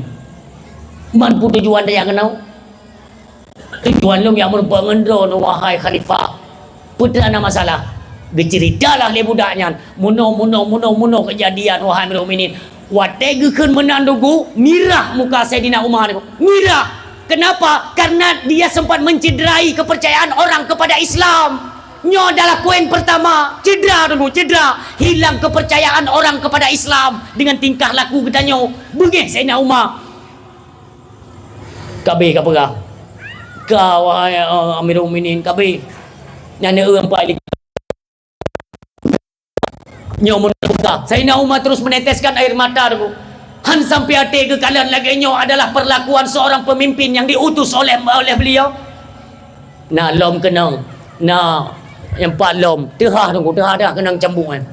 A: Man pun tujuan dia kenal. Tujuan lu yang merupakan ngendron wahai khalifah. Putra ada masalah. Berceritalah le budaknya. Muno kejadian wahai Amirul Mukminin. Wategekeun menandugu mirah muka Sayyidina Umar. Mirah. Kenapa? Karena dia sempat mencederai kepercayaan orang kepada Islam. Nyo adalah koin pertama. Cedera. Hilang kepercayaan orang kepada Islam dengan tingkah laku katanya. Begih Sayyidina Umar. Kabeh kapagah kau Amirul Mukminin kabeh nyana orang paling nyo menuka. Sayyidina Umar terus meneteskan air mata tu. Han sampai hati ke kalian lagi nyo adalah perlakuan seorang pemimpin yang diutus oleh beliau. Nah lom kenang. Nah yang pak lom tehah tu tehah dah kenang cambuk kan.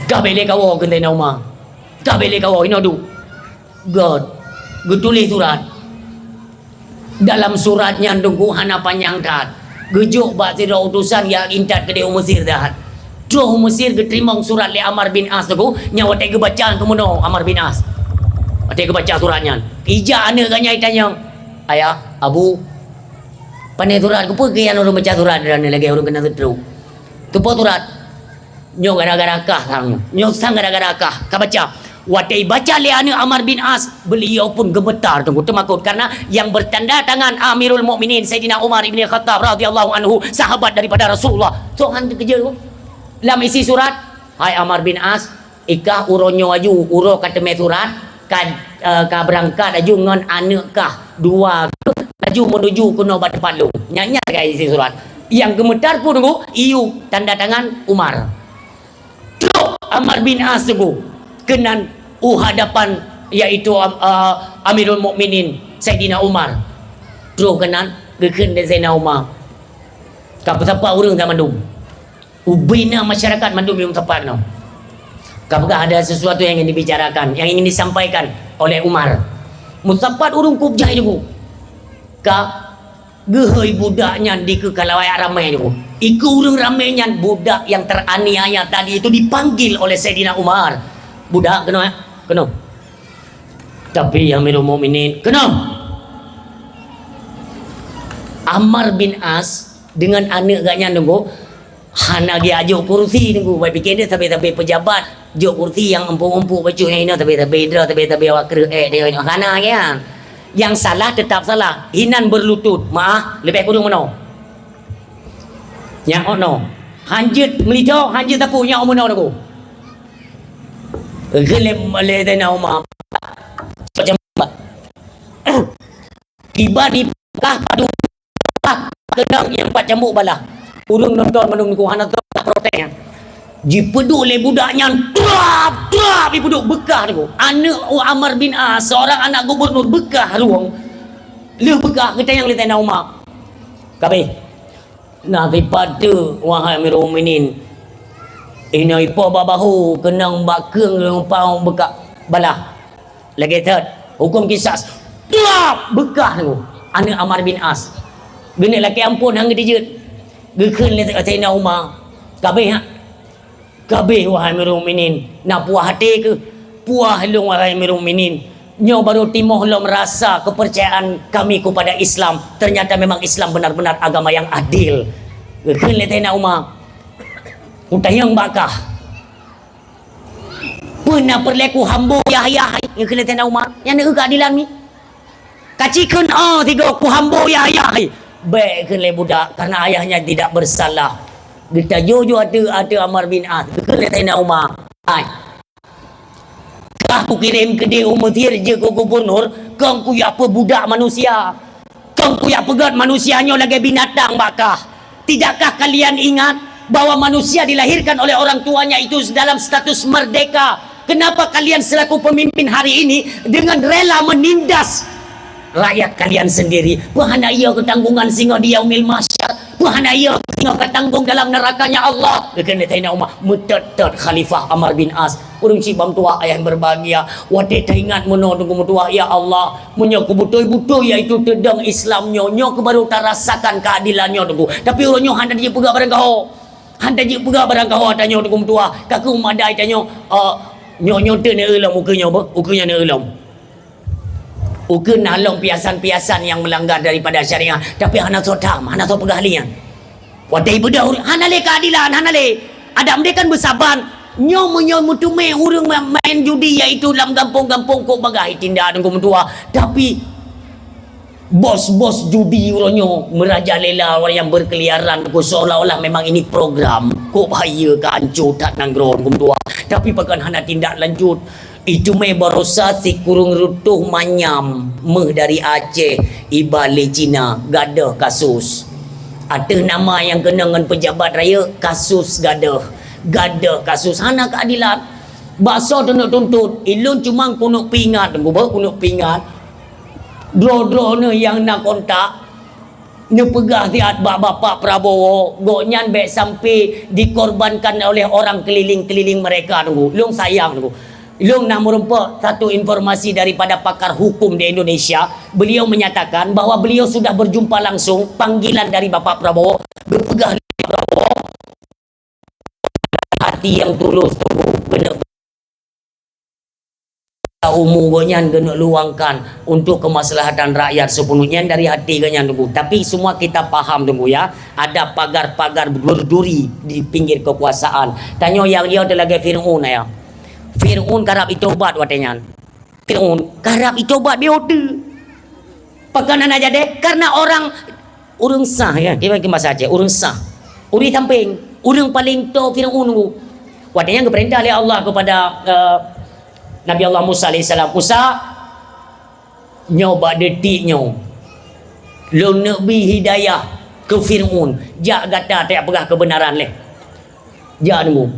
A: Kabeh le kau ke Sayyidina Umar. Kabeh le kau ino du. God. Getulis surat. Dalam suratnya tunggu hana panjang tat. Gejuk bak sira utusan yang intat ke dia Mesir dah. Tuh Mesir keterima surat le Amr bin As tu nyawa tak ke bacaan kemuno Amr bin As. Tak ke baca suratnya. Ija ana kanya tanya. Ayah, abu pandai surat ke pergi yang orang baca surat dan lagi orang kena seteru. Tu po surat. Nyo gara-gara kah sang. Nyo sang gara-gara kah. Ka baca. Watai baca le ana Amr bin As, beliau pun gemetar tunggu temakut karena yang bertanda tangan Amirul Mukminin Sayyidina Umar bin Khattab radhiyallahu anhu, sahabat daripada Rasulullah. So han kerja tu. Lam isi surat, hai Amr bin As, ikah uronyo aju, uro kata me surat, ka berangkat aju ngan anak kah dua aju menuju ke Nobat Palung. Nyanyi guys isi surat. Yang gemetar pun tunggu, iu tanda tangan Umar. Tuh Amr bin As tunggu. Kenan hadapan iaitu Amirul Mukminin Sayyidina Umar. Terus kenan geken de Sayyidina Umar. Kapapa urang tak mandum. Ubina masyarakat mandum yang tepat no. Apakah ada sesuatu yang ingin dibicarakan, yang ingin disampaikan oleh Umar? Musapat urung kubjai dulu. Ka gehoi budaknya di ke kalawai ramai dulu. Iku urung ramainya budak yang teraniaya tadi itu dipanggil oleh Sayyidina Umar. Budak kena kena. Tapi Amirul Mukminin kena. Amr bin As dengan anak gaknya nunggu hana dia ajuk kursi nunggu baik fikir dia tapi pejabat juk kursi yang empuk-empuk baju yang ini tapi awak kera dia hana kan. Yang salah tetap salah. Hinan berlutut. Maaf, lebih kurang mana? Yang ono. Hanjut melidau, hanjut tapu yang ono aku. Gelem oleh Sayyidina Umar macam tiba di kah padu tenang yang empat cambuk bala urung nonton manung ku hana protes jipedu oleh budaknya trap dipeduk bekah tu anak Amr bin As seorang anak gubernur bekah ruang le bekah kita yang lihat Sayyidina Umar kabeh nah daripada wahai Amirul Mukminin ina ipo babahu kenang bakeng lempau bekak balah lagi third hukum kisas tuap bekah tu anak Amr bin As gini laki ampun hang dijut geken le Sayyidina Umar kabeh ha kabeh wahai Amirul Mukminin nak puas hati ke puas long wahai Amirul Mukminin nyo baru timoh lo merasa kepercayaan kami kepada Islam ternyata memang Islam benar-benar agama yang adil geken le Sayyidina Umar utayang bakah pernah perleku hambo Yahya yang kena Sayyidina Umar yang nak keadilan ni kacikun tiga ku hambo Yahya baik kena budak karena ayahnya tidak bersalah kita jojo ada Amr bin As kena Sayyidina Umar kah ku kirim ke dia Mesir je ke gubernur kau ku ya apa budak manusia kau ku ya pegat manusianya lagi binatang bakah tidakkah kalian ingat bahwa manusia dilahirkan oleh orang tuanya itu dalam status merdeka. Kenapa kalian selaku pemimpin hari ini dengan rela menindas rakyat kalian sendiri? Puhana ia ketanggungan singa di yaumil mahsyar. Puhana ia singa ketanggung dalam nerakanya Allah. Kena Sayyidina Umar metetet Khalifah Amr bin As. Urung cibam tua ayah berbahagia. Wate teringat meno tunggu tua ya Allah. Munyo kubutoy-butoy iaitu tedang Islamnya. Nyo baru terasakan keadilannya tunggu. Tapi urunyo handa dia pegak barang kau. Handa je pegak barang kau tanya hukum tua kaku madai tanya nyo te ne elom ukenya apa ukenya ne elom uken nalong piasan-piasan yang melanggar daripada syariah tapi hana sotam hana so pegahlian wadai budak hana le keadilan hana le ada mereka kan bersaban nyo mutume urang main judi iaitu dalam kampung-kampung kok bagai tindak hukum tua tapi bos-bos judi uronyo merajalela orang yang berkeliaran seolah-olah memang ini program kok bahaya ke hancur tak nanggron kum tua tapi pakan hana tindak lanjut Itu me barosa si kurung rutuh manyam meh dari Aceh ibali Cina gadah kasus. Ada nama yang kena dengan pejabat raya kasus gadah kasus hana keadilan. Bakso tu nak tuntut ilun cuma kunuk pingat gua kunuk pingat dro ni yang nak kontak ni pegah tiat bapak Prabowo goknyan baik sampai dikorbankan oleh orang keliling-keliling mereka tunggu long sayang tunggu long nak merumpa satu informasi daripada pakar hukum di Indonesia. Beliau menyatakan bahawa beliau sudah berjumpa langsung panggilan dari bapak Prabowo berpegah Prabowo hati yang tulus tunggu benar umumnya kena luangkan untuk kemaslahatan rakyat sepenuhnya dari hati kanya tunggu. Tapi semua kita faham tunggu ya, ada pagar-pagar berduri di pinggir kekuasaan. Tanya yang dia ada lagi Fir'aun ya. Fir'aun karap itobat watenya. Fir'aun karap itobat dia tu. Pakanan aja deh karena orang sah ya. Kita bahasa Aceh, orang sah. Uri samping, orang paling to Fir'aun tunggu. Watenya keperintah oleh Allah kepada Nabi Allah Musa AS. Musa nyoba detik nyo lo nabi hidayah ke Fir'aun jak kata tak pegah kebenaran leh jak nemu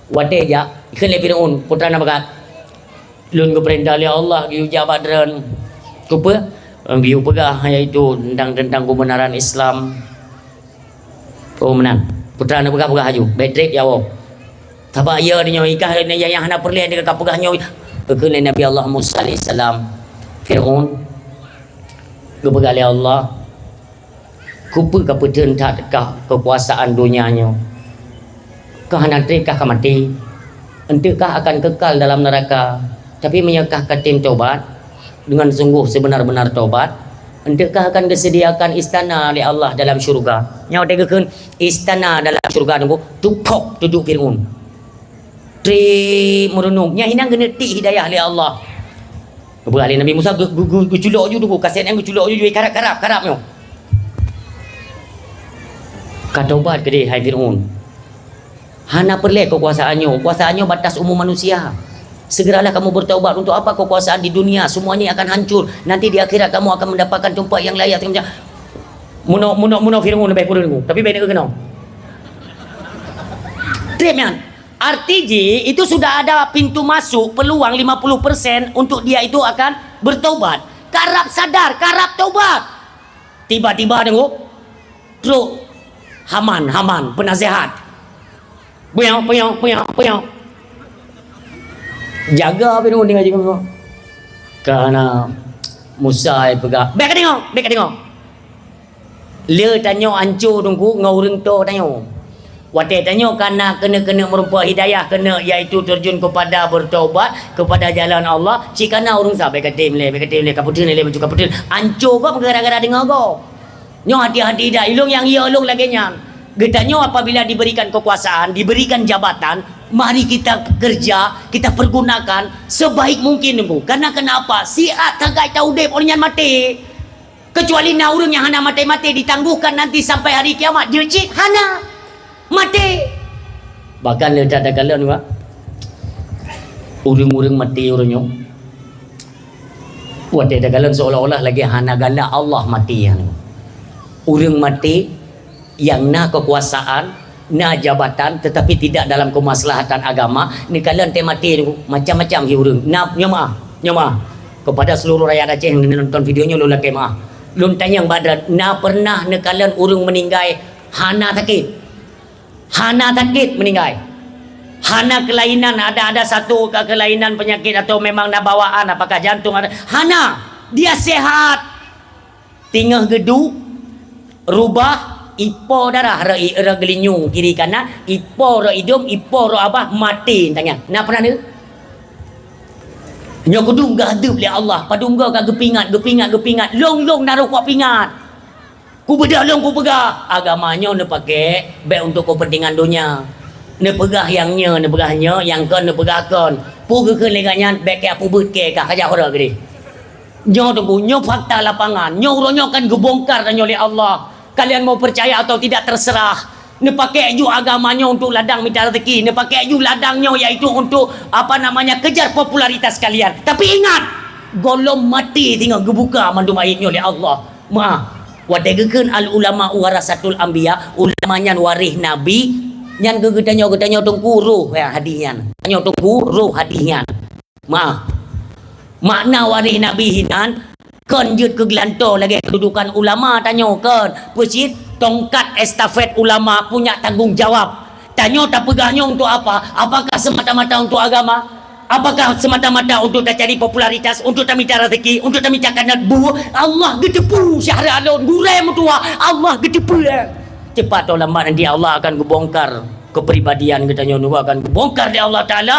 A: wate jak ikan le Fir'aun putra nak bakat lun ke perintah oleh Allah giu jabat deren kupa giu pegah iaitu tentang kebenaran Islam menang putra nak pegah haju bedrek ya wo tabak ya dia ikah yang hana perlian dia kapegah nyo berkena Nabi Allah Musa AS Fir'aun kepegah oleh Allah kupa kapeten tak dekah kekuasaan dunianya kah nak terikah kah mati entukah akan kekal dalam neraka tapi menyekah katim taubat dengan sungguh sebenar-benar taubat entukah akan disediakan istana oleh Allah dalam syurga nyawa tegakan istana dalam syurga tunggu tukok duduk Fir'aun tri merenungnya hinang kena tik hidayah oleh Allah. Beralih Nabi Musa guculok je dulu kasihan yang guculok je karap-karap nyo. Kataubat ke dia hai Fir'aun. Hana perlek kekuasaannya batas umum manusia. Segeralah kamu bertaubat. Untuk apa kekuasaan di dunia semuanya akan hancur. Nanti di akhirat kamu akan mendapatkan tempat yang layak macam muno Fir'aun lebih kurang tapi baik nak kena. Tripnya RTJ itu sudah ada pintu masuk peluang 50% untuk dia itu akan bertaubat. Karap sadar, karap taubat. Tiba-tiba tengok truk Haman penasihat. Puyang. Jaga Fir'aun dengan jaga. Karena Musa pegang. Baik tengok. Le tanya ancur tunggu ngau to tanya. Watai tanya karena kena merupa hidayah kena iaitu terjun kepada bertaubat kepada jalan Allah. Cikana urung sampai katim le kaputin le baju kaputin. Ancur kau gara-gara dengar kau. Nyo hati-hati dah ilung yang ia ulung lagi nyang. Getanya apabila diberikan kekuasaan, diberikan jabatan, mari kita kerja, kita pergunakan sebaik mungkin nunggu. Karena kenapa? Siat tagai tahu dep olehnya mati. Kecuali na urung yang hana mati ditangguhkan nanti sampai hari kiamat. Dia cik hana mati. Bahkan dia tak ada kalian juga. Urung mati urungnya. Buat dia ada kalian seolah-olah lagi hana gala Allah mati. Urung mati yang na kekuasaan, na jabatan tetapi tidak dalam kemaslahatan agama. Ni kalian teh mati macam-macam urung. Nyama kepada seluruh rakyat Aceh yang nonton videonya lu laki maaf. Lu tanya yang badran, na pernah ne kalian urung meninggal hana sakit. Hana sakit meninggal. Hana kelainan ada satu kelainan penyakit atau memang nak bawaan apakah jantung ada. Hana dia sehat. Tinggal gedu rubah ipo darah ra gelinyung kiri kanan ipo ra hidung ipo ra abah mati tanya. Nak pernah ni? Nyo kudu gadup le Allah padungga ka gepingat long naruh kuat pingat. Ku bedah long ku pegah agamanya ne pakai baik untuk kepentingan dunia. Ne pegah yangnya ne pegahnya yang kan ne pegahkan. Pu ke lenganya baik ke apu bet ke ka kajak ora gede. Nyo tunggu nyo fakta lapangan. Nyo kan gebongkar nyo oleh Allah. Kalian mau percaya atau tidak terserah. Dia pakai ju agamanya untuk ladang minta rezeki. Dia pakai ju ladangnya iaitu untuk apa namanya kejar popularitas kalian. Tapi ingat, golong mati tinggal gebuka mandum ayatnya oleh Allah. Maaf. Wadegekeun al ulama warasatul anbiya, ulamanya waris nabi. Nyan gegetanya tungku ruh ya hadian. Tanya tungku ruh hadian. Maaf. Makna waris nabi hinan kan jut ke gelanto lagi kedudukan ulama tanya kan. Pusit tongkat estafet ulama punya tanggung jawab. Tanya tak pegahnya untuk apa? Apakah semata-mata untuk agama? Apakah semata-mata untuk tak cari popularitas, untuk tak minta rezeki, untuk tak minta kanat bu? Allah gedepu syahra alun gurai mutua. Allah gedepu. Cepat atau lambat nanti Allah akan gebongkar kepribadian kita nyono akan gebongkar di Allah Taala.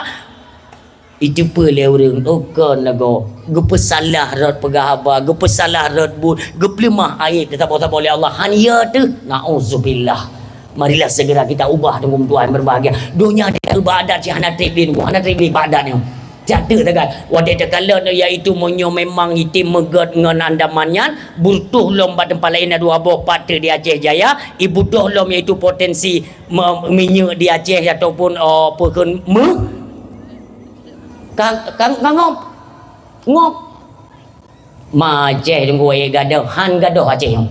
A: Itu pelai orang kan lagu gepesalah rot pegahaba, gepesalah rot bu, geplemah ayat tetap oleh Allah. Hanya tu nauzubillah. Marilah segera kita ubah dengan Tuhan berbahagia. Dunia dia ibadat si hana tribin, hana tribin ibadatnya. Jatuh tegan. Wadah tekala iaitu monyo memang itim megat ngan andamanyan, butuh lom badan palaina dua boh pate di Aceh Jaya, ibu doh lom iaitu potensi minyak di Aceh ataupun apa kan kang ngop ma Aceh tunggu ai gadah han gadah Aceh yang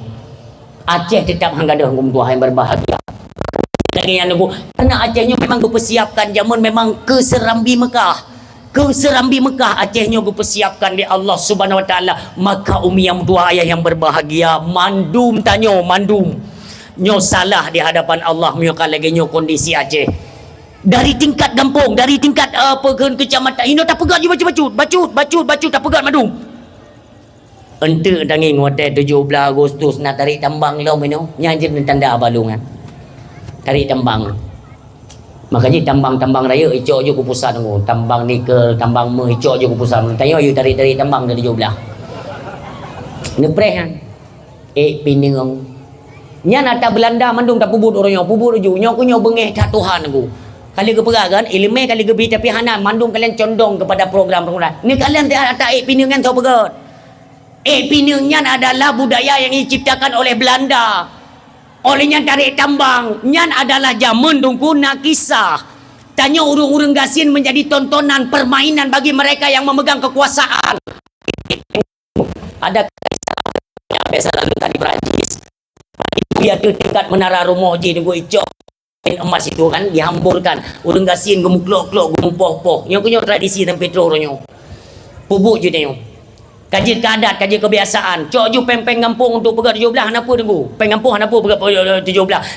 A: Aceh tetap han gadah ngum Tuhan berbahagia. Lagi yang nunggu karena Acehnya memang dipersiapkan zaman memang ke Serambi Mekah Acehnya dipersiapkan di Allah Subhanahu Wa Taala. Maka umi yang dua ayah yang berbahagia mandum tanyo mandum nyo salah di hadapan Allah nyo lagi nyo kondisi Aceh dari tingkat kampung, dari tingkat kecamatan ini tak pegat je bacut tak pegat mandum ente tanging hotel 17 Agustus nak tarik tambang lo meno nyanjir tanda balungan tarik tambang. Makanya tambang raya icok je ku pusat tunggu. Tambang nikel, tambang meh icok je ku pusat. Tanya you tarik tambang dari jauh belah. Nepreh kan. Pinang. Nya nata Belanda mandung tak pubut orangnya, pubut uju. Nyo ku nyo bengeh tak Tuhan aku. Kali ke peragan, ilmu kali ke bi tapi hanan mandung kalian condong kepada program. Ni kalian tak ada pinangan tau begat. Pinangnya adalah budaya yang diciptakan oleh Belanda. Olehnya tarik tambang nyan adalah zaman dungku nak kisah tanya urung-urung gasin menjadi tontonan permainan bagi mereka yang memegang kekuasaan. Ada kisah yang biasa lalu tadi Perancis dia tu tingkat menara rumah je dungku icok emas itu kan dihamburkan urung gasin gemuk-klok gemuk-poh-poh yang punya tradisi dan petro orangnya pubuk je dia kaji keadat, kaji kebiasaan. Cok ju peng-peng kampung untuk pegat 17 kenapa tunggu? Peng kampung kenapa pegat 17?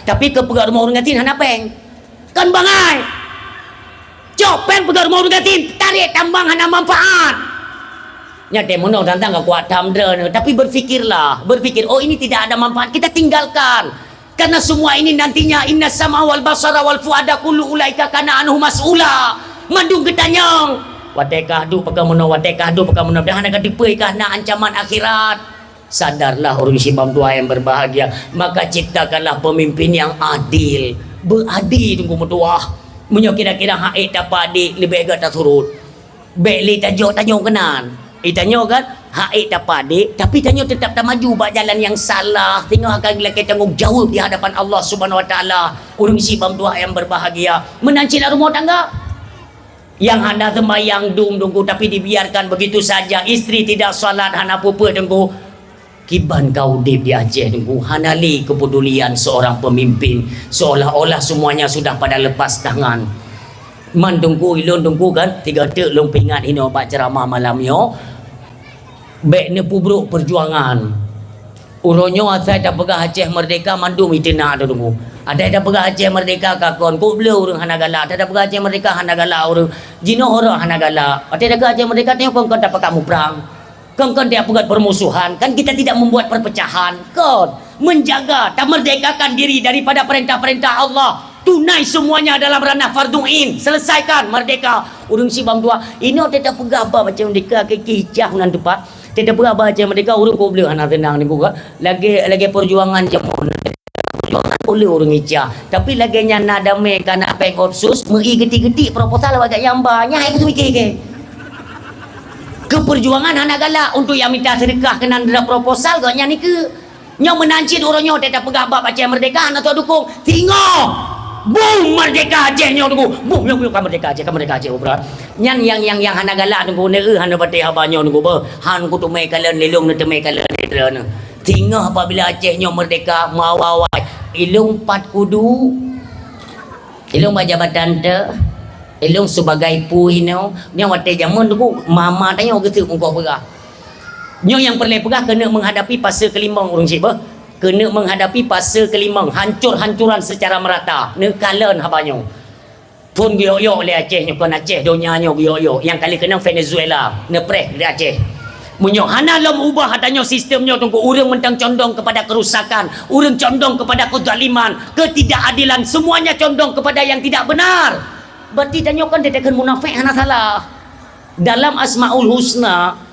A: Tapi ke pegat rumah orang gatin kenapa peng? Kan bangai. Cok peng pegat rumah orang gatin, tarik tambang hana manfaat. Nya demono tantang ke kuat tamdra tapi berfikir oh ini tidak ada manfaat, kita tinggalkan. Karena semua ini nantinya inna sama wal basara wal fuada kullu ulaika kana anhu mas'ula. Mandung ketanyang. Watekahdu pekamuno dah nak dipeikah nak ancaman akhirat. Sadarlah orang Sibam tua yang berbahagia, maka ciptakanlah pemimpin yang adil, beradil tunggu mutuah. Menyo kira-kira hak dapat adik lebih agak tak surut. Beli tajuk kenan. Tanyo kan hak dapat adik tapi tanyo tetap tak maju bak jalan yang salah. Tengok akan lagi tanggung jawab di hadapan Allah Subhanahu Wa Taala. Orang Sibam tua yang berbahagia menancilah rumah tangga. Yang hendak sembahyang dungku tapi dibiarkan begitu saja, istri tidak salat hana pupa dengku kiban kau di Aceh dengku hanali kepedulian seorang pemimpin seolah-olah semuanya sudah pada lepas tangan mandungku ilun dengku kan tiga tek long pingat ino bak ceramah malam yo bek ne pubruk perjuangan uronyo asai dah pegah Aceh merdeka mandum itina ada dengku ada dah pegah Aceh merdeka kakon ku beliau orang hanagala ada pegah Aceh merdeka hanagala orang jino orang hanagala ada dah Aceh merdeka tengok kon tak pakai perang kon dia pegat permusuhan kan kita tidak membuat perpecahan kon menjaga tak merdekakan diri daripada perintah-perintah Allah tunai semuanya dalam ranah fardu'in selesaikan merdeka urung Sibam tua ini ada pegah apa macam merdeka ke hijau nan tepat tidak pegah baca merdeka urung ku beliau anak tenang ni juga lagi perjuangan jamun boleh orang icah tapi lagi nya nada me kana peng otsus meri geti-geti proposal agak yang banyak itu mikir ke perjuangan anak galak untuk yang minta sedekah kena ada proposal gaknya ni ke Nyo menancit orangnya tetap pegah bab Aceh merdeka atau dukung. Tengok. Boom merdeka Aceh nyo tunggu. Boom yang kan merdeka Aceh, kan merdeka Aceh obra. Nyan yang hana galak tunggu ne hana batik abanyo tunggu ba. Han ku tu mai kalen lelung ne temai kalen ne. Tengok apabila Aceh nyo merdeka mawawai. Ilung pat kudu. Ilung jabatan te. Ilung sebagai puhino. Ni wate zaman tunggu mama tanya gitu muka pegah. Nyo yang perlu pegah kena menghadapi fasa kelimang orang cik bah. Kena menghadapi fasa kelimang, hancur-hancuran secara merata. Ne kalen habanyo. Pun biyo-yo le Aceh nyo kan Aceh donya nyo biyo-yo. Yang kali kena Venezuela, ne preh di Aceh. Munyo hana lom ubah hatanyo sistemnya tunggu urang mentang condong kepada kerusakan, urang condong kepada kezaliman, ketidakadilan, semuanya condong kepada yang tidak benar. Berarti danyo kan dedekan munafik hana salah. Dalam Asmaul Husna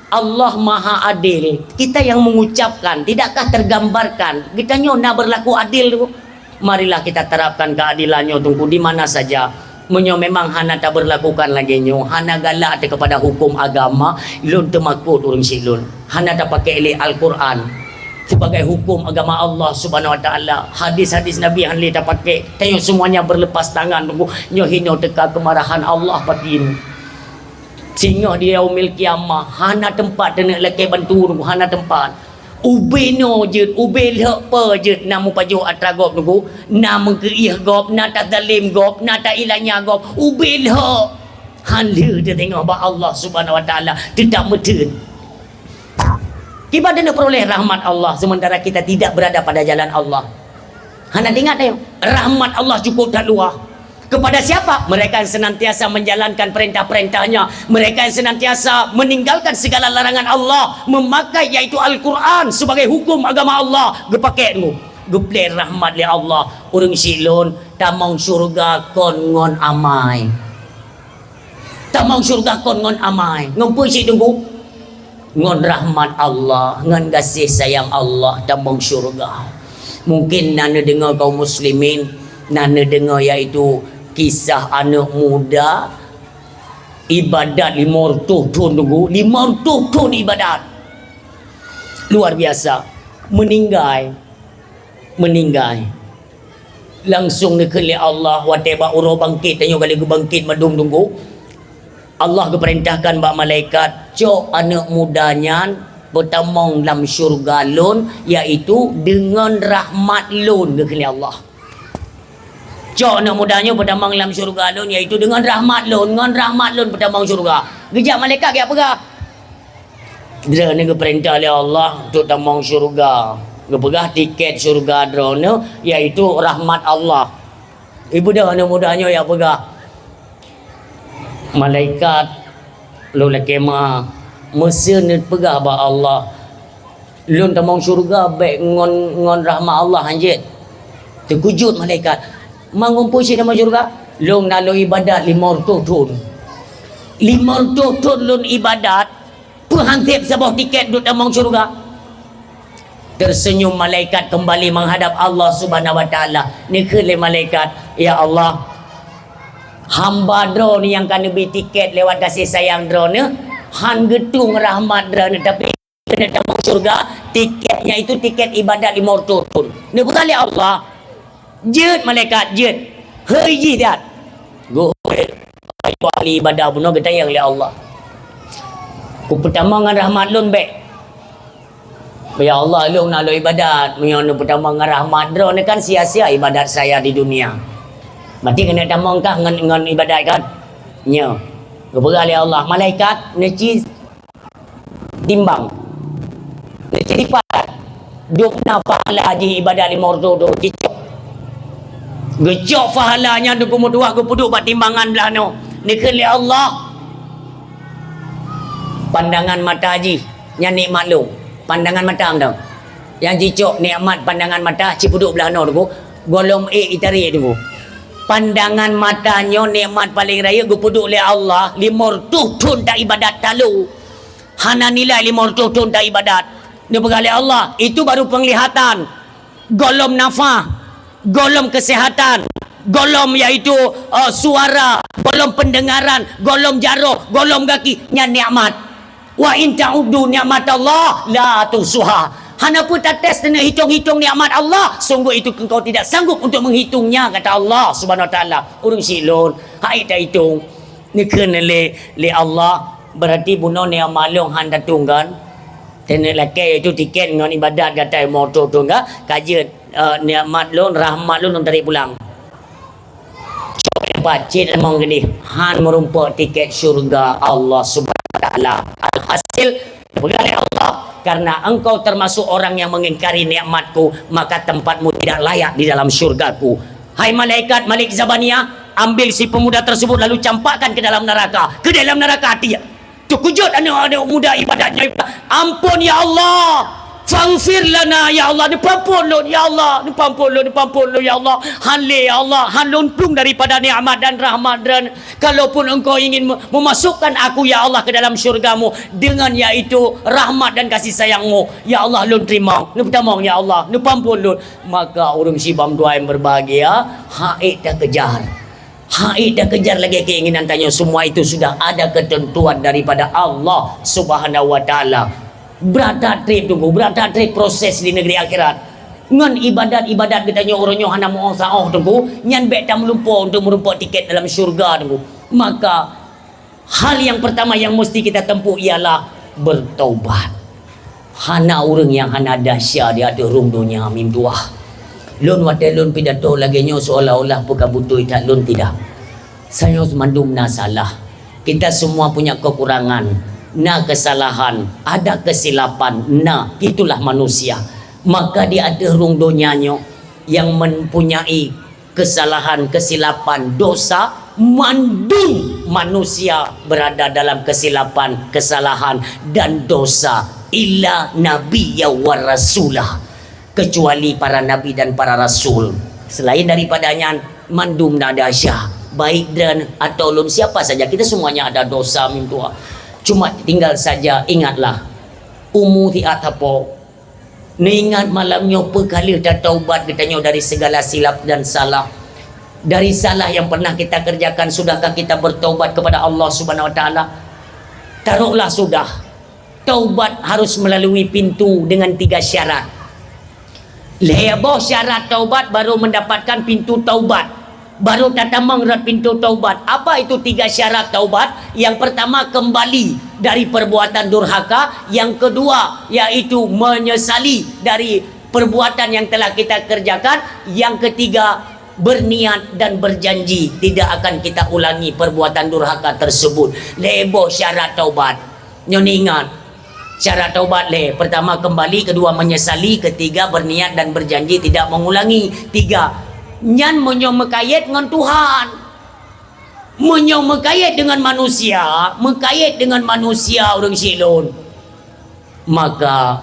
A: Allah Maha Adil. Kita yang mengucapkan, tidakkah tergambarkan kita nyona berlaku adil? Marilah kita terapkan keadilannya tunggu di mana saja. Menyo memang hana tak berlakukan lagi nyo, hana galak kepada hukum agama, lun temakut urang silun. Hana tak pakai li Al-Quran sebagai hukum agama Allah Subhanahu Wa Taala. Hadis-hadis Nabi han li tak pakai. Tengok semuanya berlepas tangan tunggu nyo hino teka kemarahan Allah patin. Sehingga di yaumil kiamah hana tempat nak laki bantu hana tempat. Ube no je, ube lepa je namu paju atragop nugu, namu keih gop, nata zalim gop, nata ilanya gop, ube le. Hala dia tengok bah Allah Subhanahu Wa Taala tidak metun. Kita nak peroleh rahmat Allah sementara kita tidak berada pada jalan Allah. Hana ingat tengok, rahmat Allah cukup tak luar. Kepada siapa? Mereka yang senantiasa menjalankan perintah-perintahnya. Mereka yang senantiasa meninggalkan segala larangan Allah. Memakai yaitu Al-Quran sebagai hukum agama Allah. Gepakai tu. Geplay rahmat li Allah. Orang silun. Tamang syurga kon ngon amai. Tamang syurga kon ngon amai. Ngompo si tunggu. Ngon rahmat Allah. Ngon kasih sayang Allah. Tamang syurga. Mungkin nana dengar kaum muslimin. Nana dengar iaitu kisah anak muda ibadat 500 tahun tunggu 500 tahun ibadat luar biasa meninggal langsung nekeli Allah wateba uro bangkit tanyo kali bangkit madung tunggu Allah keperintahkan bak malaikat cok anak mudanya bertamong dalam syurga lun iaitu dengan rahmat lun nekeli Allah. Cok nak mudanya berdamang dalam syurga lun iaitu dengan rahmat lun berdamang syurga. Gejak malaikat ke apa ke? Dia ni perintah oleh Allah untuk damang syurga. Gepegah tiket syurga drone iaitu rahmat Allah. Ibu dah anak mudanya ya pegah. Malaikat lu lekema mesin pegah ba Allah. Lun damang syurga baik ngon rahmat Allah anjit. Terkujut malaikat. Mengumpul si nama syurga long nalo ibadat 500 tahun 500 tahun lun ibadat penghantip sebuah tiket duduk dalam syurga. Tersenyum malaikat kembali menghadap Allah Subhanahu Wa Taala. Ni ke malaikat, ya Allah, hamba drone ni yang kan beli tiket lewat kasih sayang drone han getung rahmat drone tapi kena dalam syurga tiketnya itu tiket ibadat 500 tahun. Ni berkali Allah jut malaikat jut hei jidat go ahli ibadah bunuh kita yang oleh Allah ku pertama dengan rahmat lun baik ya Allah lun nak ibadat menyono pertama dengan rahmat drone kan sia-sia ibadat saya di dunia berarti kena tamangkah dengan ibadat kan nya kepada oleh Allah malaikat neci timbang neci lipat duk nafala haji ibadat 500 tu cicok gejok fahalanya duk mudua gu puduk bat timbangan belah no nikeli Allah pandangan mata haji yang nikmat lu pandangan mata amdam yang cicok nikmat pandangan mata cipuduk belah no tu golom itari tu pandangan matanya nikmat paling raya gu puduk oleh Allah 500 tahun tak ibadat talu hana nilai 500 tahun tak ibadat dia bergalih Allah itu baru penglihatan golom nafah golom kesehatan, golom iaitu suara, golom pendengaran, golom jaruh, golom kaki, nya nikmat. Wa in ta'uddu ni'mat Allah la tusuha. Hana pun tetes dan hitung-hitung nikmat Allah. Sungguh itu engkau tidak sanggup untuk menghitungnya, kata Allah Subhanahu wa taala. Urang silon, hai tak hitung. Ni kena le Allah. Berarti buno ni amalong handa tunggan. Dan laki itu tiket dengan ibadat kata motor tu enggak kaje nikmat lon, rahmat lon tarik pulang. Pacit emang gini han merumpak tiket syurga Allah Subhanahu wa taala. Alhasil berkali Allah, karena engkau termasuk orang yang mengingkari nikmatku, maka tempatmu tidak layak di dalam syurgaku. Hai malaikat Malik Zabaniyah, ambil si pemuda tersebut lalu campakkan ke dalam neraka. Ke dalam neraka dia terkejut anak-anak muda ibadatnya. Ampun ya Allah, faghfir lana ya Allah, dipampun lo ya Allah, dipampun lo ya Allah. Hanle ya Allah, han luntung daripada nikmat dan rahmat. Dan kalaupun engkau ingin memasukkan aku ya Allah ke dalam syurgamu dengan yaitu rahmat dan kasih sayangmu, ya Allah lun terima, lu pertama ya Allah, lu pampun lu. Maka orang sibam dua yang berbahagia, haid dah kejar. Haid dah kejar lagi keinginan tanya. Semua itu sudah ada ketentuan daripada Allah Subhanahu wa taala. Berada trip tunggu, berada trip proses di negeri akhirat. Ngan ibadat-ibadat katanya orangnya hana mau saoh tunggu, nyan bek tam lupa untuk merumpak tiket dalam syurga tunggu. Maka hal yang pertama yang mesti kita tempuh ialah bertaubat. Hana orang yang hana dahsyat dia ada rum dunia mim tuah. Lun wadah lun pidato lagi nyo seolah-olah bukan butuh tak lun tidak. Saya semandum na salah. Kita semua punya kekurangan, na kesalahan, ada kesilapan, na itulah manusia. Maka dia ada rung donyanya yang mempunyai kesalahan, kesilapan, dosa, mandung manusia berada dalam kesilapan, kesalahan dan dosa. Illa nabiyya wa rasulah, kecuali para nabi dan para rasul. Selain daripadanya mandum nadasya, baik dan atau lun siapa saja, kita semuanya ada dosa mintua. Cuma tinggal saja ingatlah umu tiat apa ingat malamnya perkali dah taubat katanya dari segala silap dan salah. Dari salah yang pernah kita kerjakan, sudahkah kita bertaubat kepada Allah Subhanahu wa taala? Taruhlah sudah. Taubat harus melalui pintu dengan 3 syarat. Leboh syarat taubat baru mendapatkan pintu taubat. Baru tatamang rat pintu taubat. Apa itu 3 syarat taubat? Yang pertama, kembali dari perbuatan durhaka. Yang kedua, yaitu menyesali dari perbuatan yang telah kita kerjakan. Yang ketiga, berniat dan berjanji tidak akan kita ulangi perbuatan durhaka tersebut. Leboh syarat taubat. Nyon ingat syarat taubat le. Pertama kembali, kedua menyesali, ketiga berniat dan berjanji tidak mengulangi. 3 nyan menyo mekayat dengan Tuhan, menyo mekayat dengan manusia, mekayat dengan manusia orang silon. Maka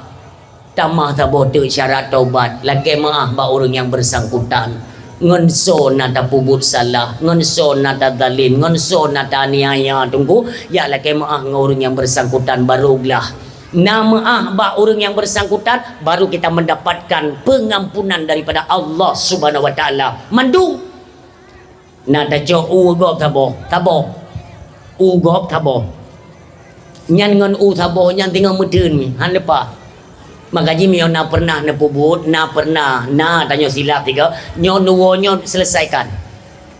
A: tamah tabote syarat taubat lagi maah ba orang yang bersangkutan. Ngenso nata pubut salah, ngenso nata zalim, ngenso nata aniaya tunggu ya lagi maah orang yang bersangkutan barulah nama ba orang yang bersangkutan, baru kita mendapatkan pengampunan daripada Allah Subhanahu wa taala. Mandung nada jo ugop tabo ugop tabo nyan ngan u tabo nyan tinggal mudun mi han lepa. Magaji mi na pernah na pubut, na pernah na tanya silap tiga nyo nuwo nyo selesaikan.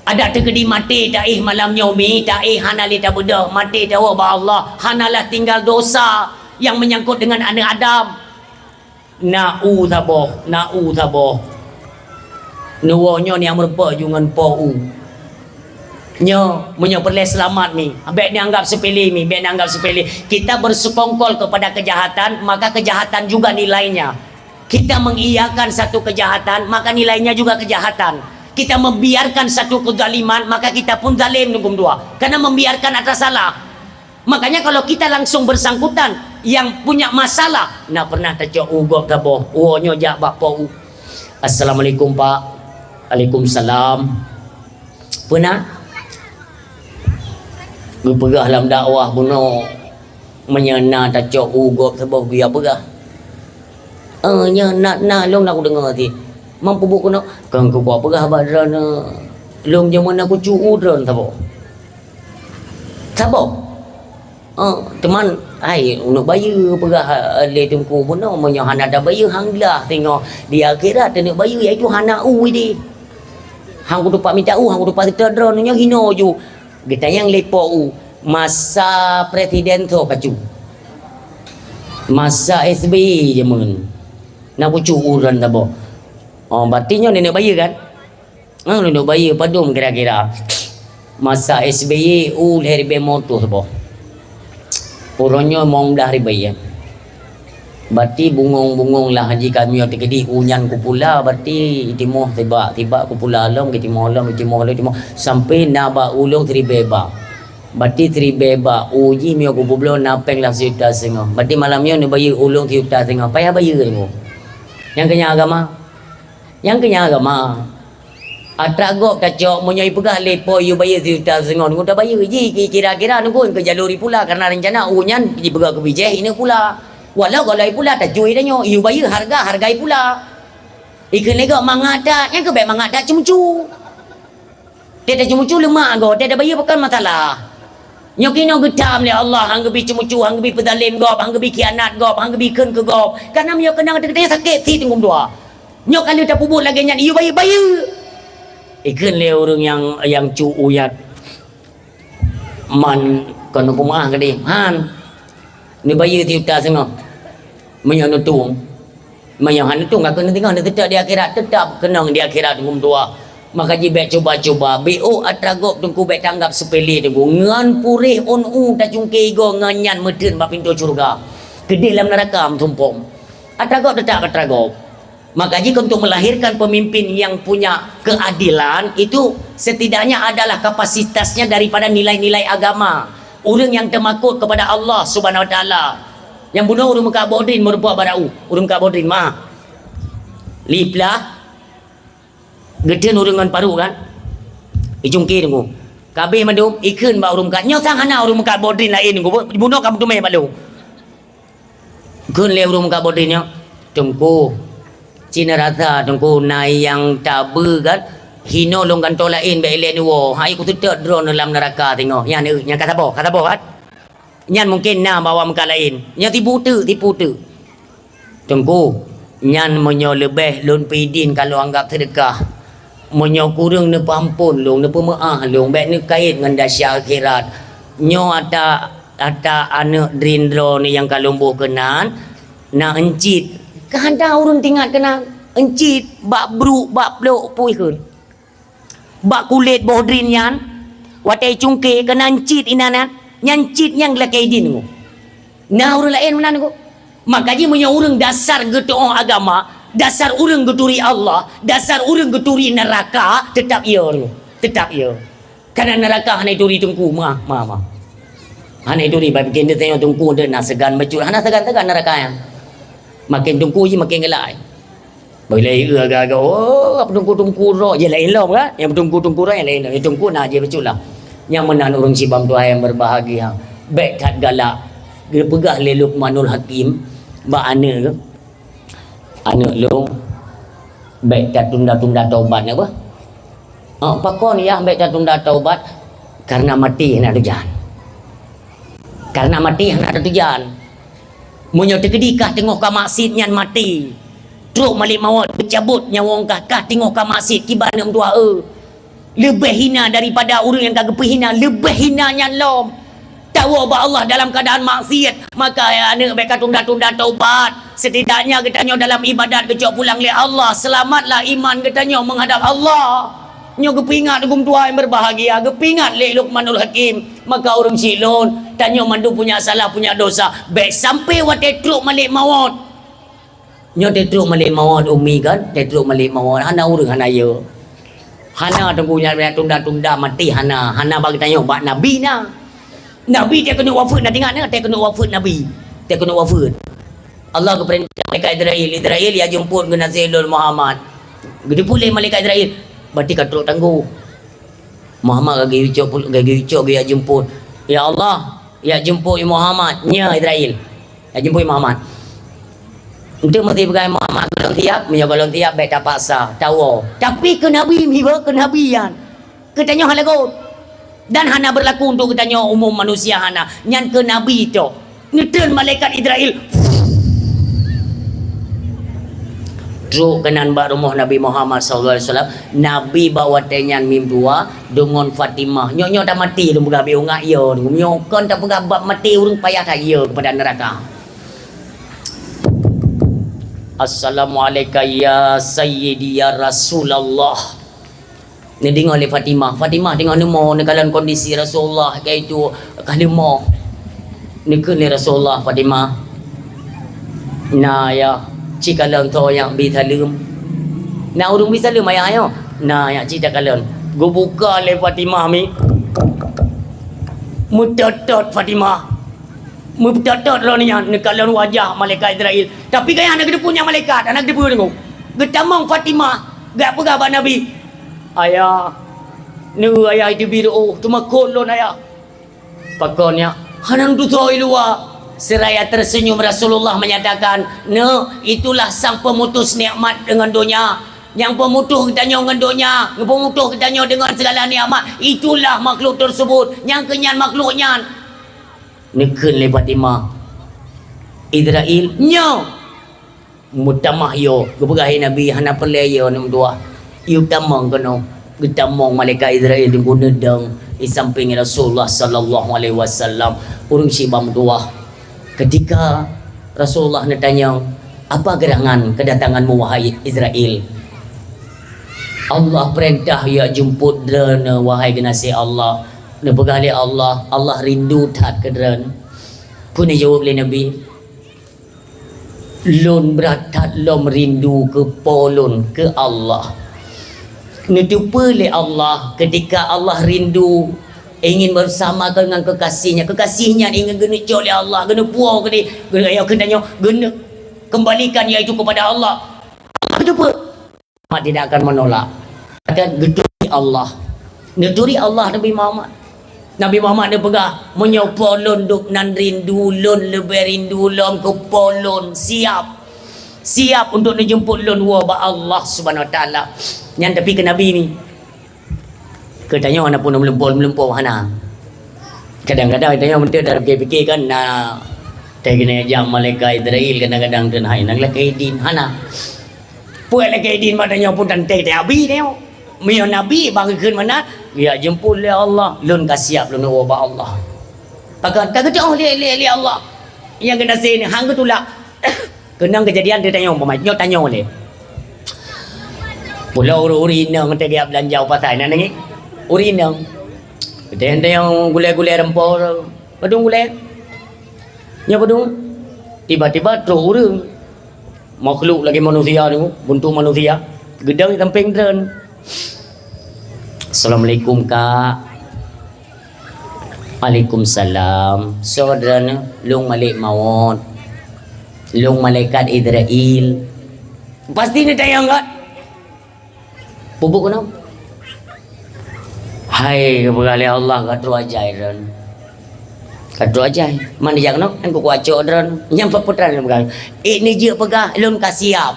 A: Ada tegedi mati taih malam nyomi taih hanali tabudah mati dawa ba Allah hanalah tinggal dosa yang menyangkut dengan anak Adam. Na'udzaboh nuwonyo ni yang merupa jungan pou nyo menyo perle selamat mi abek ni anggap sepele mi bek ni anggap sepele. Kita bersekongkol kepada kejahatan, maka kejahatan juga nilainya. Kita mengiyakan satu kejahatan, maka nilainya juga kejahatan. Kita membiarkan satu kezaliman, maka kita pun zalim hukum dua, karena membiarkan atas salah. Makanya kalau kita langsung bersangkutan yang punya masalah, nak pernah tercok ugok taboh, uonyo jak bak pou. Assalamualaikum Pak. Waalaikumsalam. Pernah berpegah dalam dakwah puno menyena tercok ugok taboh biar pegah. Nya nak long nak dengar ti. Mampu buku nak kan ku buat pegah badran long zaman aku cu udran taboh. Taboh. Teman ai nak bayar perah le tungku pun no monyo hana dah bayar hanglah tengok di akhirat nak bayar iaitu hana dia hang kudu pak minta hang kudu pak terdron nya hino ju kita yang lepo masa presiden tu pacu masa SBY je mun nak pucu uran tak boh berarti nenek bayar kan nenek bayar padum kira-kira masa SBY herbe motor boh orangnya mong dah ribayah. Berarti bungong-bungong lah haji kami yang terkedi unyan ku pula berarti itimoh tiba ku pula alam itimoh sampai naba ulung tribeba. Berarti tribeba uji mi ku bublo napeng lah juta setengah. Berarti malamnya ni bayar ulung juta setengah. Payah bayar ni. Yang kena agama. Atragok kacok menyai pegah lepo you bayar juta setengah nunggu dah bayar je kira-kira nunggu ke jaluri pula karena rencana unyan pergi pegah ke bijih ini pula walau kalau pula tak cuy dah nyo you bayar hargai pula ikan lega mangadat yang ke baik mangadat cumucu dia dah cumucu lemak go dia dah bayar bukan masalah nyokino gedam le Allah hang gebi cumucu hang gebi pedalim gop hang gebi kianat gop hang gebi ken ke gop karena myo kena kedeng sakit si tengum dua nyok kalau dah pubut lagi nyan you bayar ikan le orang yang cu uyat man kono pumah ke dia han ni bayar juta setengah menyo nutung menyo han nutung aku nanti kena tetap di akhirat tetap kenang di akhirat ngum tua maka jibek coba bo atragop tungku bek tanggap sepele tungku ngan purih on tak cungke go nganyan meden ba pintu surga gede dalam neraka tumpong atragop tetap atragop. Maka jika untuk melahirkan pemimpin yang punya keadilan itu setidaknya adalah kapasitasnya daripada nilai-nilai agama. Orang yang termakut kepada Allah Subhanahu Wa Taala. Yang bunuh urung Mekah Bodrin merupakan barau. Urung Mekah Bodrin mah. Liplah. Geden urung ngan paru kan. Ijungki tunggu. Kabeh mandum ikan ba urung Mekah. Nyotang hana urung Mekah Bodrin lain tunggu. Bunuh kamu tu meh balu. Gun le urung Mekah Bodrin nya. Tunggu. Cina rasa tungku nai yang tabu kan hino longgan tolain be ele ni wo hai ku tetap drone dalam neraka tengok yang kata boh kan nyan mungkin na bawa muka lain yang tipu tu tungku nyan menyo lebih lon pidin kalau anggap sedekah menyo kurang ne pampun long ne pemaah long be ne kait dengan dahsyat akhirat nyo ada anak drindro ni yang kalau boh kenan na encit kehendak urun tinggal kena encit bak bruk bak blok pui kun bak kulit bodrin yan watai cungke kena encit inanan nyancit yang lakai din ngo nah urun lain mana ngo makanya punya urun dasar getuong agama dasar urun geturi Allah dasar urun geturi neraka tetap ia karena neraka hanya duri tungku mah hanya duri bagi dia tengok tungku dia nak segan bacul hanya segan neraka yang makin tungku je makin gelai boleh agak-agak apa tungku roh je lain lom kan yang tungku roh yang lain yang tungku nak je betul lah yang menan orang sibam Tuhan yang berbahagia baik kat galak dia pegah le Luqmanul Hakim ba anak lu baik tak tunda-tunda taubat apa pakon ya baik tak tunda taubat karena mati nak tujuan munyo terkedikah tengok ka maksud nyan mati truk malik mawat bercabut nyawa orang kah tengok ka maksud kibana tua lebih hina daripada orang yang kagak hina lebih hina nyan lom tahu ba Allah dalam keadaan maksiat maka anak mereka tunda-tunda taubat setidaknya katanya dalam ibadat kecok pulang le Allah selamatlah iman katanya menghadap Allah nyo kepingat hukum tua yang berbahagia kepingat le Luqmanul Hakim maka orang silon tanya mandu punya salah punya dosa baik sampai watai truk malik mawat nyo truk malik mawat umi kan truk malik mawat hana urang hana ya hana tunggunya tunda-tunda mati hana bagi tanya bak nabi nabi dia kena wafat nak tengok dia kena wafat nabi dia kena wafat Allah keperintah malaikat Israel ya jemput ke Nazilul Muhammad gede pulih malaikat Israel berarti katruk tangguh Muhammad gagi ucap gaya jemput ya Allah ya jemput Muhammad nya Israel ya jemput Muhammad untuk mesti pegang Muhammad kalau tiap baik tak paksa tahu tapi ke Nabi miba ke Nabian katanya halagot dan hana berlaku untuk katanya umum manusia hana nyan ke Nabi tu Ngedan malaikat Israel Druk kenan bak rumah Nabi Muhammad SAW. Nabi bawa tenyan mim dua dengan Fatimah. Nyok dah mati tu bukan habis ungak ya. Nyok kan tak bukan bab mati urang payah tak ya kepada neraka. Assalamualaikum ya Sayyidi ya Rasulullah. Ni dengar oleh Fatimah. Fatimah tengok ni mau dalam kondisi Rasulullah kayak itu kalau mau ni ke ni Rasulullah Fatimah. Nah ya jika lantau yang bisalum. Nah urung bisalum ayah ayo. Nah yang cita kalian. Go buka le Fatimah mi. Mutatot Fatimah. Mutatot lo ni yang kalian wajah malaikat Israel. Tapi kaya anak dia punya malaikat, anak dia punya tengok. Getamang Fatimah, gak apa Nabi. Ayah, ni ayah itu biru, cuma kolon ayah. Pakonya, hanan tu soal luar. Seraya tersenyum Rasulullah menyatakan, "Ne, itulah sang pemutus nikmat dengan dunia. Yang pemutus katanya dengan dunia, yang pemutus katanya dengan segala nikmat. Itulah makhluk tersebut, yang kenyan makhluknya." Neken le Fatimah. Israel, "Nyo." Mutamah yo, kebegahi Nabi hana perlaya nombor dua. Iu tamang kono, getamong malaikat Israel di guna dang di samping Rasulullah sallallahu alaihi wasallam. Urang sibam dua. Ketika Rasulullah nak tanya, "Apa gerangan kedatanganmu wahai Israel?" Allah perintah ya jemput drana wahai genasi Allah. Na begali Allah, Allah rindu tak ke drana. Pun jawab oleh Nabi, "Lon beratat lom rindu ke polon ke Allah." Netupa oleh Allah ketika Allah rindu ingin bersama dengan kekasihnya ingin gena oleh Allah, gena puau ke dia, gena ayah kenanya gena kembalikan iaitu kepada Allah. Kenapa? Mak tidak akan menolak. Akan geduri Allah. Geduri Allah Nabi Muhammad. Nabi Muhammad dia pegah menyopo lon duk nan rindu lon lebih rindu lon ke polon siap untuk dijemput lon wa ba Allah Subhanahu wa taala. Yang tapi ke Nabi ni katanya mana pun melempur hana. Kadang-kadang katanya menteri dah fikir kan nah tegene jam malaikat Israel kadang-kadang dan hai nang lakaidin hana. Puai lakaidin madanya pun dan teh abi dia. Mio Nabi bagi keun mana ya jemput oleh Allah lun kasiap lun wa Allah. Pakat kata oh le Allah. Yang kena sini hang ketulak. Kenang kejadian dia tanya umpama nyo tanya oleh. Pulau urinang tegak belanja pasal nak ni. Urinang dia yang gulai-gulai rempah padung gulai nya padung tiba-tiba terus urang makhluk lagi manusia ni buntu manusia gedang samping dren. Assalamualaikum kak. Waalaikumsalam. Saudara lung malik maut lung malaikat Israel pasti ni tayang kat bubuk kenapa. Hai kepada Allah katu ajairan. Katu ajai. Mana jak nak kan ku acok dran. Yang peputran pegang. Ni je pegah lun kasiap.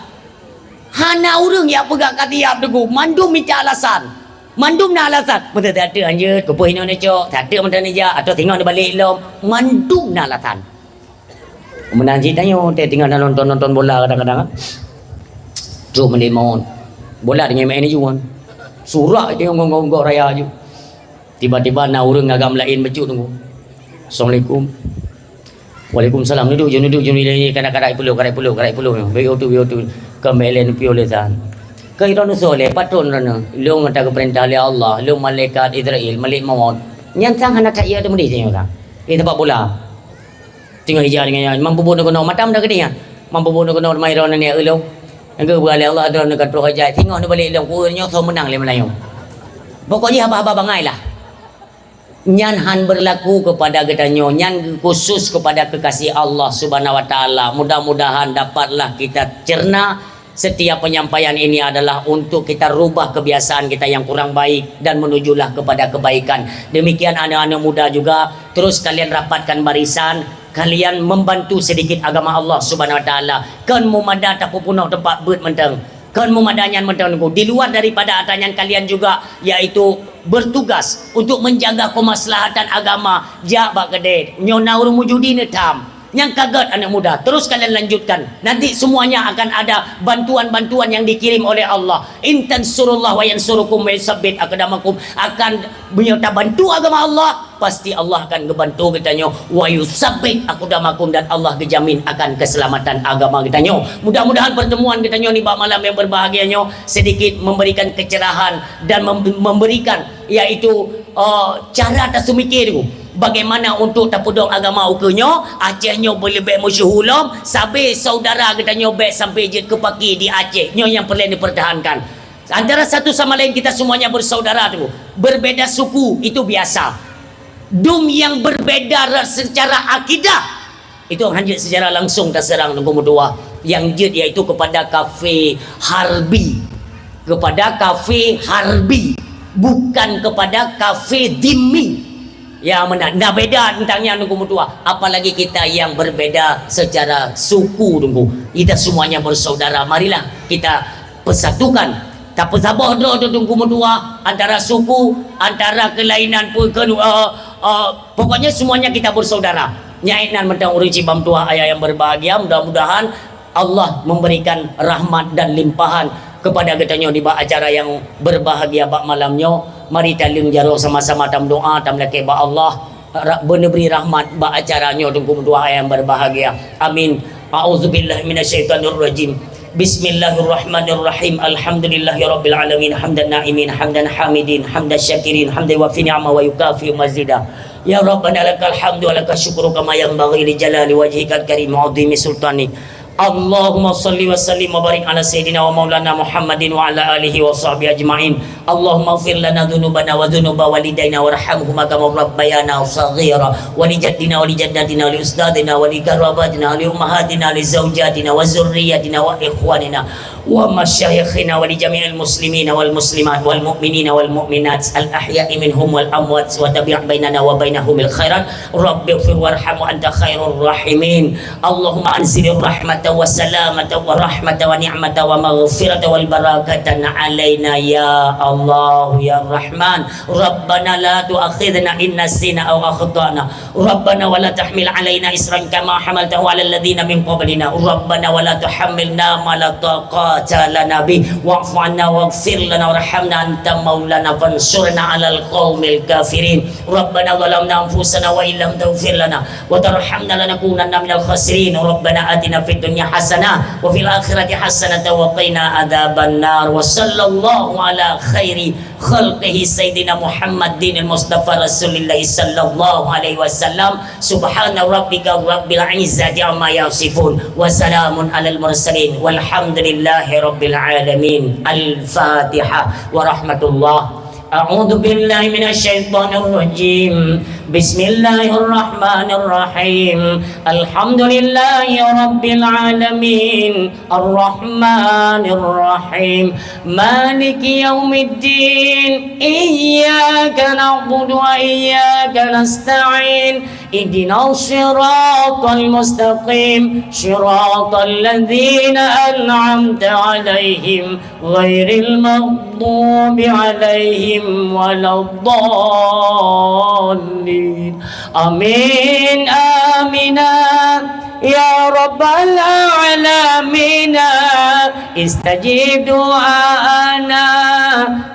A: Hana urang ya pegah katiap deku. Mandum minta alasan. Mandum na alasan. Betul tak ada anjeut ku puh ni cok. Tak ada mentang ni ja atau tengok dia balik lom. Mandum na alasan. Menang ceritanya dia tinggal nonton bola kadang-kadang. Tu mendemon. Bola dengan main ni juga. Surak je ngong-ngong raya je. Tiba-tiba nak urang agam lain baju tunggu. Assalamualaikum. Waalaikumsalam. Duduk je kadang-kadang karai puluh. Bio tu kembali ni piolesan. Kai rono sole patron rono. Lu ngata ke perintah oleh Allah, lu malaikat Israel, malik maut. Yang sang anak tak ia tu mesti tengok kan. Ini tempat bola. Tengok hijau dengan yang mampu bono kono matam dah kedenya. Mampu bono kono mai rono ni elu. Engkau boleh Allah ada nak kata aja. Tengok ni balik long kurnya so menang le Melayu. Pokoknya haba-haba bangai lah. Nyan han berlaku kepada gedanyo, nyan khusus kepada kekasih Allah Subhanahu wa taala. Mudah-mudahan dapatlah kita cerna setiap penyampaian ini adalah untuk kita rubah kebiasaan kita yang kurang baik dan menujulah kepada kebaikan. Demikian anak-anak muda juga terus kalian rapatkan barisan, kalian membantu sedikit agama Allah Subhanahu wa taala. Kan mumada tapupunau tempat beut menteng. Kan mumadanyan menteng di luar daripada atanyan kalian juga yaitu bertugas untuk menjaga kemaslahatan agama jak bak gede nyona urung mujudi ne tam Yang kaget anak muda, terus kalian lanjutkan. Nanti semuanya akan ada bantuan-bantuan yang dikirim oleh Allah. In tansurullah wa yansurukum wa yusabbit aqdamakum. Akan menyerta bantu agama Allah, pasti Allah akan ngebantu kitanya. Wa yusabbit aqdamakum, dan Allah dijamin akan keselamatan agama kitanya. Mudah-mudahan pertemuan kitanya di malam yang berbahagianya sedikit memberikan kecerahan dan memberikan yaitu cara tasumikir itu. Bagaimana untuk tapudong agama ukurnya, Acehnya boleh baik masyhulam, sampai saudara katanya baik sampai je ke paki di Aceh. Nyo yang perlu dipertahankan. Antara satu sama lain kita semuanya bersaudara tu. Berbeza suku itu biasa. Dum yang berbeda secara akidah itu hanya secara langsung terserang nombor dua. Yang jid iaitu kepada kafir harbi. Kepada kafir harbi, bukan kepada kafir dhimmi. Ya mana ndak beda tentangnya nunggu mutua, apalagi kita yang berbeda secara suku nunggu. Kita semuanya bersaudara, marilah kita persatukan. Tak pesabah dah nunggu mutua antara suku, antara kelainan pun pokoknya semuanya kita bersaudara. Nyainan mentang uruci bam tua ayah yang berbahagia, mudah-mudahan Allah memberikan rahmat dan limpahan kepada katanya di acara yang berbahagia bak malamnya. Mari talim jaro sama-sama tam doa tam laki ba Allah beri rahmat ba acaranya tunggu doa yang berbahagia. Amin. A'udzubillahi minasyaitonirrajim. Bismillahirrahmanirrahim. Alhamdulillahirabbil alamin, hamdan na'imin, hamdan hamidin, hamdan syakirin, hamdan wa fi ni'ma wa yukafi mazida. Ya Rabbana lakal hamdu wa lakal syukru kama yanbaghi li jalali wajhikal karim wa 'azimi sultanik. Allahumma salli wa sallim wa barik ala sayyidina wa maulana Muhammadin wa ala alihi wa sahbihi ajma'in. Allahumma ighfir lana dhunubana wa dhunuba walidaina warhamhuma kama rabbayana shaghira, wa li jaddina wa li jaddatina wa li ustadina wa li karabatina wa li ummahatina wa li zawjatina wa zurriyyatina wa ikhwanina wa masyayikhina wa li jami'il muslimina wal muslimat wal mu'minina wal mu'minat al ahya'i minhum wal amwat wa tabi' bainana wa bainahumil khairat. Rabbighfir warham wa anta khairur rahimin. Allahumma anzilir rahmata wa salamata wa rahmata wa ni'mata wa maghfirata wal barakatan alaina ya Allah ya Rahman. Rabbana la tu'akhidna in nasina aw akhtana. Rabbana wa la tahmil alaina isran kama hamaltahu ala alladhina min qablina. Rabbana wa la tuhammilna ma la taqata lana bi wa'fu 'anna waghfir lana warhamna anta maulana fansurna 'alal qaumil kafirin. Rabbana zalamna anfusana wa illam taghfir lana wa tarhamna lanakunanna minal khasirin. Rabbana atina fid dunya hasanah wa fil akhirati hasanah wa qina adzaban nar. Wa sallallahu ala khairi khalqihi sayyidina Muhammadin al-Mustafa Rasulillah sallallahu alaihi wasallam. Subhana rabbika rabbil izzati amma yasifun wa salamun alal mursalin walhamdulillahi rabbil alamin. Al-Fatihah wa rahmatullah. A'udzu billahi minasy syaithanir rajim. Bismillahirrahmanirrahim. Alhamdulillahi rabbil alamin. Arrahmanir rahim. Maliki yaumiddin. Iyyaka na'budu wa iyyaka nasta'in. Ihdinas siratal mustaqim. Siratal ladzina an'amta 'alaihim ghairil maghdubi 'alaihim waladdallin. Amin amina ya rabbal alamin. Istajib du'ana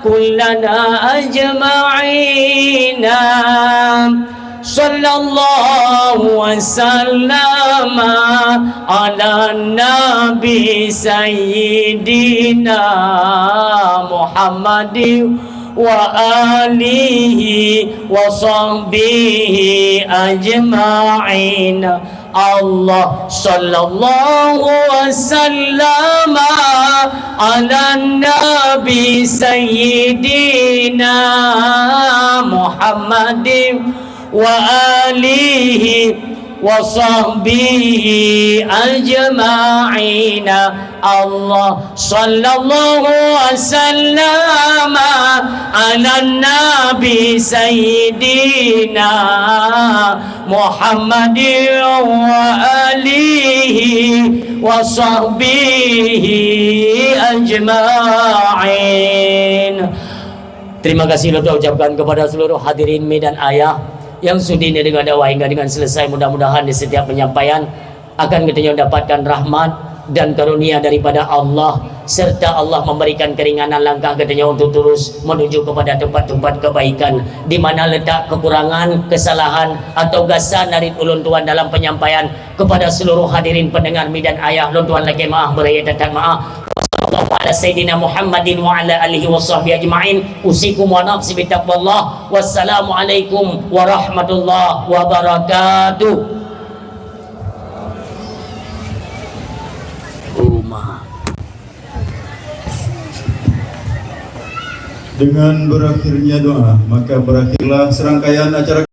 A: kullana ajma'ina. Sallallahu wa sallama ala nabi sayyidina Muhammadin wa alihi wa sahbihi ajma'in. Allah sallallahu wa sallama ala nabi sayyidina Muhammadin wa alihi wa sahbihi ajma'in. Allah sallallahu wa sallama ala nabi sayyidina Muhammadin wa alihi wa sahbihi ajma'in. Terima kasih kita ucapkan kepada seluruh hadirin mi dan ayah yang sudi ini dengan dakwah hingga dengan selesai, mudah-mudahan di setiap penyampaian akan kita dapatkan rahmat dan karunia daripada Allah, serta Allah memberikan keringanan langkah katanya untuk terus menuju kepada tempat-tempat kebaikan. Di mana letak kekurangan, kesalahan atau gasan dari ulun tuan dalam penyampaian, kepada seluruh hadirin pendengar dan ayah ulun tuan lagi maaf beraya datang maaf. Wassallallahu ala sayyidina Muhammadin wa ala alihi washabbihi ajma'in. Usikum wa nafsi bitaqwallah. Wassalamualaikum warahmatullahi wabarakatuh.
B: Dengan berakhirnya doa, maka berakhirlah serangkaian acara